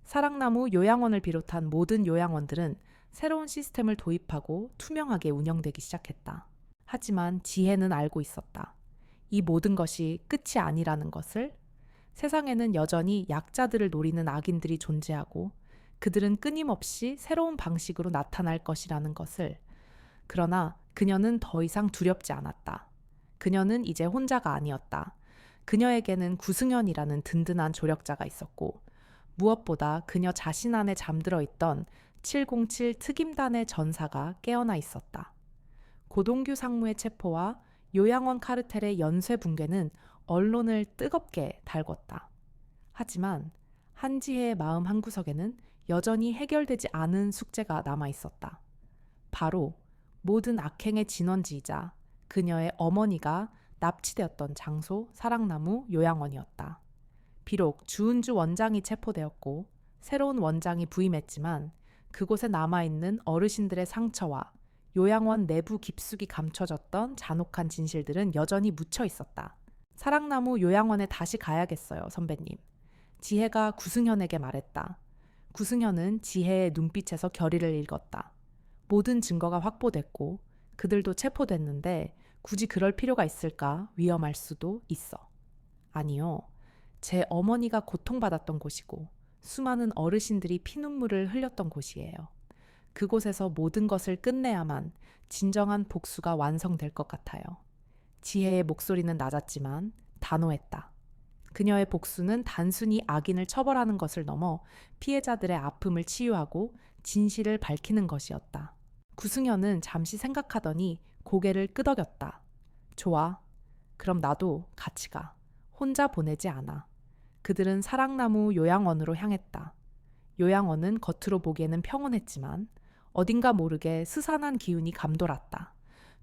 S1: 사랑나무 요양원을 비롯한 모든 요양원들은 새로운 시스템을 도입하고 투명하게 운영되기 시작했다. 하지만 지혜는 알고 있었다. 이 모든 것이 끝이 아니라는 것을. 세상에는 여전히 약자들을 노리는 악인들이 존재하고 그들은 끊임없이 새로운 방식으로 나타날 것이라는 것을. 그러나 그녀는 더 이상 두렵지 않았다. 그녀는 이제 혼자가 아니었다. 그녀에게는 구승현이라는 든든한 조력자가 있었고 무엇보다 그녀 자신 안에 잠들어 있던 707 특임단의 전사가 깨어나 있었다. 고동규 상무의 체포와 요양원 카르텔의 연쇄 붕괴는 언론을 뜨겁게 달궜다. 하지만 한지혜의 마음 한구석에는 여전히 해결되지 않은 숙제가 남아 있었다. 바로 모든 악행의 진원지이자 그녀의 어머니가 납치되었던 장소 사랑나무 요양원이었다. 비록 주은주 원장이 체포되었고 새로운 원장이 부임했지만 그곳에 남아있는 어르신들의 상처와 요양원 내부 깊숙이 감춰졌던 잔혹한 진실들은 여전히 묻혀 있었다. 사랑나무 요양원에 다시 가야겠어요, 선배님. 지혜가 구승현에게 말했다. 구승현은 지혜의 눈빛에서 결의를 읽었다. 모든 증거가 확보됐고 그들도 체포됐는데 굳이 그럴 필요가 있을까? 위험할 수도 있어. 아니요. 제 어머니가 고통받았던 곳이고 수많은 어르신들이 피눈물을 흘렸던 곳이에요. 그곳에서 모든 것을 끝내야만 진정한 복수가 완성될 것 같아요. 지혜의 목소리는 낮았지만 단호했다. 그녀의 복수는 단순히 악인을 처벌하는 것을 넘어 피해자들의 아픔을 치유하고 진실을 밝히는 것이었다. 구승현은 잠시 생각하더니 고개를 끄덕였다. 좋아. 그럼 나도 같이 가. 혼자 보내지 않아. 그들은 사랑나무 요양원으로 향했다. 요양원은 겉으로 보기에는 평온했지만 어딘가 모르게 스산한 기운이 감돌았다.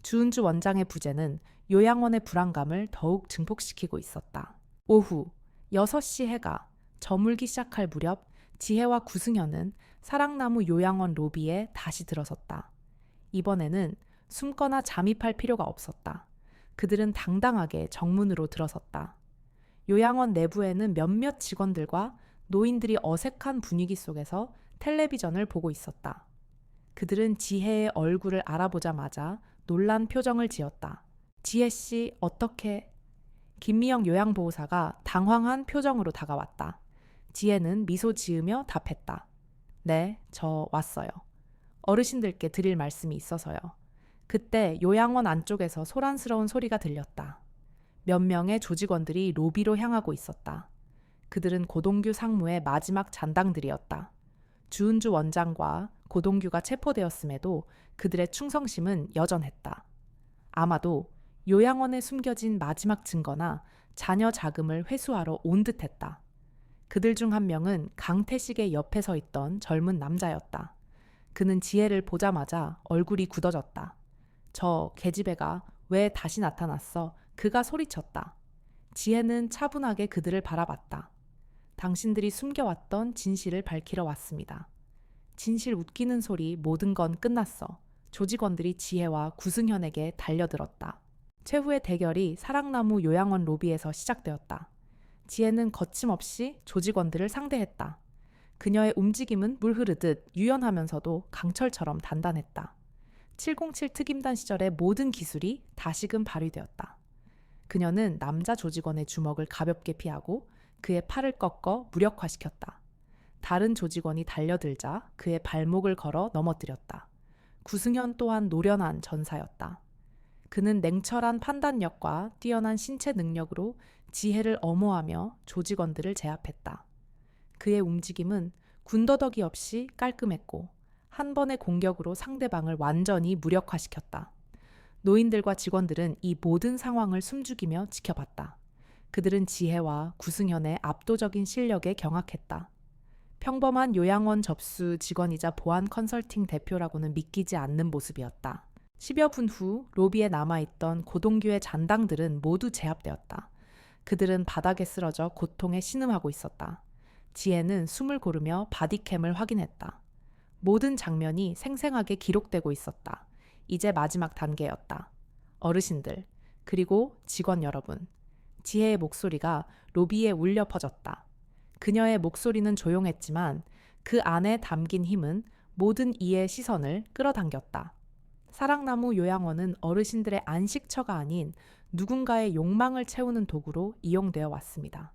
S1: 주은주 원장의 부재는 요양원의 불안감을 더욱 증폭시키고 있었다. 오후 6시 해가 저물기 시작할 무렵 지혜와 구승현은 사랑나무 요양원 로비에 다시 들어섰다. 이번에는 숨거나 잠입할 필요가 없었다. 그들은 당당하게 정문으로 들어섰다. 요양원 내부에는 몇몇 직원들과 노인들이 어색한 분위기 속에서 텔레비전을 보고 있었다. 그들은 지혜의 얼굴을 알아보자마자 놀란 표정을 지었다. 지혜 씨, 어떻게? 김미영 요양보호사가 당황한 표정으로 다가왔다. 지혜는 미소 지으며 답했다. 네, 저 왔어요. 어르신들께 드릴 말씀이 있어서요. 그때 요양원 안쪽에서 소란스러운 소리가 들렸다. 몇 명의 조직원들이 로비로 향하고 있었다. 그들은 고동규 상무의 마지막 잔당들이었다. 주은주 원장과 고동규가 체포되었음에도 그들의 충성심은 여전했다. 아마도 요양원에 숨겨진 마지막 증거나 자녀 자금을 회수하러 온 듯했다. 그들 중 한 명은 강태식의 옆에 서 있던 젊은 남자였다. 그는 지혜를 보자마자 얼굴이 굳어졌다. 저 계집애가 왜 다시 나타났어? 그가 소리쳤다. 지혜는 차분하게 그들을 바라봤다. 당신들이 숨겨왔던 진실을 밝히러 왔습니다. 진실 웃기는 소리 모든 건 끝났어. 조직원들이 지혜와 구승현에게 달려들었다. 최후의 대결이 사랑나무 요양원 로비에서 시작되었다. 지혜는 거침없이 조직원들을 상대했다. 그녀의 움직임은 물 흐르듯 유연하면서도 강철처럼 단단했다. 707 특임단 시절의 모든 기술이 다시금 발휘되었다. 그녀는 남자 조직원의 주먹을 가볍게 피하고 그의 팔을 꺾어 무력화시켰다. 다른 조직원이 달려들자 그의 발목을 걸어 넘어뜨렸다. 구승현 또한 노련한 전사였다. 그는 냉철한 판단력과 뛰어난 신체 능력으로 지혜를 엄호하며 조직원들을 제압했다. 그의 움직임은 군더더기 없이 깔끔했고 한 번의 공격으로 상대방을 완전히 무력화시켰다. 노인들과 직원들은 이 모든 상황을 숨죽이며 지켜봤다. 그들은 지혜와 구승현의 압도적인 실력에 경악했다. 평범한 요양원 접수 직원이자 보안 컨설팅 대표라고는 믿기지 않는 모습이었다. 10여 분 후 로비에 남아있던 고동규의 잔당들은 모두 제압되었다. 그들은 바닥에 쓰러져 고통에 신음하고 있었다. 지혜는 숨을 고르며 바디캠을 확인했다. 모든 장면이 생생하게 기록되고 있었다. 이제 마지막 단계였다. 어르신들, 그리고 직원 여러분. 지혜의 목소리가 로비에 울려 퍼졌다. 그녀의 목소리는 조용했지만 그 안에 담긴 힘은 모든 이의 시선을 끌어당겼다. 사랑나무 요양원은 어르신들의 안식처가 아닌 누군가의 욕망을 채우는 도구로 이용되어 왔습니다.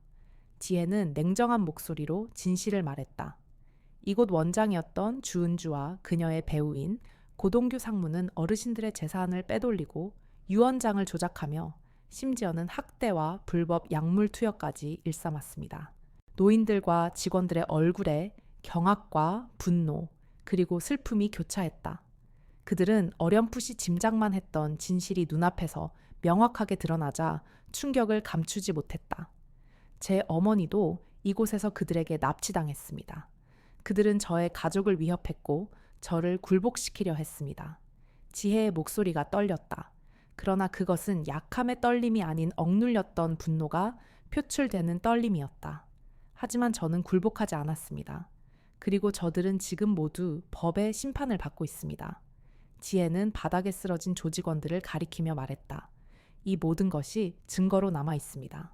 S1: 지혜는 냉정한 목소리로 진실을 말했다. 이곳 원장이었던 주은주와 그녀의 배우인 고동규 상무는 어르신들의 재산을 빼돌리고 유언장을 조작하며 심지어는 학대와 불법 약물 투여까지 일삼았습니다. 노인들과 직원들의 얼굴에 경악과 분노 그리고 슬픔이 교차했다. 그들은 어렴풋이 짐작만 했던 진실이 눈앞에서 명확하게 드러나자 충격을 감추지 못했다. 제 어머니도 이곳에서 그들에게 납치당했습니다. 그들은 저의 가족을 위협했고 저를 굴복시키려 했습니다. 지혜의 목소리가 떨렸다. 그러나 그것은 약함의 떨림이 아닌 억눌렸던 분노가 표출되는 떨림이었다. 하지만 저는 굴복하지 않았습니다. 그리고 저들은 지금 모두 법의 심판을 받고 있습니다. 지혜는 바닥에 쓰러진 조직원들을 가리키며 말했다. 이 모든 것이 증거로 남아 있습니다.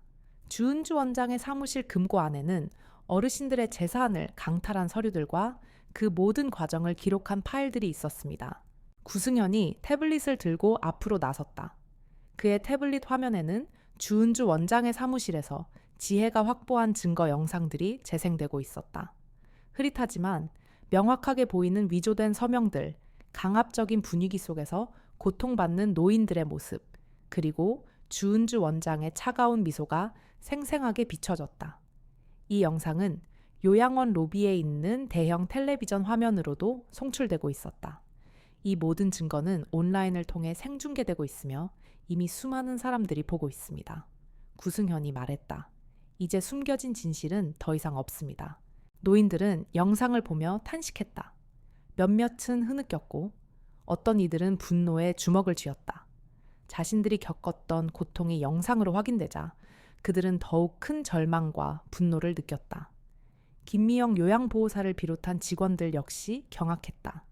S1: 주은주 원장의 사무실 금고 안에는 어르신들의 재산을 강탈한 서류들과 그 모든 과정을 기록한 파일들이 있었습니다. 구승현이 태블릿을 들고 앞으로 나섰다. 그의 태블릿 화면에는 주은주 원장의 사무실에서 지혜가 확보한 증거 영상들이 재생되고 있었다. 흐릿하지만 명확하게 보이는 위조된 서명들, 강압적인 분위기 속에서 고통받는 노인들의 모습, 그리고 주은주 원장의 차가운 미소가 생생하게 비춰졌다. 이 영상은 요양원 로비에 있는 대형 텔레비전 화면으로도 송출되고 있었다. 이 모든 증거는 온라인을 통해 생중계되고 있으며 이미 수많은 사람들이 보고 있습니다. 구승현이 말했다. 이제 숨겨진 진실은 더 이상 없습니다. 노인들은 영상을 보며 탄식했다. 몇몇은 흐느꼈고 어떤 이들은 분노에 주먹을 쥐었다. 자신들이 겪었던 고통이 영상으로 확인되자 그들은 더욱 큰 절망과 분노를 느꼈다. 김미영 요양보호사를 비롯한 직원들 역시 경악했다.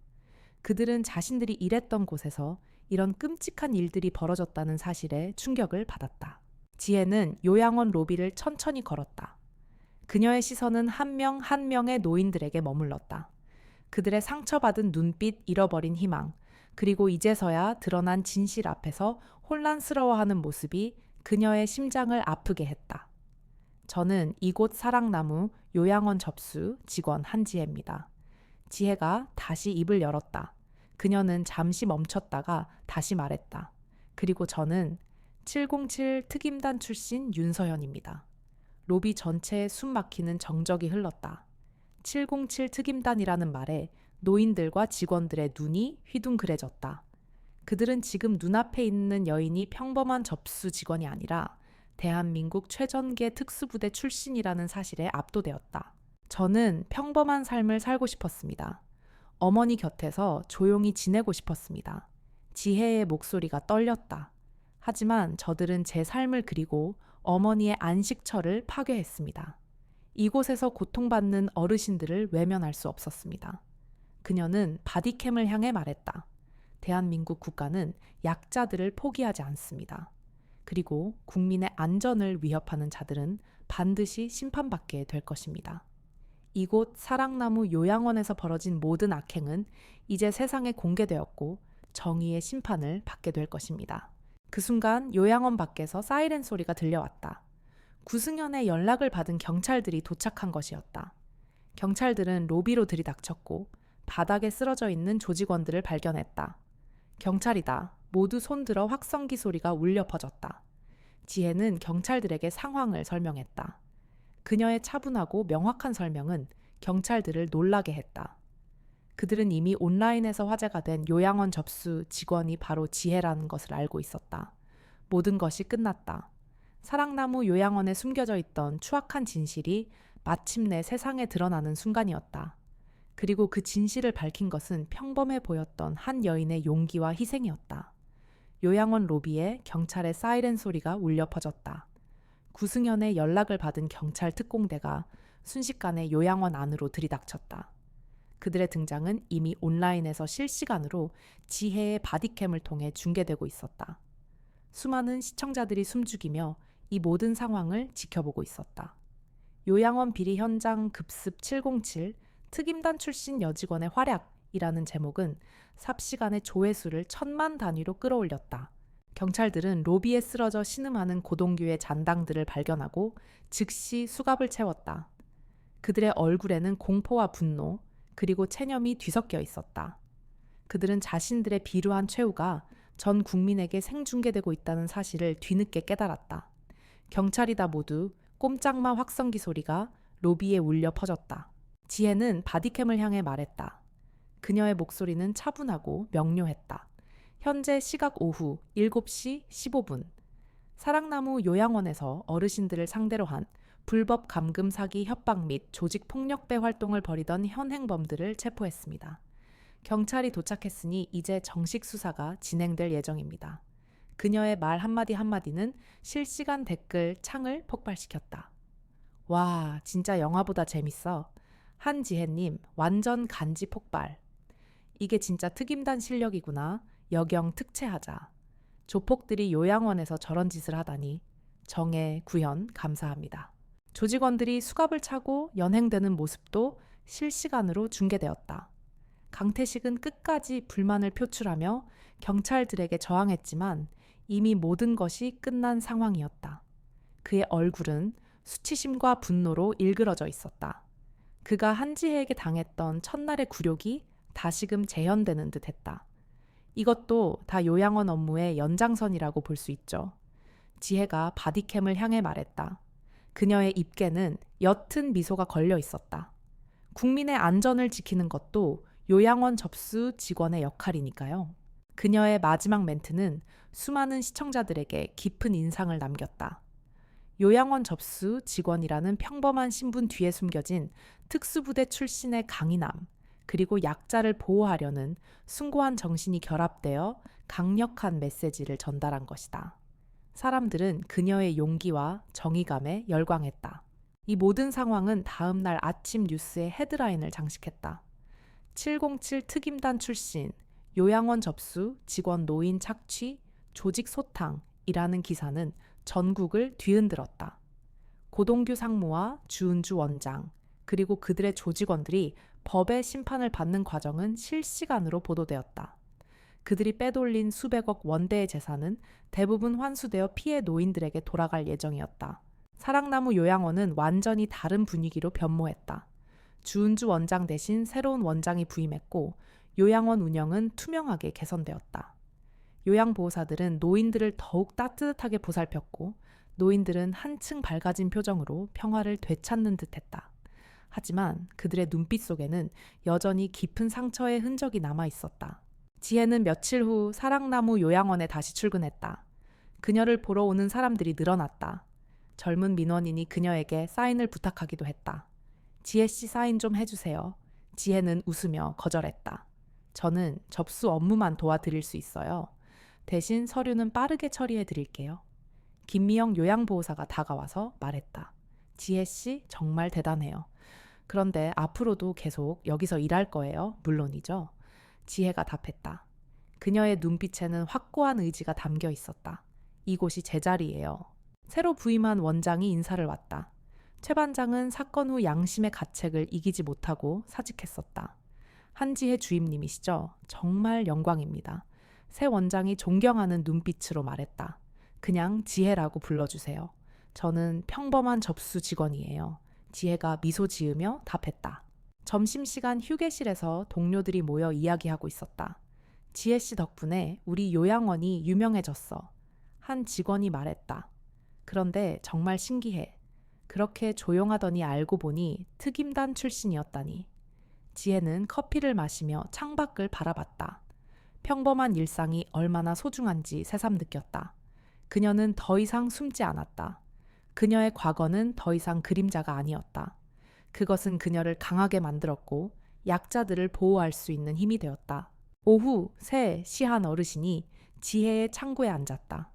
S1: 그들은 자신들이 일했던 곳에서 이런 끔찍한 일들이 벌어졌다는 사실에 충격을 받았다. 지혜는 요양원 로비를 천천히 걸었다. 그녀의 시선은 한 명 한 명의 노인들에게 머물렀다. 그들의 상처받은 눈빛, 잃어버린 희망, 그리고 이제서야 드러난 진실 앞에서 혼란스러워하는 모습이 그녀의 심장을 아프게 했다. 저는 이곳 사랑나무 요양원 접수 직원 한지혜입니다. 지혜가 다시 입을 열었다. 그녀는 잠시 멈췄다가 다시 말했다. 그리고 저는 707 특임단 출신 윤서연입니다. 로비 전체에 숨 막히는 정적이 흘렀다. 707 특임단이라는 말에 노인들과 직원들의 눈이 휘둥그레졌다. 그들은 지금 눈앞에 있는 여인이 평범한 접수 직원이 아니라 대한민국 최전개 특수부대 출신이라는 사실에 압도되었다. 저는 평범한 삶을 살고 싶었습니다. 어머니 곁에서 조용히 지내고 싶었습니다. 지혜의 목소리가 떨렸다. 하지만 저들은 제 삶을 그리고 어머니의 안식처를 파괴했습니다. 이곳에서 고통받는 어르신들을 외면할 수 없었습니다. 그녀는 바디캠을 향해 말했다. 대한민국 국가는 약자들을 포기하지 않습니다. 그리고 국민의 안전을 위협하는 자들은 반드시 심판받게 될 것입니다. 이곳 사랑나무 요양원에서 벌어진 모든 악행은 이제 세상에 공개되었고 정의의 심판을 받게 될 것입니다. 그 순간 요양원 밖에서 사이렌 소리가 들려왔다. 구승현의 연락을 받은 경찰들이 도착한 것이었다. 경찰들은 로비로 들이닥쳤고 바닥에 쓰러져 있는 조직원들을 발견했다. 경찰이다. 모두 손들어 확성기 소리가 울려 퍼졌다. 지혜는 경찰들에게 상황을 설명했다. 그녀의 차분하고 명확한 설명은 경찰들을 놀라게 했다. 그들은 이미 온라인에서 화제가 된 요양원 접수 직원이 바로 지혜라는 것을 알고 있었다. 모든 것이 끝났다. 사랑나무 요양원에 숨겨져 있던 추악한 진실이 마침내 세상에 드러나는 순간이었다. 그리고 그 진실을 밝힌 것은 평범해 보였던 한 여인의 용기와 희생이었다. 요양원 로비에 경찰의 사이렌 소리가 울려 퍼졌다. 구승현의 연락을 받은 경찰 특공대가 순식간에 요양원 안으로 들이닥쳤다. 그들의 등장은 이미 온라인에서 실시간으로 지혜의 바디캠을 통해 중계되고 있었다. 수많은 시청자들이 숨죽이며 이 모든 상황을 지켜보고 있었다. 요양원 비리 현장 급습 707 특임단 출신 여직원의 활약이라는 제목은 삽시간에 조회수를 1000만 단위로 끌어올렸다. 경찰들은 로비에 쓰러져 신음하는 고동규의 잔당들을 발견하고 즉시 수갑을 채웠다. 그들의 얼굴에는 공포와 분노, 그리고 체념이 뒤섞여 있었다. 그들은 자신들의 비루한 최후가 전 국민에게 생중계되고 있다는 사실을 뒤늦게 깨달았다. 경찰이다 모두 꼼짝마 확성기 소리가 로비에 울려 퍼졌다. 지혜는 바디캠을 향해 말했다. 그녀의 목소리는 차분하고 명료했다. 현재 시각 오후 7시 15분. 사랑나무 요양원에서 어르신들을 상대로 한 불법 감금 사기 협박 및 조직 폭력배 활동을 벌이던 현행범들을 체포했습니다. 경찰이 도착했으니 이제 정식 수사가 진행될 예정입니다. 그녀의 말 한마디 한마디는 실시간 댓글 창을 폭발시켰다. 와, 진짜 영화보다 재밌어. 한지혜님, 완전 간지 폭발. 이게 진짜 특임단 실력이구나. 여경 특채하자. 조폭들이 요양원에서 저런 짓을 하다니. 정혜, 구현 감사합니다. 조직원들이 수갑을 차고 연행되는 모습도 실시간으로 중계되었다. 강태식은 끝까지 불만을 표출하며 경찰들에게 저항했지만 이미 모든 것이 끝난 상황이었다. 그의 얼굴은 수치심과 분노로 일그러져 있었다. 그가 한지혜에게 당했던 첫날의 굴욕이 다시금 재현되는 듯했다. 이것도 다 요양원 업무의 연장선이라고 볼 수 있죠. 지혜가 바디캠을 향해 말했다. 그녀의 입계는 옅은 미소가 걸려 있었다. 국민의 안전을 지키는 것도 요양원 접수 직원의 역할이니까요. 그녀의 마지막 멘트는 수많은 시청자들에게 깊은 인상을 남겼다. 요양원 접수 직원이라는 평범한 신분 뒤에 숨겨진 특수부대 출신의 강인함, 그리고 약자를 보호하려는 숭고한 정신이 결합되어 강력한 메시지를 전달한 것이다. 사람들은 그녀의 용기와 정의감에 열광했다. 이 모든 상황은 다음 날 아침 뉴스의 헤드라인을 장식했다. 707 특임단 출신, 요양원 접수, 직원 노인 착취, 조직 소탕이라는 기사는 전국을 뒤흔들었다. 고동규 상무와 주은주 원장, 그리고 그들의 조직원들이 법의 심판을 받는 과정은 실시간으로 보도되었다. 그들이 빼돌린 수백억 원대의 재산은 대부분 환수되어 피해 노인들에게 돌아갈 예정이었다. 사랑나무 요양원은 완전히 다른 분위기로 변모했다. 주은주 원장 대신 새로운 원장이 부임했고 요양원 운영은 투명하게 개선되었다. 요양보호사들은 노인들을 더욱 따뜻하게 보살폈고 노인들은 한층 밝아진 표정으로 평화를 되찾는 듯했다. 하지만 그들의 눈빛 속에는 여전히 깊은 상처의 흔적이 남아 있었다. 지혜는 며칠 후 사랑나무 요양원에 다시 출근했다. 그녀를 보러 오는 사람들이 늘어났다. 젊은 민원인이 그녀에게 사인을 부탁하기도 했다. 지혜 씨 사인 좀 해주세요. 지혜는 웃으며 거절했다. 저는 접수 업무만 도와드릴 수 있어요. 대신 서류는 빠르게 처리해 드릴게요. 김미영 요양보호사가 다가와서 말했다. 지혜 씨 정말 대단해요. 그런데 앞으로도 계속 여기서 일할 거예요. 물론이죠. 지혜가 답했다. 그녀의 눈빛에는 확고한 의지가 담겨 있었다. 이곳이 제 자리예요. 새로 부임한 원장이 인사를 왔다. 최 반장은 사건 후 양심의 가책을 이기지 못하고 사직했었다. 한지혜 주임님이시죠? 정말 영광입니다. 새 원장이 존경하는 눈빛으로 말했다. 그냥 지혜라고 불러주세요. 저는 평범한 접수 직원이에요. 지혜가 미소 지으며 답했다. 점심시간 휴게실에서 동료들이 모여 이야기하고 있었다. 지혜 씨 덕분에 우리 요양원이 유명해졌어. 한 직원이 말했다. 그런데 정말 신기해. 그렇게 조용하더니 알고 보니 특임단 출신이었다니. 지혜는 커피를 마시며 창밖을 바라봤다. 평범한 일상이 얼마나 소중한지 새삼 느꼈다. 그녀는 더 이상 숨지 않았다. 그녀의 과거는 더 이상 그림자가 아니었다. 그것은 그녀를 강하게 만들었고 약자들을 보호할 수 있는 힘이 되었다. 오후 새 시한 어르신이 지혜의 창고에 앉았다.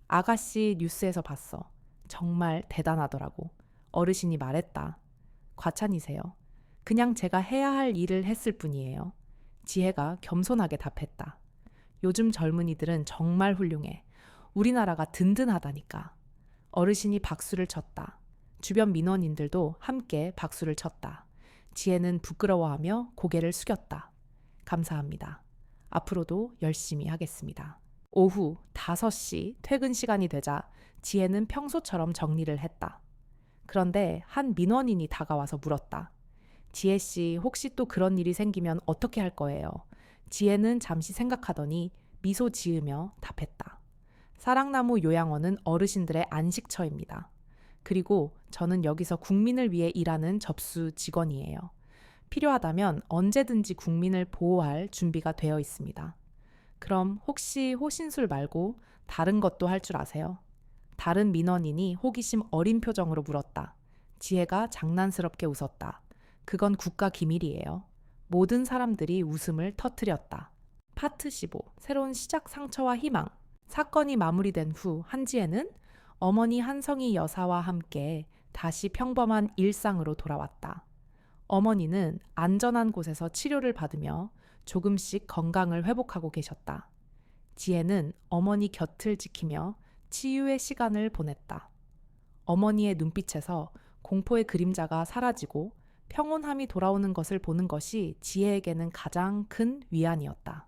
S1: 아가씨 뉴스에서 봤어. 정말 대단하더라고. 어르신이 말했다. 과찬이세요. 그냥 제가 해야 할 일을 했을 뿐이에요. 지혜가 겸손하게 답했다. 요즘 젊은이들은 정말 훌륭해. 우리나라가 든든하다니까. 어르신이 박수를 쳤다. 주변 민원인들도 함께 박수를 쳤다. 지혜는 부끄러워하며 고개를 숙였다. 감사합니다. 앞으로도 열심히 하겠습니다. 오후 5시 퇴근 시간이 되자 지혜는 평소처럼 정리를 했다. 그런데 한 민원인이 다가와서 물었다. 지혜 씨, 혹시 또 그런 일이 생기면 어떻게 할 거예요? 지혜는 잠시 생각하더니 미소 지으며 답했다. 사랑나무 요양원은 어르신들의 안식처입니다. 그리고 저는 여기서 국민을 위해 일하는 접수 직원이에요. 필요하다면 언제든지 국민을 보호할 준비가 되어 있습니다. 그럼 혹시 호신술 말고 다른 것도 할 줄 아세요? 다른 민원인이 호기심 어린 표정으로 물었다. 지혜가 장난스럽게 웃었다. 그건 국가 기밀이에요. 모든 사람들이 웃음을 터뜨렸다. 파트 15. 새로운 시작 상처와 희망. 사건이 마무리된 후 한지혜는 어머니 한성희 여사와 함께 다시 평범한 일상으로 돌아왔다. 어머니는 안전한 곳에서 치료를 받으며 조금씩 건강을 회복하고 계셨다. 지혜는 어머니 곁을 지키며 치유의 시간을 보냈다. 어머니의 눈빛에서 공포의 그림자가 사라지고 평온함이 돌아오는 것을 보는 것이 지혜에게는 가장 큰 위안이었다.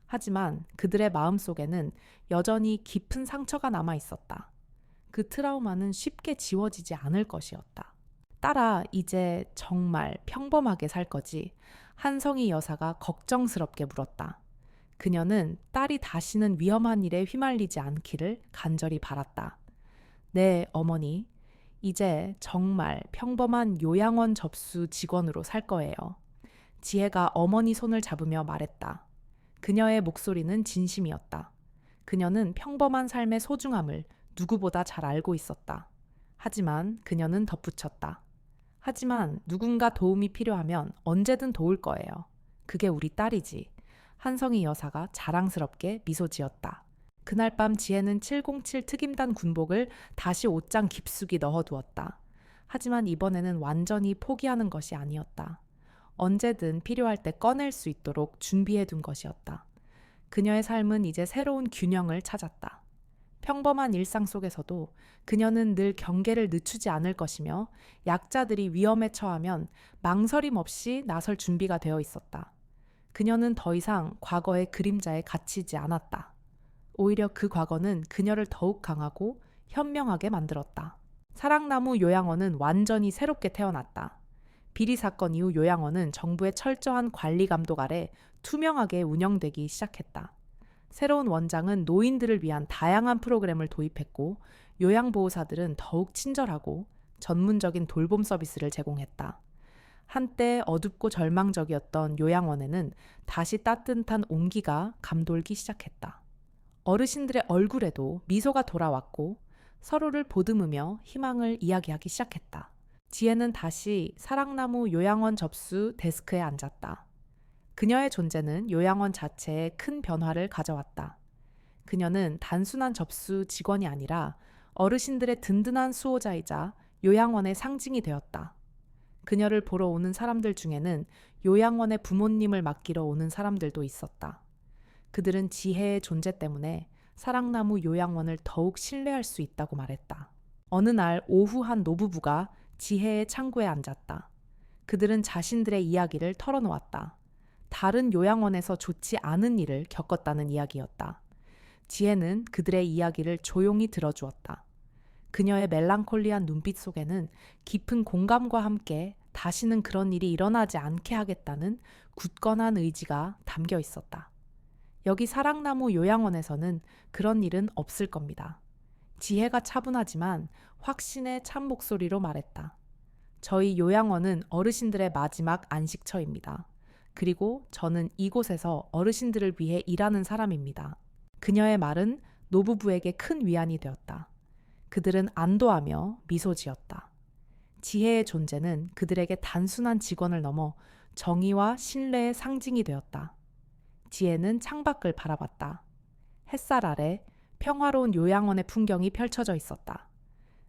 S1: 하지만 그들의 마음속에는 여전히 깊은 상처가 남아 있었다. 그 트라우마는 쉽게 지워지지 않을 것이었다. 딸아, 이제 정말 평범하게 살 거지? 한성희 여사가 걱정스럽게 물었다. 그녀는 딸이 다시는 위험한 일에 휘말리지 않기를 간절히 바랐다. 네, 어머니. 이제 정말 평범한 요양원 접수 직원으로 살 거예요. 지혜가 어머니 손을 잡으며 말했다. 그녀의 목소리는 진심이었다. 그녀는 평범한 삶의 소중함을 누구보다 잘 알고 있었다. 하지만 그녀는 덧붙였다. 하지만 누군가 도움이 필요하면 언제든 도울 거예요. 그게 우리 딸이지. 한성희 여사가 자랑스럽게 미소 지었다. 그날 밤 지혜는 707 특임단 군복을 다시 옷장 깊숙이 넣어두었다. 하지만 이번에는 완전히 포기하는 것이 아니었다. 언제든 필요할 때 꺼낼 수 있도록 준비해둔 것이었다. 그녀의 삶은 이제 새로운 균형을 찾았다. 평범한 일상 속에서도 그녀는 늘 경계를 늦추지 않을 것이며 약자들이 위험에 처하면 망설임 없이 나설 준비가 되어 있었다. 그녀는 더 이상 과거의 그림자에 갇히지 않았다. 오히려 그 과거는 그녀를 더욱 강하고 현명하게 만들었다. 사랑나무 요양원은 완전히 새롭게 태어났다. 비리 사건 이후 요양원은 정부의 철저한 관리 감독 아래 투명하게 운영되기 시작했다. 새로운 원장은 노인들을 위한 다양한 프로그램을 도입했고 요양보호사들은 더욱 친절하고 전문적인 돌봄 서비스를 제공했다. 한때 어둡고 절망적이었던 요양원에는 다시 따뜻한 온기가 감돌기 시작했다. 어르신들의 얼굴에도 미소가 돌아왔고 서로를 보듬으며 희망을 이야기하기 시작했다. 지혜는 다시 사랑나무 요양원 접수 데스크에 앉았다. 그녀의 존재는 요양원 자체에 큰 변화를 가져왔다. 그녀는 단순한 접수 직원이 아니라 어르신들의 든든한 수호자이자 요양원의 상징이 되었다. 그녀를 보러 오는 사람들 중에는 요양원의 부모님을 맡기러 오는 사람들도 있었다. 그들은 지혜의 존재 때문에 사랑나무 요양원을 더욱 신뢰할 수 있다고 말했다. 어느 날 오후 한 노부부가 지혜의 창구에 앉았다. 그들은 자신들의 이야기를 털어놓았다. 다른 요양원에서 좋지 않은 일을 겪었다는 이야기였다. 지혜는 그들의 이야기를 조용히 들어주었다. 그녀의 멜랑콜리한 눈빛 속에는 깊은 공감과 함께 다시는 그런 일이 일어나지 않게 하겠다는 굳건한 의지가 담겨 있었다. 여기 사랑나무 요양원에서는 그런 일은 없을 겁니다. 지혜가 차분하지만 확신의 참 목소리로 말했다. 저희 요양원은 어르신들의 마지막 안식처입니다. 그리고 저는 이곳에서 어르신들을 위해 일하는 사람입니다. 그녀의 말은 노부부에게 큰 위안이 되었다. 그들은 안도하며 미소 지었다. 지혜의 존재는 그들에게 단순한 직원을 넘어 정의와 신뢰의 상징이 되었다. 지혜는 창밖을 바라봤다. 햇살 아래 평화로운 요양원의 풍경이 펼쳐져 있었다.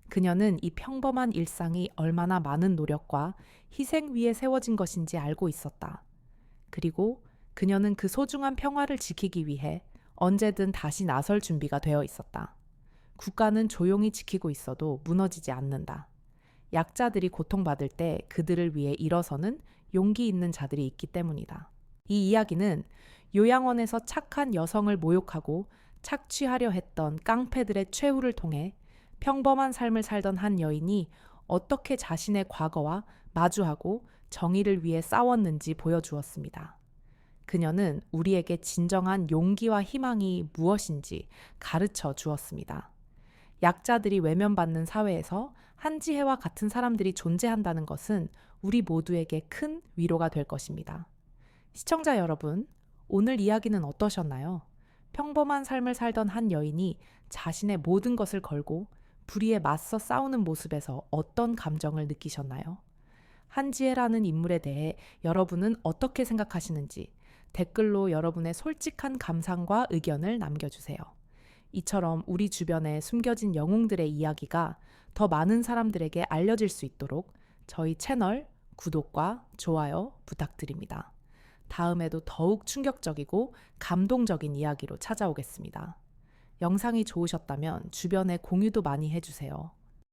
S1: 그녀는 이 평범한 일상이 얼마나 많은 노력과 희생 위에 세워진 것인지 알고 있었다. 그리고 그녀는 그 소중한 평화를 지키기 위해 언제든 다시 나설 준비가 되어 있었다. 국가는 조용히 지키고 있어도 무너지지 않는다. 약자들이 고통받을 때 그들을 위해 일어서는 용기 있는 자들이 있기 때문이다. 이 이야기는 요양원에서 착한 여성을 모욕하고 착취하려 했던 깡패들의 최후를 통해 평범한 삶을 살던 한 여인이 어떻게 자신의 과거와 마주하고 정의를 위해 싸웠는지 보여주었습니다. 그녀는 우리에게 진정한 용기와 희망이 무엇인지 가르쳐 주었습니다. 약자들이 외면받는 사회에서 한지혜와 같은 사람들이 존재한다는 것은 우리 모두에게 큰 위로가 될 것입니다. 시청자 여러분, 오늘 이야기는 어떠셨나요? 평범한 삶을 살던 한 여인이 자신의 모든 것을 걸고 불의에 맞서 싸우는 모습에서 어떤 감정을 느끼셨나요? 한지혜라는 인물에 대해 여러분은 어떻게 생각하시는지 댓글로 여러분의 솔직한 감상과 의견을 남겨주세요. 이처럼 우리 주변에 숨겨진 영웅들의 이야기가 더 많은 사람들에게 알려질 수 있도록 저희 채널 구독과 좋아요 부탁드립니다. 다음에도 더욱 충격적이고 감동적인 이야기로 찾아오겠습니다. 영상이 좋으셨다면 주변에 공유도 많이 해주세요.